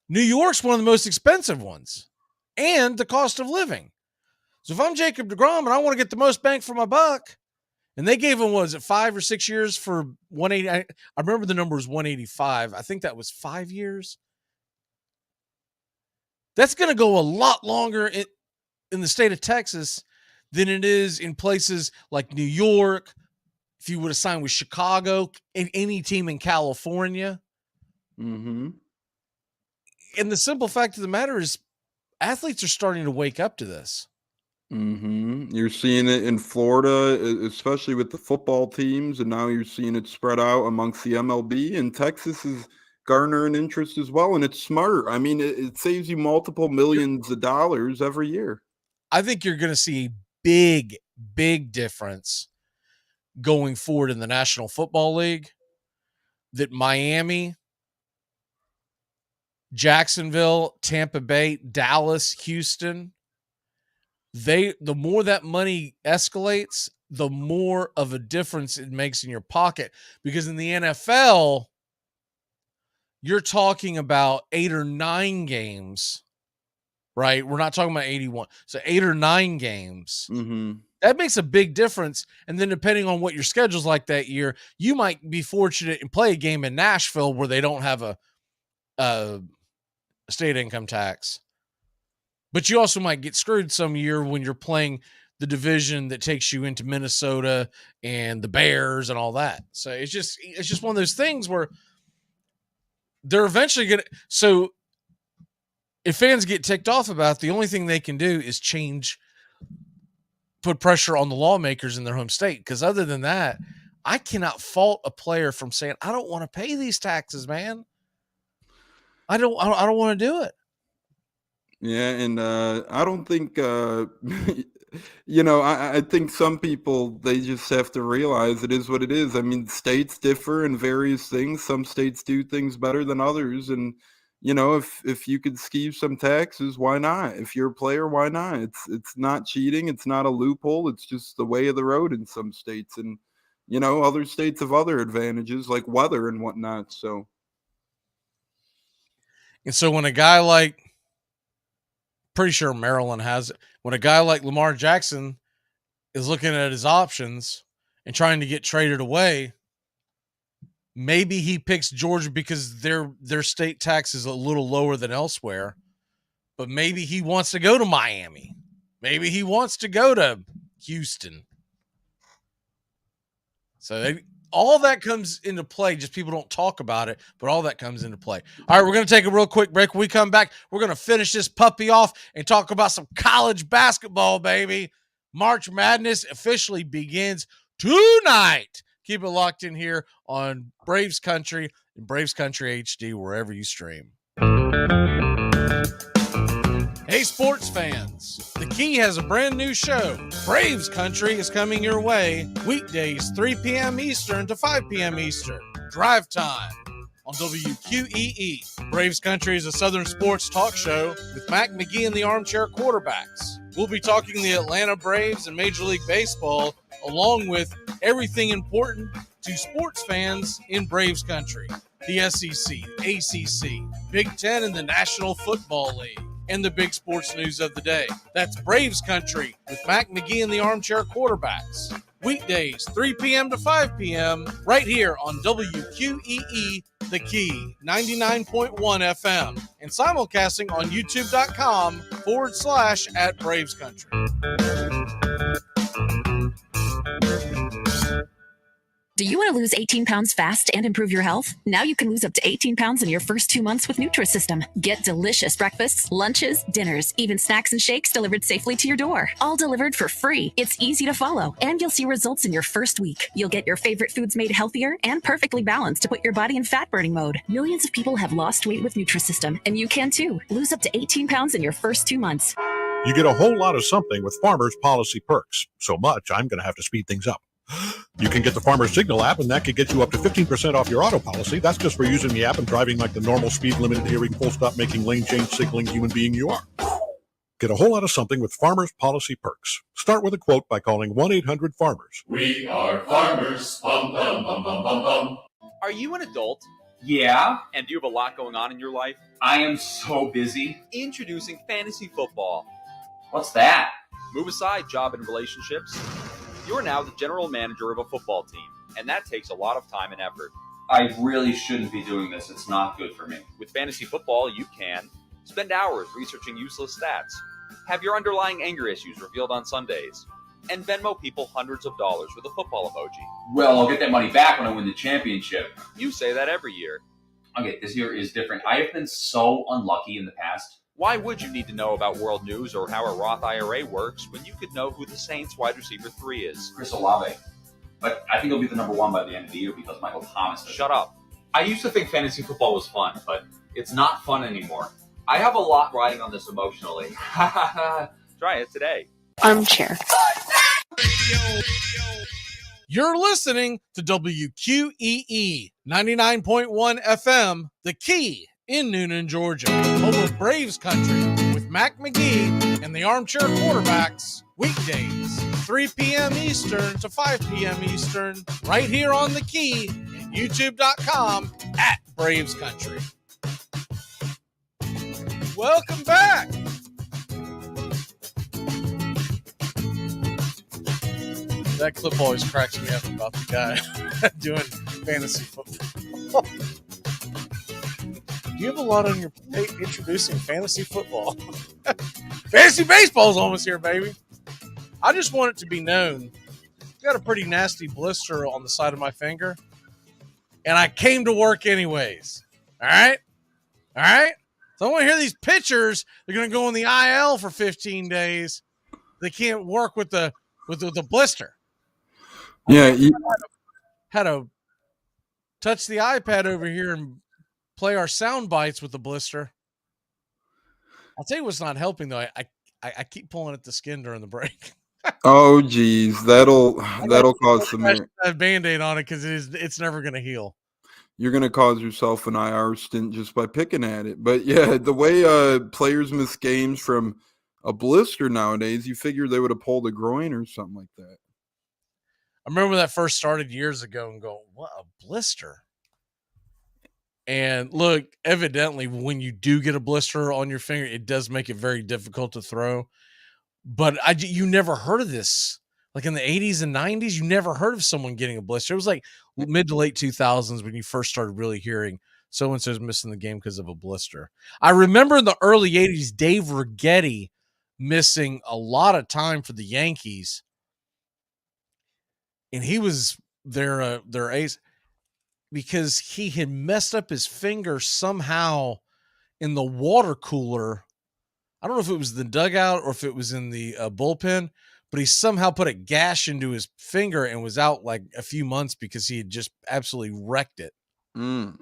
[SPEAKER 1] New York's one of the most expensive ones, and the cost of living. So if I'm Jacob DeGrom and I want to get the most bang for my buck, and they gave him, 5 or 6 years for 180? I remember the number was 185. I think that was 5 years. That's going to go a lot longer in the state of Texas than it is in places like New York. If you would have signed with Chicago, and any team in California.
[SPEAKER 19] Mm-hmm.
[SPEAKER 1] And the simple fact of the matter is athletes are starting to wake up to this.
[SPEAKER 19] Mm-hmm. You're seeing it in Florida, especially with the football teams, and now you're seeing it spread out amongst the MLB, and Texas is garnering interest as well, and it's smart. I mean, it saves you multiple millions of dollars every year.
[SPEAKER 1] I think you're going to see a big, big difference going forward in the National Football League, that Miami, Jacksonville, Tampa Bay, Dallas, Houston, the more that money escalates, the more of a difference it makes in your pocket. Because in the NFL, you're talking about 8 or 9 games, right? We're not talking about 81. So 8 or 9 games.
[SPEAKER 19] Mm-hmm.
[SPEAKER 1] That makes a big difference. And then depending on what your schedule's like that year, you might be fortunate and play a game in Nashville where they don't have a state income tax. But you also might get screwed some year when you're playing the division that takes you into Minnesota and the Bears and all that. So it's just one of those things where they're eventually going to. So if fans get ticked off about it, the only thing they can do is put pressure on the lawmakers in their home state. Because other than that, I cannot fault a player from saying, I don't want to pay these taxes, man. I don't want to do it.
[SPEAKER 19] Yeah, and I don't think, I think some people, they just have to realize it is what it is. I mean, states differ in various things. Some states do things better than others. And, if you could skeeve some taxes, why not? If you're a player, why not? It's not cheating. It's not a loophole. It's just the way of the road in some states. And, other states have other advantages like weather and whatnot. So
[SPEAKER 1] when a guy like, pretty sure Maryland has it, when a guy like Lamar Jackson is looking at his options and trying to get traded away, maybe he picks Georgia because their state tax is a little lower than elsewhere, but maybe he wants to go to Miami. Maybe he wants to go to Houston. So all that comes into play. Just people don't talk about it, but all that comes into play. All right, we're going to take a real quick break. When we come back, we're going to finish this puppy off and talk about some college basketball, baby. March Madness officially begins tonight. Keep it locked in here on Braves Country and Braves Country HD, wherever you stream. Hey, sports fans. The Key has a brand new show. Braves Country is coming your way weekdays 3 p.m. Eastern to 5 p.m. Eastern. Drive time on WQEE. Braves Country is a Southern sports talk show with Mac McGee and the Armchair Quarterbacks. We'll be talking the Atlanta Braves and Major League Baseball, along with everything important to sports fans in Braves Country. The SEC, ACC, Big Ten, and the National Football League, and the big sports news of the day. That's Braves Country with Mac McGee and the Armchair Quarterbacks. Weekdays, 3 p.m. to 5 p.m. right here on WQEE, The Key, 99.1 FM, and simulcasting on youtube.com/@Braves Country.
[SPEAKER 13] Do you want to lose 18 pounds fast and improve your health? Now you can lose up to 18 pounds in your first 2 months with Nutrisystem. Get delicious breakfasts, lunches, dinners, even snacks and shakes delivered safely to your door. All delivered for free. It's easy to follow, and you'll see results in your first week. You'll get your favorite foods made healthier and perfectly balanced to put your body in fat-burning mode. Millions of people have lost weight with Nutrisystem, and you can too. Lose up to 18 pounds in your first 2 months.
[SPEAKER 14] You get a whole lot of something with Farmers Policy Perks. So much, I'm going to have to speed things up. You can get the Farmers Signal app, and that could get you up to 15% off your auto policy. That's just for using the app and driving like the normal speed limited hearing, full stop making lane change signaling human being you are. Get a whole lot of something with Farmers Policy Perks. Start with a quote by calling 1-800-FARMERS.
[SPEAKER 21] We are farmers. Bum, bum, bum, bum, bum, bum.
[SPEAKER 22] Are you an adult?
[SPEAKER 23] Yeah.
[SPEAKER 22] And do you have a lot going on in your life?
[SPEAKER 23] I am so busy.
[SPEAKER 22] Introducing fantasy football.
[SPEAKER 23] What's that?
[SPEAKER 22] Move aside job and relationships. You're now the general manager of a football team, and that takes a lot of time and effort.
[SPEAKER 23] I really shouldn't be doing this. It's not good for me.
[SPEAKER 22] With fantasy football, you can spend hours researching useless stats, have your underlying anger issues revealed on Sundays, and Venmo people hundreds of dollars with a football emoji.
[SPEAKER 23] Well, I'll get that money back when I win the championship.
[SPEAKER 22] You say that every year.
[SPEAKER 23] Okay, this year is different. I have been so unlucky in the past.
[SPEAKER 22] Why would you need to know about world news or how a Roth IRA works when you could know who the Saints wide receiver 3 is?
[SPEAKER 23] Chris Olave. But I think he'll be the number 1 by the end of the year because Michael Thomas.
[SPEAKER 22] Shut up.
[SPEAKER 23] I used to think fantasy football was fun, but it's not fun anymore. I have a lot riding on this emotionally.
[SPEAKER 22] Try it today.
[SPEAKER 5] Armchair.
[SPEAKER 1] You're listening to WQEE 99.1 FM, The Key in Noonan, Georgia, home of Braves Country with Mac McGee and the Armchair Quarterbacks, weekdays, 3 p.m. Eastern to 5 p.m. Eastern, right here on The Key and youtube.com/Braves Country. Welcome back. That clip always cracks me up about the guy doing fantasy football. You have a lot on your plate introducing fantasy football. Fantasy baseball's almost here, baby. I just want it to be known. I got a pretty nasty blister on the side of my finger, and I came to work anyways. All right? So I want to hear these pitchers. They're going to go on the IL for 15 days. They can't work with the blister.
[SPEAKER 19] Yeah.
[SPEAKER 1] Had to touch the iPad over here and play our sound bites with the blister. I'll tell you what's not helping though. I keep pulling at the skin during the break.
[SPEAKER 19] Oh geez, that'll cause some.
[SPEAKER 1] A Band-Aid on it because it's never going to heal.
[SPEAKER 19] You're going to cause yourself an IR stint just by picking at it. But yeah, the way players miss games from a blister nowadays, you figure they would have pulled a groin or something like that.
[SPEAKER 1] I remember when that first started years ago and go, what a blister. And look, evidently, when you do get a blister on your finger, it does make it very difficult to throw. But you never heard of this. Like in the 80s and 90s, you never heard of someone getting a blister. It was like mid to late 2000s when you first started really hearing so-and-so's missing the game because of a blister. I remember in the early 80s, Dave Righetti missing a lot of time for the Yankees. And he was their ace because he had messed up his finger somehow in the water cooler. I don't know if it was the dugout or if it was in the bullpen, but he somehow put a gash into his finger and was out like a few months because he had just absolutely wrecked it.
[SPEAKER 19] Mm.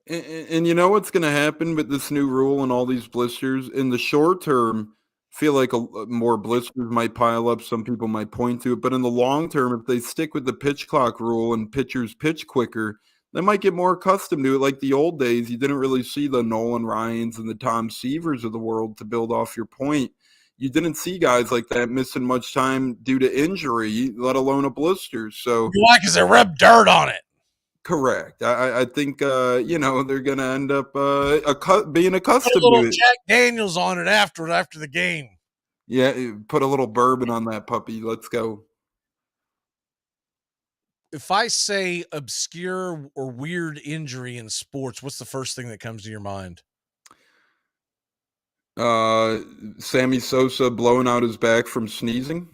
[SPEAKER 19] And you know what's going to happen with this new rule and all these blisters? In the short term, feel like more blisters might pile up. Some people might point to it. But in the long term, if they stick with the pitch clock rule and pitchers pitch quicker, they might get more accustomed to it. Like the old days, you didn't really see the Nolan Ryans and the Tom Seavers of the world, to build off your point. You didn't see guys like that missing much time due to injury, let alone a blister. So
[SPEAKER 1] why? Because they rubbed dirt on it.
[SPEAKER 19] Correct. I think, they're going to end up being accustomed
[SPEAKER 1] put a little
[SPEAKER 19] to it.
[SPEAKER 1] Jack Daniels on it after the game.
[SPEAKER 19] Yeah, put a little bourbon on that puppy. Let's go.
[SPEAKER 1] If I say obscure or weird injury in sports, what's the first thing that comes to your mind?
[SPEAKER 19] Sammy Sosa blowing out his back from sneezing.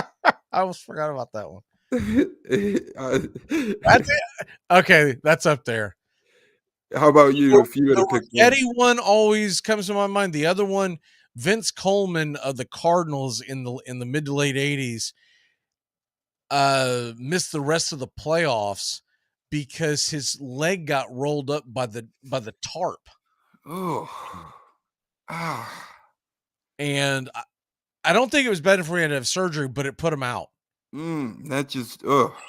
[SPEAKER 1] I almost forgot about that one. That's it. Okay, that's up there.
[SPEAKER 19] How about you? If you had to pick
[SPEAKER 1] one always comes to my mind. The other one, Vince Coleman of the Cardinals in the mid to late 80s, missed the rest of the playoffs because his leg got rolled up by the tarp.
[SPEAKER 19] Oh.
[SPEAKER 1] And I don't think it was better for him to have surgery, but it put him out.
[SPEAKER 19] That just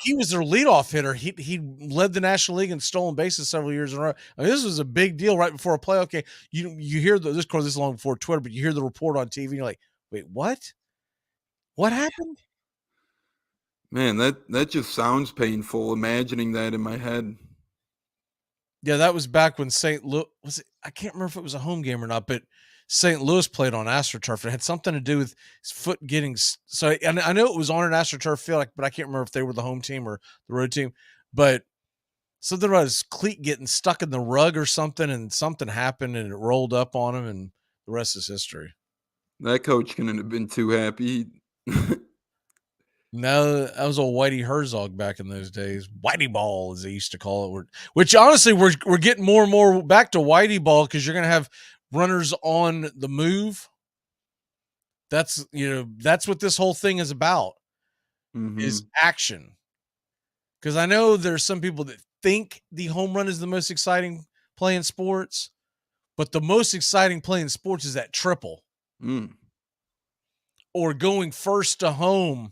[SPEAKER 1] He was their leadoff hitter. He led the National League in stolen bases several years in a row. I mean, this was a big deal right before a playoff game. You hear this is long before Twitter, but you hear the report on TV and you're like, wait, what? What happened?
[SPEAKER 19] Man, that just sounds painful, imagining that in my head.
[SPEAKER 1] Yeah, that was back when St. Louis I can't remember if it was a home game or not, but St. Louis played on AstroTurf. It had something to do with his foot getting so. And I know it was on an AstroTurf field, but I can't remember if they were the home team or the road team. But something about his cleat getting stuck in the rug or something, and something happened, and it rolled up on him, and the rest is history.
[SPEAKER 19] That coach couldn't have been too happy.
[SPEAKER 1] No, that was old Whitey Herzog back in those days. Whitey ball, as they used to call it. Which honestly, we're getting more and more back to Whitey ball because you're going to have runners on the move. That's what this whole thing is about, is action. Because I know there's some people that think the home run is the most exciting play in sports, but the most exciting play in sports is that triple. Or going first to home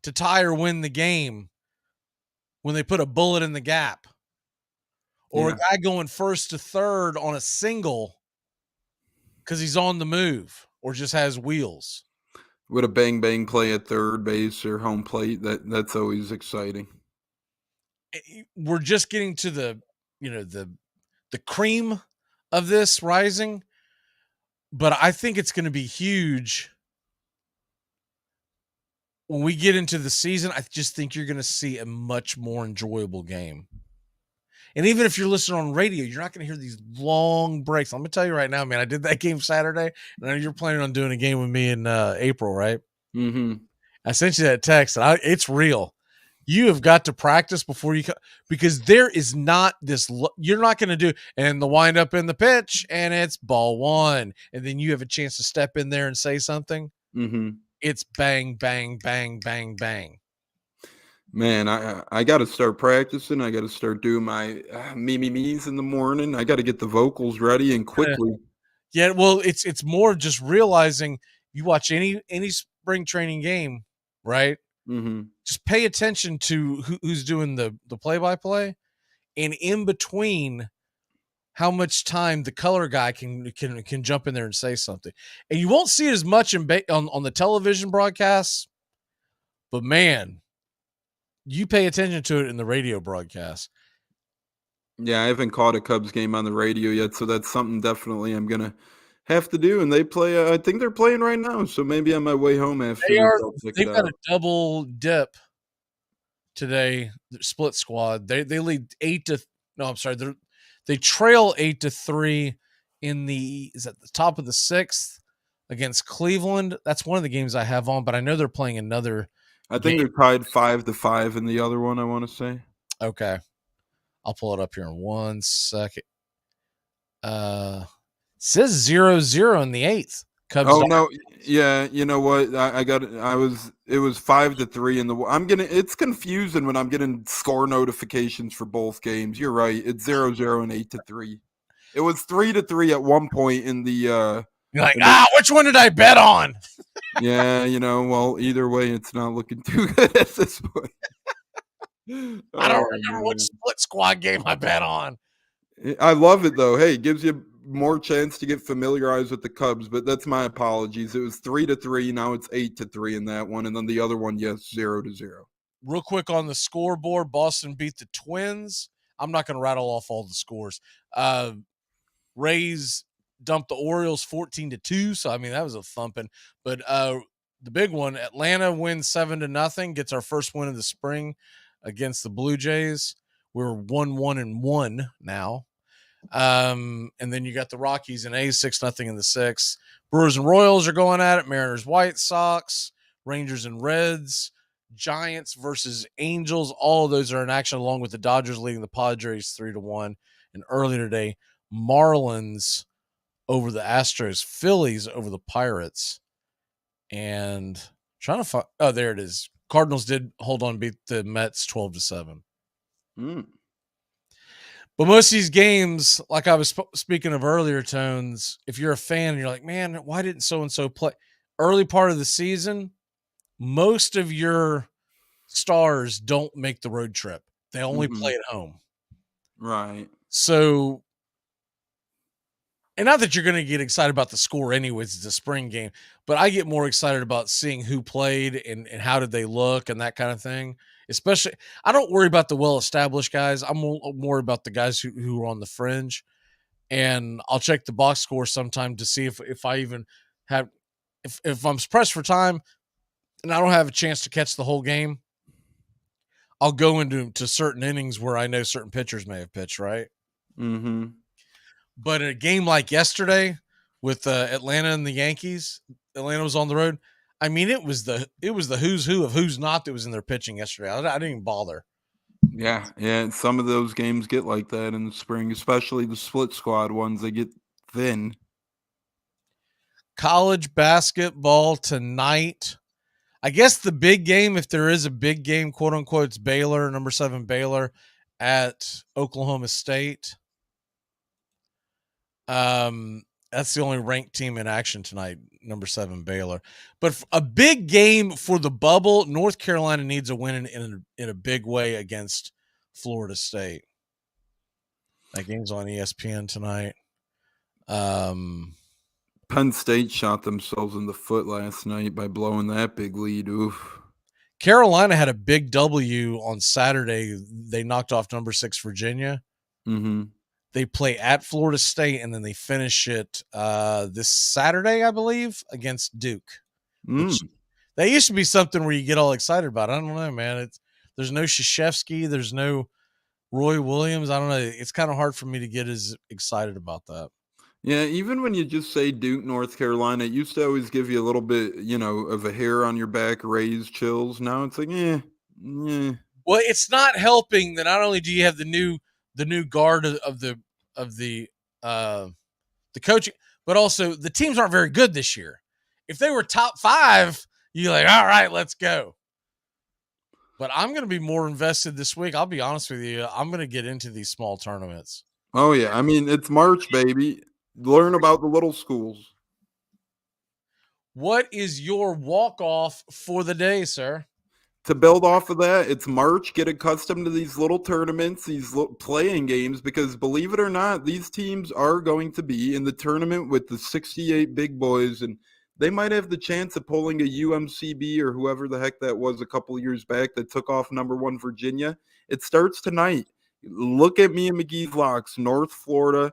[SPEAKER 1] to tie or win the game when they put a bullet in the gap. Or a guy going first to third on a single because he's on the move or just has wheels.
[SPEAKER 19] With a bang play at third base or home plate, that's always exciting.
[SPEAKER 1] We're just getting to the cream of this rising, but I think it's going to be huge when we get into the season. I just think you're going to see a much more enjoyable game. And even if you're listening on radio, you're not going to hear these long breaks. I'm going to tell you right now, man, I did that game Saturday, and I know you're planning on doing a game with me in April, right?
[SPEAKER 19] Mm-hmm.
[SPEAKER 1] I sent you that text, and it's real. You have got to practice before you come, because there is not this, you're not going to do, and the wind up in the pitch, and it's ball one, and then you have a chance to step in there and say something.
[SPEAKER 19] Mm-hmm.
[SPEAKER 1] It's bang, bang, bang, bang, bang.
[SPEAKER 19] Man, I got to start practicing. I got to start doing my me-me's in the morning. I got to get the vocals ready and quickly.
[SPEAKER 1] Yeah, well, it's more just realizing you watch any spring training game, right?
[SPEAKER 19] Mm-hmm.
[SPEAKER 1] Just pay attention to who's doing the play-by-play, and in between, how much time the color guy can jump in there and say something. And you won't see it as much on the television broadcasts, But man, you pay attention to it in the radio broadcast.
[SPEAKER 19] Yeah, I haven't caught a Cubs game on the radio yet, so that's something definitely I'm gonna have to do. And they play. I think they're playing right now, so maybe on my way home after this, I'll check
[SPEAKER 1] They've
[SPEAKER 19] it
[SPEAKER 1] got
[SPEAKER 19] out.
[SPEAKER 1] a double dip today. Split squad. They lead 8-. No, I'm sorry. They trail 8-3 in the top of the 6th against Cleveland. That's one of the games I have on, but I know they're playing another.
[SPEAKER 19] I think they're tied 5-5 in the other one. I want to say.
[SPEAKER 1] Okay. I'll pull it up here in 1 second. Says 0-0 in the 8th. Cubs.
[SPEAKER 19] Oh no, yeah. You know what? It was 5-3 in the. It's confusing when I'm getting score notifications for both games. You're right. It's 0-0 and 8-3. It was 3-3 at one point in the.
[SPEAKER 1] You're like, which one did I bet on?
[SPEAKER 19] Yeah, well, either way, it's not looking too good at this point.
[SPEAKER 1] I don't remember which split squad game I bet on.
[SPEAKER 19] I love it though. Hey, it gives you more chance to get familiarized with the Cubs, but that's my apologies. It was 3-3. Now it's 8-3 in that one. And then the other one, yes, 0-0.
[SPEAKER 1] Real quick on the scoreboard, Boston beat the Twins. I'm not going to rattle off all the scores. Rays dumped the Orioles 14-2. So, I mean, that was a thumping. But the big one, Atlanta wins 7-0, gets our first win of the spring against the Blue Jays. We're 1-1-1 now. And then you got the Rockies and A's 6-0 in the 6th. Brewers and Royals are going at it. Mariners, White Sox, Rangers and Reds, Giants versus Angels. All of those are in action, along with the Dodgers leading the Padres 3-1. And earlier today, Marlins over the Astros, Phillies over the Pirates. And trying to find, oh, there it is. Cardinals did hold on, beat the Mets 12-7. But most of these games, like I was speaking of earlier, Tones, if you're a fan and you're like, man, why didn't so-and-so play? Early part of the season, most of your stars don't make the road trip. They only play at home.
[SPEAKER 19] Right.
[SPEAKER 1] So, and not that you're going to get excited about the score anyways, it's a spring game, but I get more excited about seeing who played and how did they look and that kind of thing. Especially, I don't worry about the well-established guys. I'm more about the guys who are on the fringe. And I'll check the box score sometime to see if I even have, if I'm pressed for time and I don't have a chance to catch the whole game, I'll go into certain innings where I know certain pitchers may have pitched, right?
[SPEAKER 19] Mm-hmm.
[SPEAKER 1] But in a game like yesterday with Atlanta and the Yankees, Atlanta was on the road. I mean, it was the who's who of who's not that was in their pitching yesterday. I didn't even bother.
[SPEAKER 19] Yeah. Some of those games get like that in the spring, especially the split squad ones. They get thin.
[SPEAKER 1] College basketball tonight. I guess the big game, if there is a big game, quote unquote, it's Baylor, number 7 Baylor at Oklahoma State. That's the only ranked team in action tonight, number 7 Baylor. But a big game for the bubble, North Carolina needs a win in a big way against Florida State. That game's on ESPN tonight.
[SPEAKER 19] Penn State shot themselves in the foot last night by blowing that big lead. Oof.
[SPEAKER 1] Carolina had a big W on Saturday. They knocked off number 6 Virginia.
[SPEAKER 19] Mm-hmm.
[SPEAKER 1] They play at Florida State, and then they finish it this Saturday, I believe, against Duke. Which, that used to be something where you get all excited about. I don't know, man. There's no Krzyzewski. There's no Roy Williams. I don't know. It's kind of hard for me to get as excited about that.
[SPEAKER 19] Yeah, even when you just say Duke, North Carolina, it used to always give you a little bit, of a hair on your back, raised chills. Now it's like, yeah.
[SPEAKER 1] Well, it's not helping that not only do you have the new guard of the coaching, but also the teams aren't very good this year. If they were top 5, you're like, all right, let's go. But I'm going to be more invested this week. I'll be honest with you. I'm going to get into these small tournaments.
[SPEAKER 19] Oh, yeah. I mean, it's March, baby. Learn about the little schools.
[SPEAKER 1] What is your walk-off for the day, sir?
[SPEAKER 19] To build off of that, it's March. Get accustomed to these little tournaments, these playing games, because believe it or not, these teams are going to be in the tournament with the 68 big boys, and they might have the chance of pulling a UMCB or whoever the heck that was a couple years back that took off #1 Virginia. It starts tonight. Look at me and McGee's locks, North Florida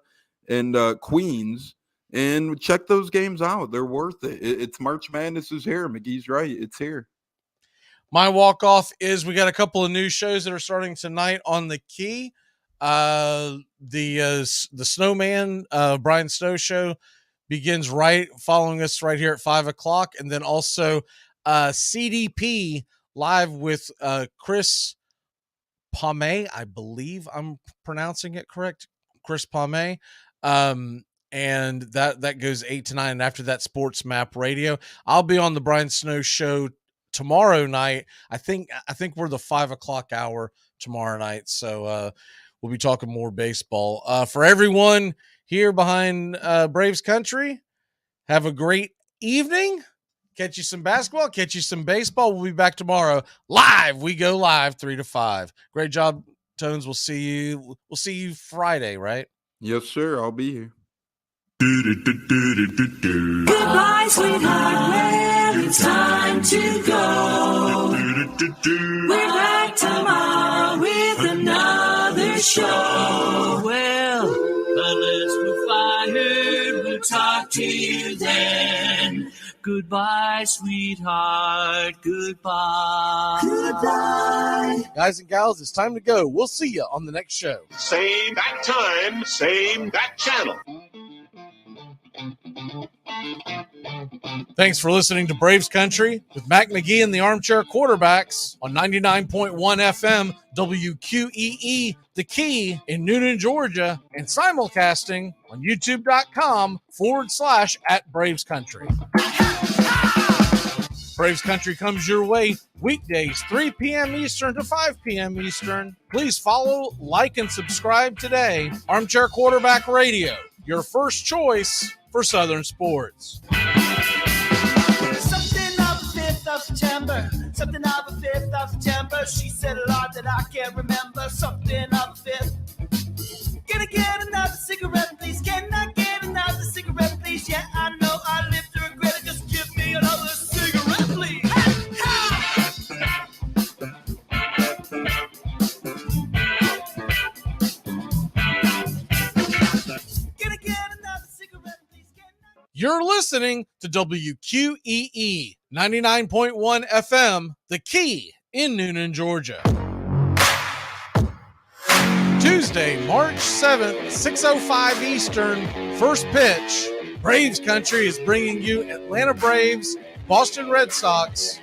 [SPEAKER 19] and Queens, and check those games out. They're worth it. It's March Madness is here. McGee's right. It's here.
[SPEAKER 1] My walk-off is we got a couple of new shows that are starting tonight on the Key. The Snowman, Brian Snow show begins right following us right here at 5 o'clock. And then also CDP live with Chris Pomey. I believe I'm pronouncing it correct. Chris Pomey. And that goes 8 to 9. And after that, Sports Map Radio. I'll be on the Brian Snow show tomorrow night. I think we're the 5 o'clock hour tomorrow night. So we'll be talking more baseball. For everyone here behind Braves Country, have a great evening. Catch you some basketball, catch you some baseball. We'll be back tomorrow live. We go live 3 to 5. Great job, Tones. We'll see you Friday, right?
[SPEAKER 19] Yes, sir. I'll be here.
[SPEAKER 21] Goodbye, sweetheart. Well, it's time to go. We're back tomorrow with another show. Well, unless we're fired, we'll talk to you then. Goodbye, sweetheart. Goodbye. Goodbye.
[SPEAKER 1] Guys and gals, it's time to go. We'll see you on the next show.
[SPEAKER 21] Same bat time, same bat channel.
[SPEAKER 1] Thanks for listening to Braves Country with Mac McGee and the Armchair Quarterbacks on 99.1 FM WQEE, The Key in Noonan, Georgia, and simulcasting on youtube.com/@Braves Country. Braves Country comes your way weekdays, 3 p.m. Eastern to 5 p.m. Eastern. Please follow, like, and subscribe today. Armchair Quarterback Radio, your first choice for Southern sports.
[SPEAKER 21] Something of the 5th of September. Something of the 5th of September. She said a lot that I can't remember. Something of the 5th. Can I get another cigarette, please? Can I get another cigarette, please? Yeah, I know I live to regret it. Just give me another cigarette, please.
[SPEAKER 1] You're listening to WQEE 99.1 FM, The Key in Noonan, Georgia. Tuesday, March 7th, 6:05 Eastern, first pitch. Braves Country is bringing you Atlanta Braves, Boston Red Sox,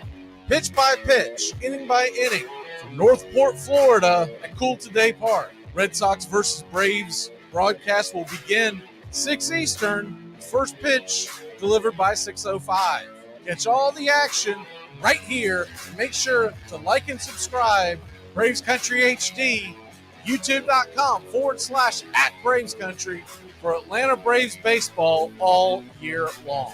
[SPEAKER 1] pitch by pitch, inning by inning, from Northport, Florida at Cool Today Park. Red Sox versus Braves broadcast will begin 6 Eastern. First pitch delivered by 6:05. Catch all the action right here. Make sure to like and subscribe. Braves Country HD, youtube.com/@Braves Country for Atlanta Braves baseball all year long.